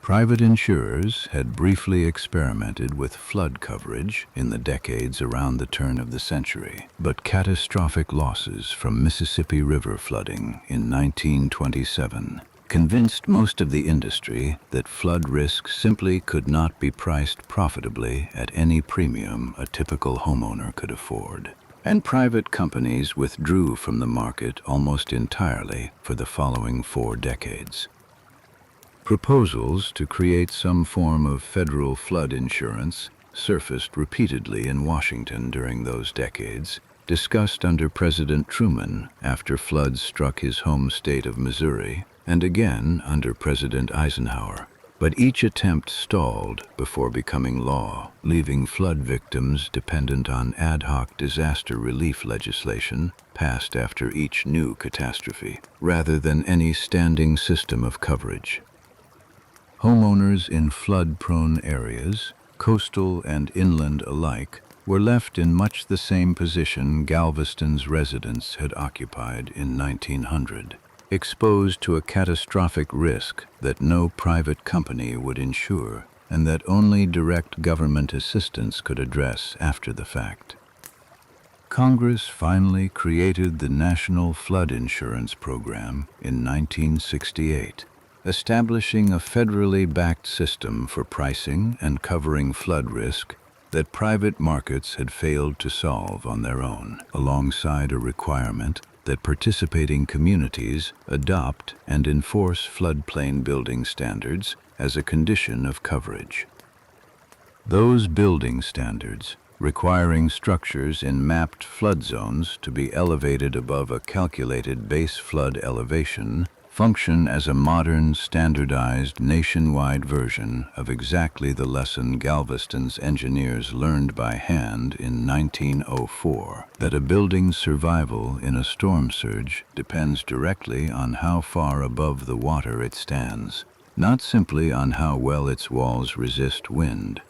Private insurers had briefly experimented with flood coverage in the decades around the turn of the century, but catastrophic losses from Mississippi River flooding in 1927 convinced most of the industry that flood risk simply could not be priced profitably at any premium a typical homeowner could afford. And private companies withdrew from the market almost entirely for the following 4 decades. Proposals to create some form of federal flood insurance surfaced repeatedly in Washington during those decades, discussed under President Truman after floods struck his home state of Missouri, and again under President Eisenhower. But each attempt stalled before becoming law, leaving flood victims dependent on ad hoc disaster relief legislation passed after each new catastrophe, rather than any standing system of coverage. Homeowners in flood-prone areas, coastal and inland alike, were left in much the same position Galveston's residents had occupied in 1900, exposed to a catastrophic risk that no private company would insure and that only direct government assistance could address after the fact. Congress finally created the National Flood Insurance Program in 1968. Establishing a federally backed system for pricing and covering flood risk that private markets had failed to solve on their own, alongside a requirement that participating communities adopt and enforce floodplain building standards as a condition of coverage. Those building standards, requiring structures in mapped flood zones to be elevated above a calculated base flood elevation, function as a modern, standardized, nationwide version of exactly the lesson Galveston's engineers learned by hand in 1904, that a building's survival in a storm surge depends directly on how far above the water it stands, not simply on how well its walls resist wind.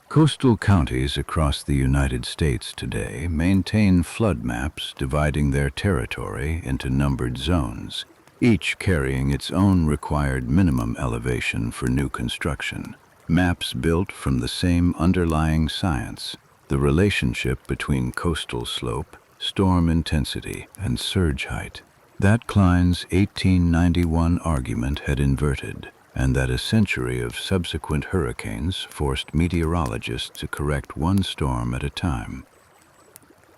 Coastal counties across the United States today maintain flood maps dividing their territory into numbered zones, each carrying its own required minimum elevation for new construction. Maps built from the same underlying science, the relationship between coastal slope, storm intensity, and surge height. That Klein's 1891 argument had inverted, and that a century of subsequent hurricanes forced meteorologists to correct one storm at a time.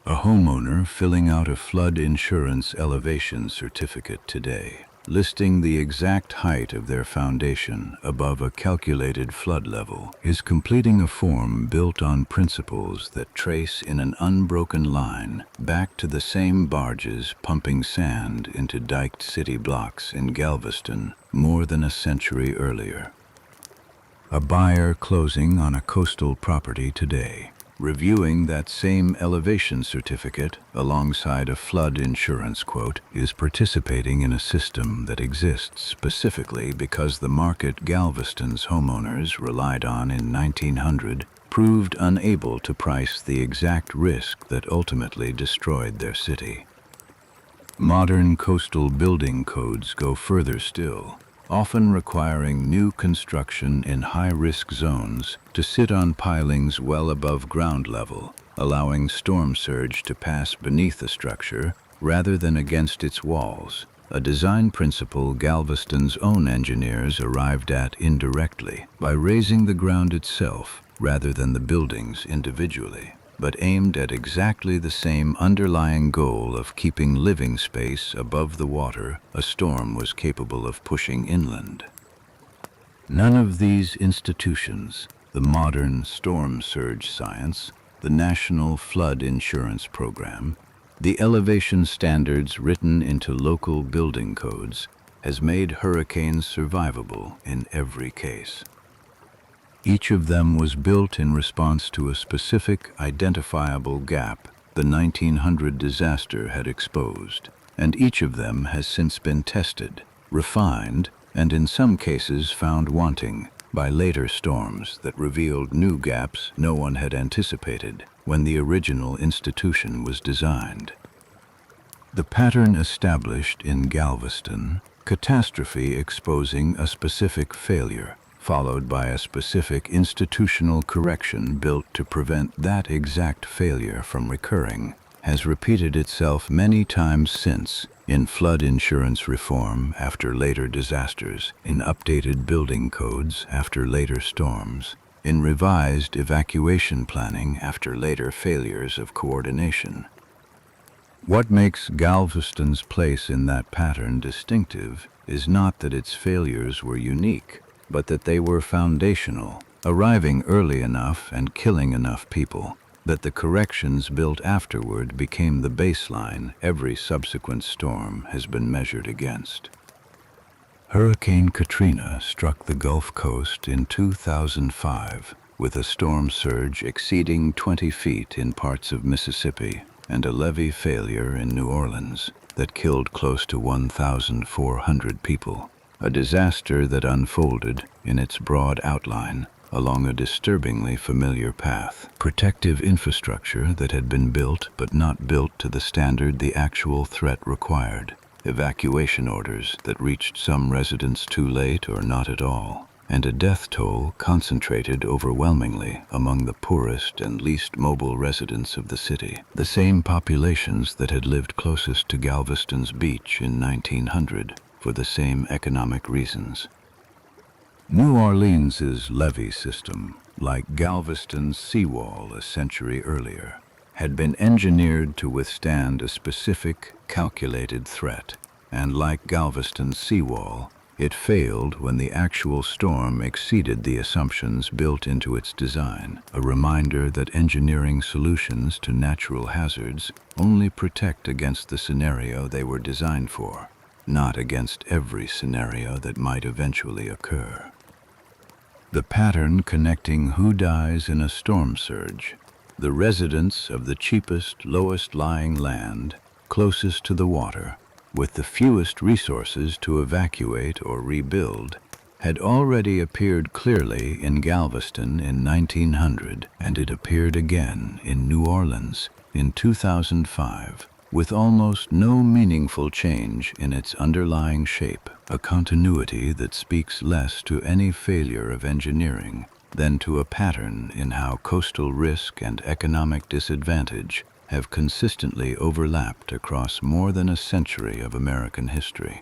A homeowner filling out a flood insurance elevation certificate today, listing the exact height of their foundation above a calculated flood level, is completing a form built on principles that trace in an unbroken line back to the same barges pumping sand into diked city blocks in Galveston more than a century earlier. A buyer closing on a coastal property today, reviewing that same elevation certificate alongside a flood insurance quote, is participating in a system that exists specifically because the market Galveston's homeowners relied on in 1900 proved unable to price the exact risk that ultimately destroyed their city. Modern coastal building codes go further still, often requiring new construction in high-risk zones to sit on pilings well above ground level, allowing storm surge to pass beneath the structure rather than against its walls, a design principle Galveston's own engineers arrived at indirectly by raising the ground itself rather than the buildings individually, but aimed at exactly the same underlying goal of keeping living space above the water a storm was capable of pushing inland. None of these institutions, the modern storm surge science, the National Flood Insurance Program, the elevation standards written into local building codes, has made hurricanes survivable in every case. Each of them was built in response to a specific, identifiable gap the 1900 disaster had exposed, and each of them has since been tested, refined, and in some cases found wanting by later storms that revealed new gaps no one had anticipated when the original institution was designed. The pattern established in Galveston, catastrophe exposing a specific failure, followed by a specific institutional correction built to prevent that exact failure from recurring, has repeated itself many times since in flood insurance reform after later disasters, in updated building codes after later storms, in revised evacuation planning after later failures of coordination. What makes Galveston's place in that pattern distinctive is not that its failures were unique, but that they were foundational, arriving early enough and killing enough people that the corrections built afterward became the baseline every subsequent storm has been measured against. Hurricane Katrina struck the Gulf Coast in 2005 with a storm surge exceeding 20 feet in parts of Mississippi and a levee failure in New Orleans that killed close to 1,400 people, a disaster that unfolded in its broad outline along a disturbingly familiar path. Protective infrastructure that had been built but not built to the standard the actual threat required. Evacuation orders that reached some residents too late or not at all. And a death toll concentrated overwhelmingly among the poorest and least mobile residents of the city, the same populations that had lived closest to Galveston's beach in 1900 for the same economic reasons. New Orleans's levee system, like Galveston's seawall a century earlier, had been engineered to withstand a specific, calculated threat, and like Galveston's seawall, it failed when the actual storm exceeded the assumptions built into its design, a reminder that engineering solutions to natural hazards only protect against the scenario they were designed for, not against every scenario that might eventually occur. The pattern connecting who dies in a storm surge, the residents of the cheapest, lowest-lying land, closest to the water, with the fewest resources to evacuate or rebuild, had already appeared clearly in Galveston in 1900, and it appeared again in New Orleans in 2005, with almost no meaningful change in its underlying shape, a continuity that speaks less to any failure of engineering than to a pattern in how coastal risk and economic disadvantage have consistently overlapped across more than a century of American history.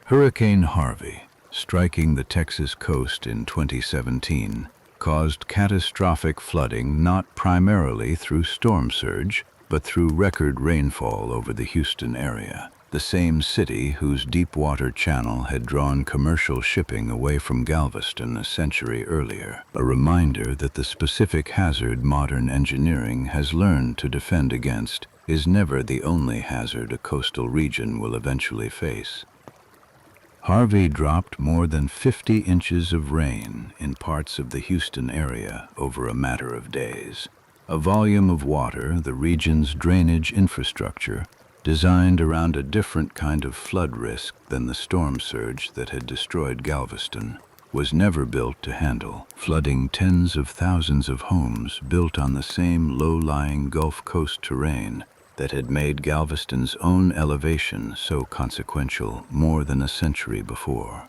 Hurricane Harvey, striking the Texas coast in 2017, caused catastrophic flooding not primarily through storm surge, but through record rainfall over the Houston area, the same city whose deepwater channel had drawn commercial shipping away from Galveston a century earlier, a reminder that the specific hazard modern engineering has learned to defend against is never the only hazard a coastal region will eventually face. Harvey dropped more than 50 inches of rain in parts of the Houston area over a matter of days, a volume of water the region's drainage infrastructure, designed around a different kind of flood risk than the storm surge that had destroyed Galveston, was never built to handle, flooding tens of thousands of homes built on the same low-lying Gulf Coast terrain that had made Galveston's own elevation so consequential more than a century before.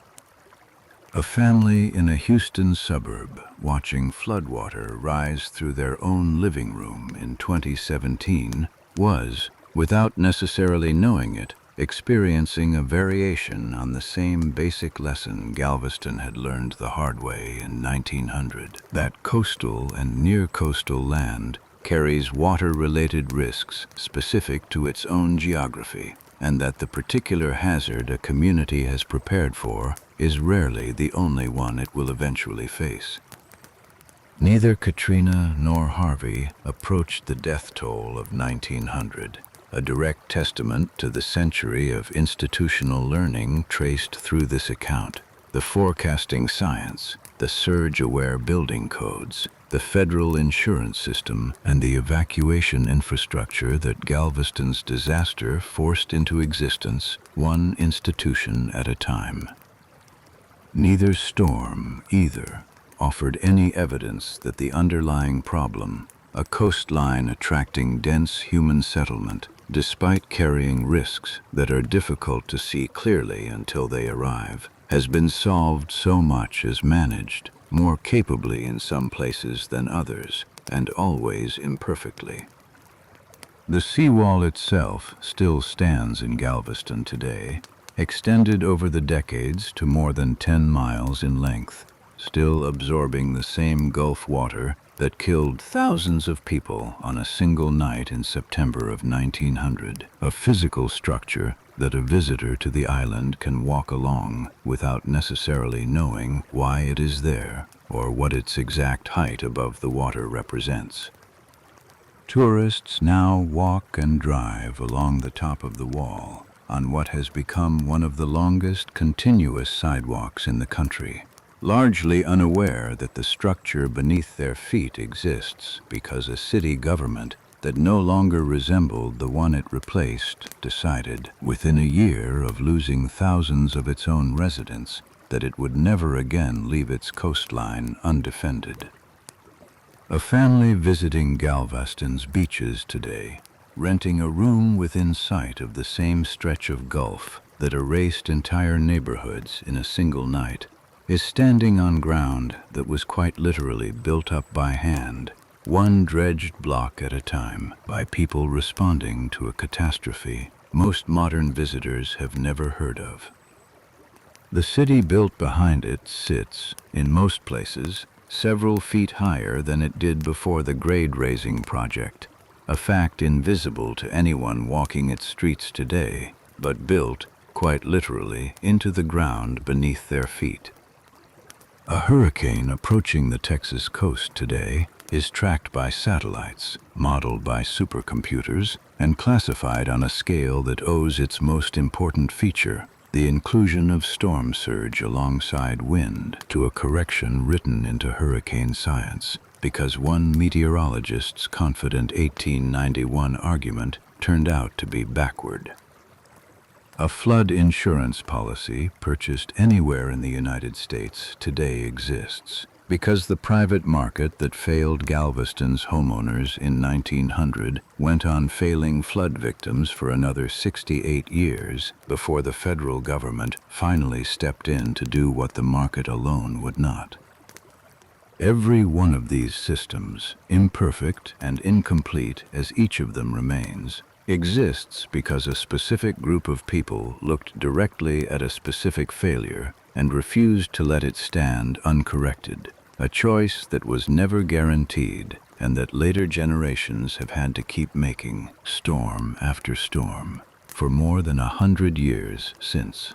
A family in a Houston suburb watching floodwater rise through their own living room in 2017 was, without necessarily knowing it, experiencing a variation on the same basic lesson Galveston had learned the hard way in 1900, that coastal and near-coastal land carries water-related risks specific to its own geography and that the particular hazard a community has prepared for is rarely the only one it will eventually face. Neither Katrina nor Harvey approached the death toll of 1900, a direct testament to the century of institutional learning traced through this account. The forecasting science, the surge-aware building codes, the federal insurance system, and the evacuation infrastructure that Galveston's disaster forced into existence, one institution at a time. Neither storm, either, offered any evidence that the underlying problem, a coastline attracting dense human settlement, despite carrying risks that are difficult to see clearly until they arrive, has been solved so much as managed, more capably in some places than others, and always imperfectly. The seawall itself still stands in Galveston today, extended over the decades to more than 10 miles in length, still absorbing the same Gulf water that killed thousands of people on a single night in September of 1900, a physical structure that a visitor to the island can walk along without necessarily knowing why it is there or what its exact height above the water represents. Tourists now walk and drive along the top of the wall on what has become one of the longest continuous sidewalks in the country, largely unaware that the structure beneath their feet exists because a city government that no longer resembled the one it replaced decided, within a year of losing thousands of its own residents, that it would never again leave its coastline undefended. A family visiting Galveston's beaches today, renting a room within sight of the same stretch of Gulf that erased entire neighborhoods in a single night, is standing on ground that was quite literally built up by hand, one dredged block at a time, by people responding to a catastrophe most modern visitors have never heard of. The city built behind it sits, in most places, several feet higher than it did before the grade-raising project, a fact invisible to anyone walking its streets today, but built, quite literally, into the ground beneath their feet. A hurricane approaching the Texas coast today is tracked by satellites, modeled by supercomputers, and classified on a scale that owes its most important feature, the inclusion of storm surge alongside wind, to a correction written into hurricane science, because one meteorologist's confident 1891 argument turned out to be backward. A flood insurance policy purchased anywhere in the United States today exists, because the private market that failed Galveston's homeowners in 1900 went on failing flood victims for another 68 years before the federal government finally stepped in to do what the market alone would not. Every one of these systems, imperfect and incomplete as each of them remains, exists because a specific group of people looked directly at a specific failure and refused to let it stand uncorrected, a choice that was never guaranteed and that later generations have had to keep making, storm after storm, for more than 100 years since.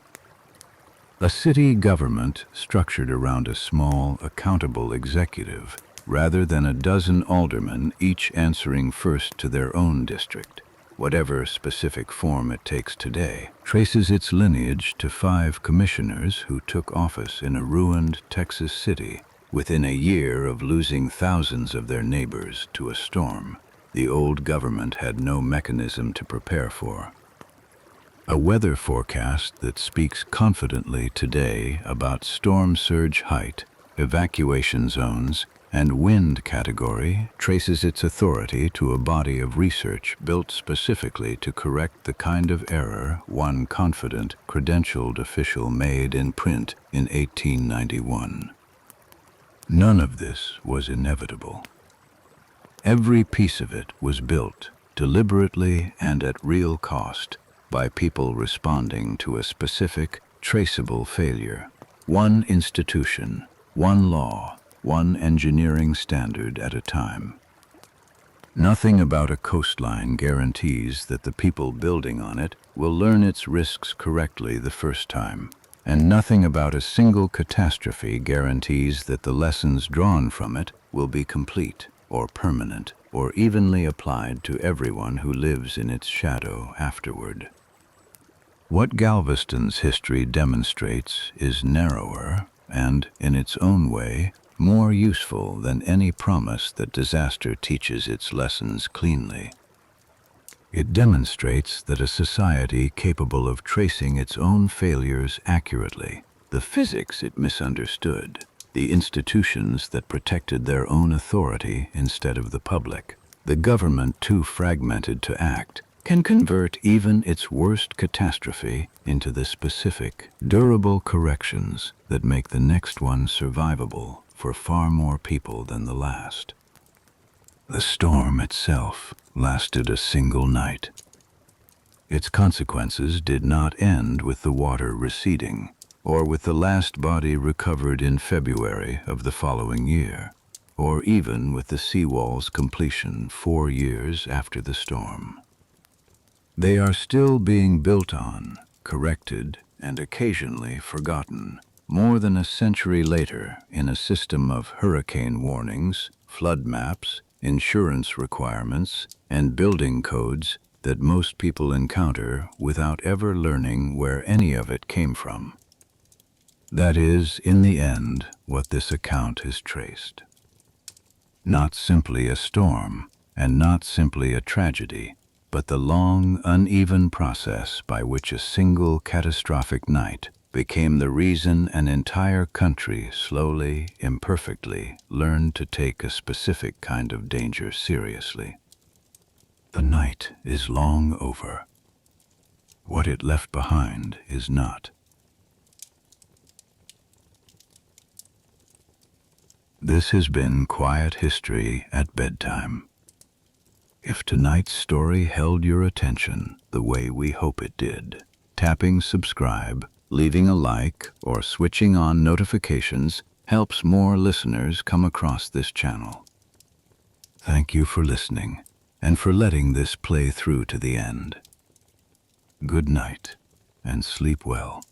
A city government structured around a small, accountable executive, rather than a dozen aldermen each answering first to their own district, whatever specific form it takes today, traces its lineage to 5 commissioners who took office in a ruined Texas city within a year of losing thousands of their neighbors to a storm the old government had no mechanism to prepare for. A weather forecast that speaks confidently today about storm surge height, evacuation zones, and wind category traces its authority to a body of research built specifically to correct the kind of error one confident, credentialed official made in print in 1891. None of this was inevitable. Every piece of it was built, deliberately and at real cost, by people responding to a specific, traceable failure. One institution, one law, one engineering standard at a time. Nothing about a coastline guarantees that the people building on it will learn its risks correctly the first time. And nothing about a single catastrophe guarantees that the lessons drawn from it will be complete or permanent or evenly applied to everyone who lives in its shadow afterward. What Galveston's history demonstrates is narrower and, in its own way, more useful than any promise that disaster teaches its lessons cleanly. It demonstrates that a society capable of tracing its own failures accurately, the physics it misunderstood, the institutions that protected their own authority instead of the public, the government too fragmented to act, can convert even its worst catastrophe into the specific, durable corrections that make the next one survivable for far more people than the last. The storm itself lasted a single night. Its consequences did not end with the water receding, or with the last body recovered in February of the following year, or even with the seawall's completion 4 years after the storm. They are still being built on, corrected, and occasionally forgotten, more than a century later in a system of hurricane warnings, flood maps, insurance requirements, and building codes that most people encounter without ever learning where any of it came from. That is, in the end, what this account is traced. Not simply a storm, and not simply a tragedy, but the long, uneven process by which a single catastrophic night became the reason an entire country slowly, imperfectly learned to take a specific kind of danger seriously. The night is long over. What it left behind is not. This has been Quiet History at Bedtime. If tonight's story held your attention the way we hope it did, tapping subscribe, leaving a like, or switching on notifications helps more listeners come across this channel. Thank you for listening and for letting this play through to the end. Good night and sleep well.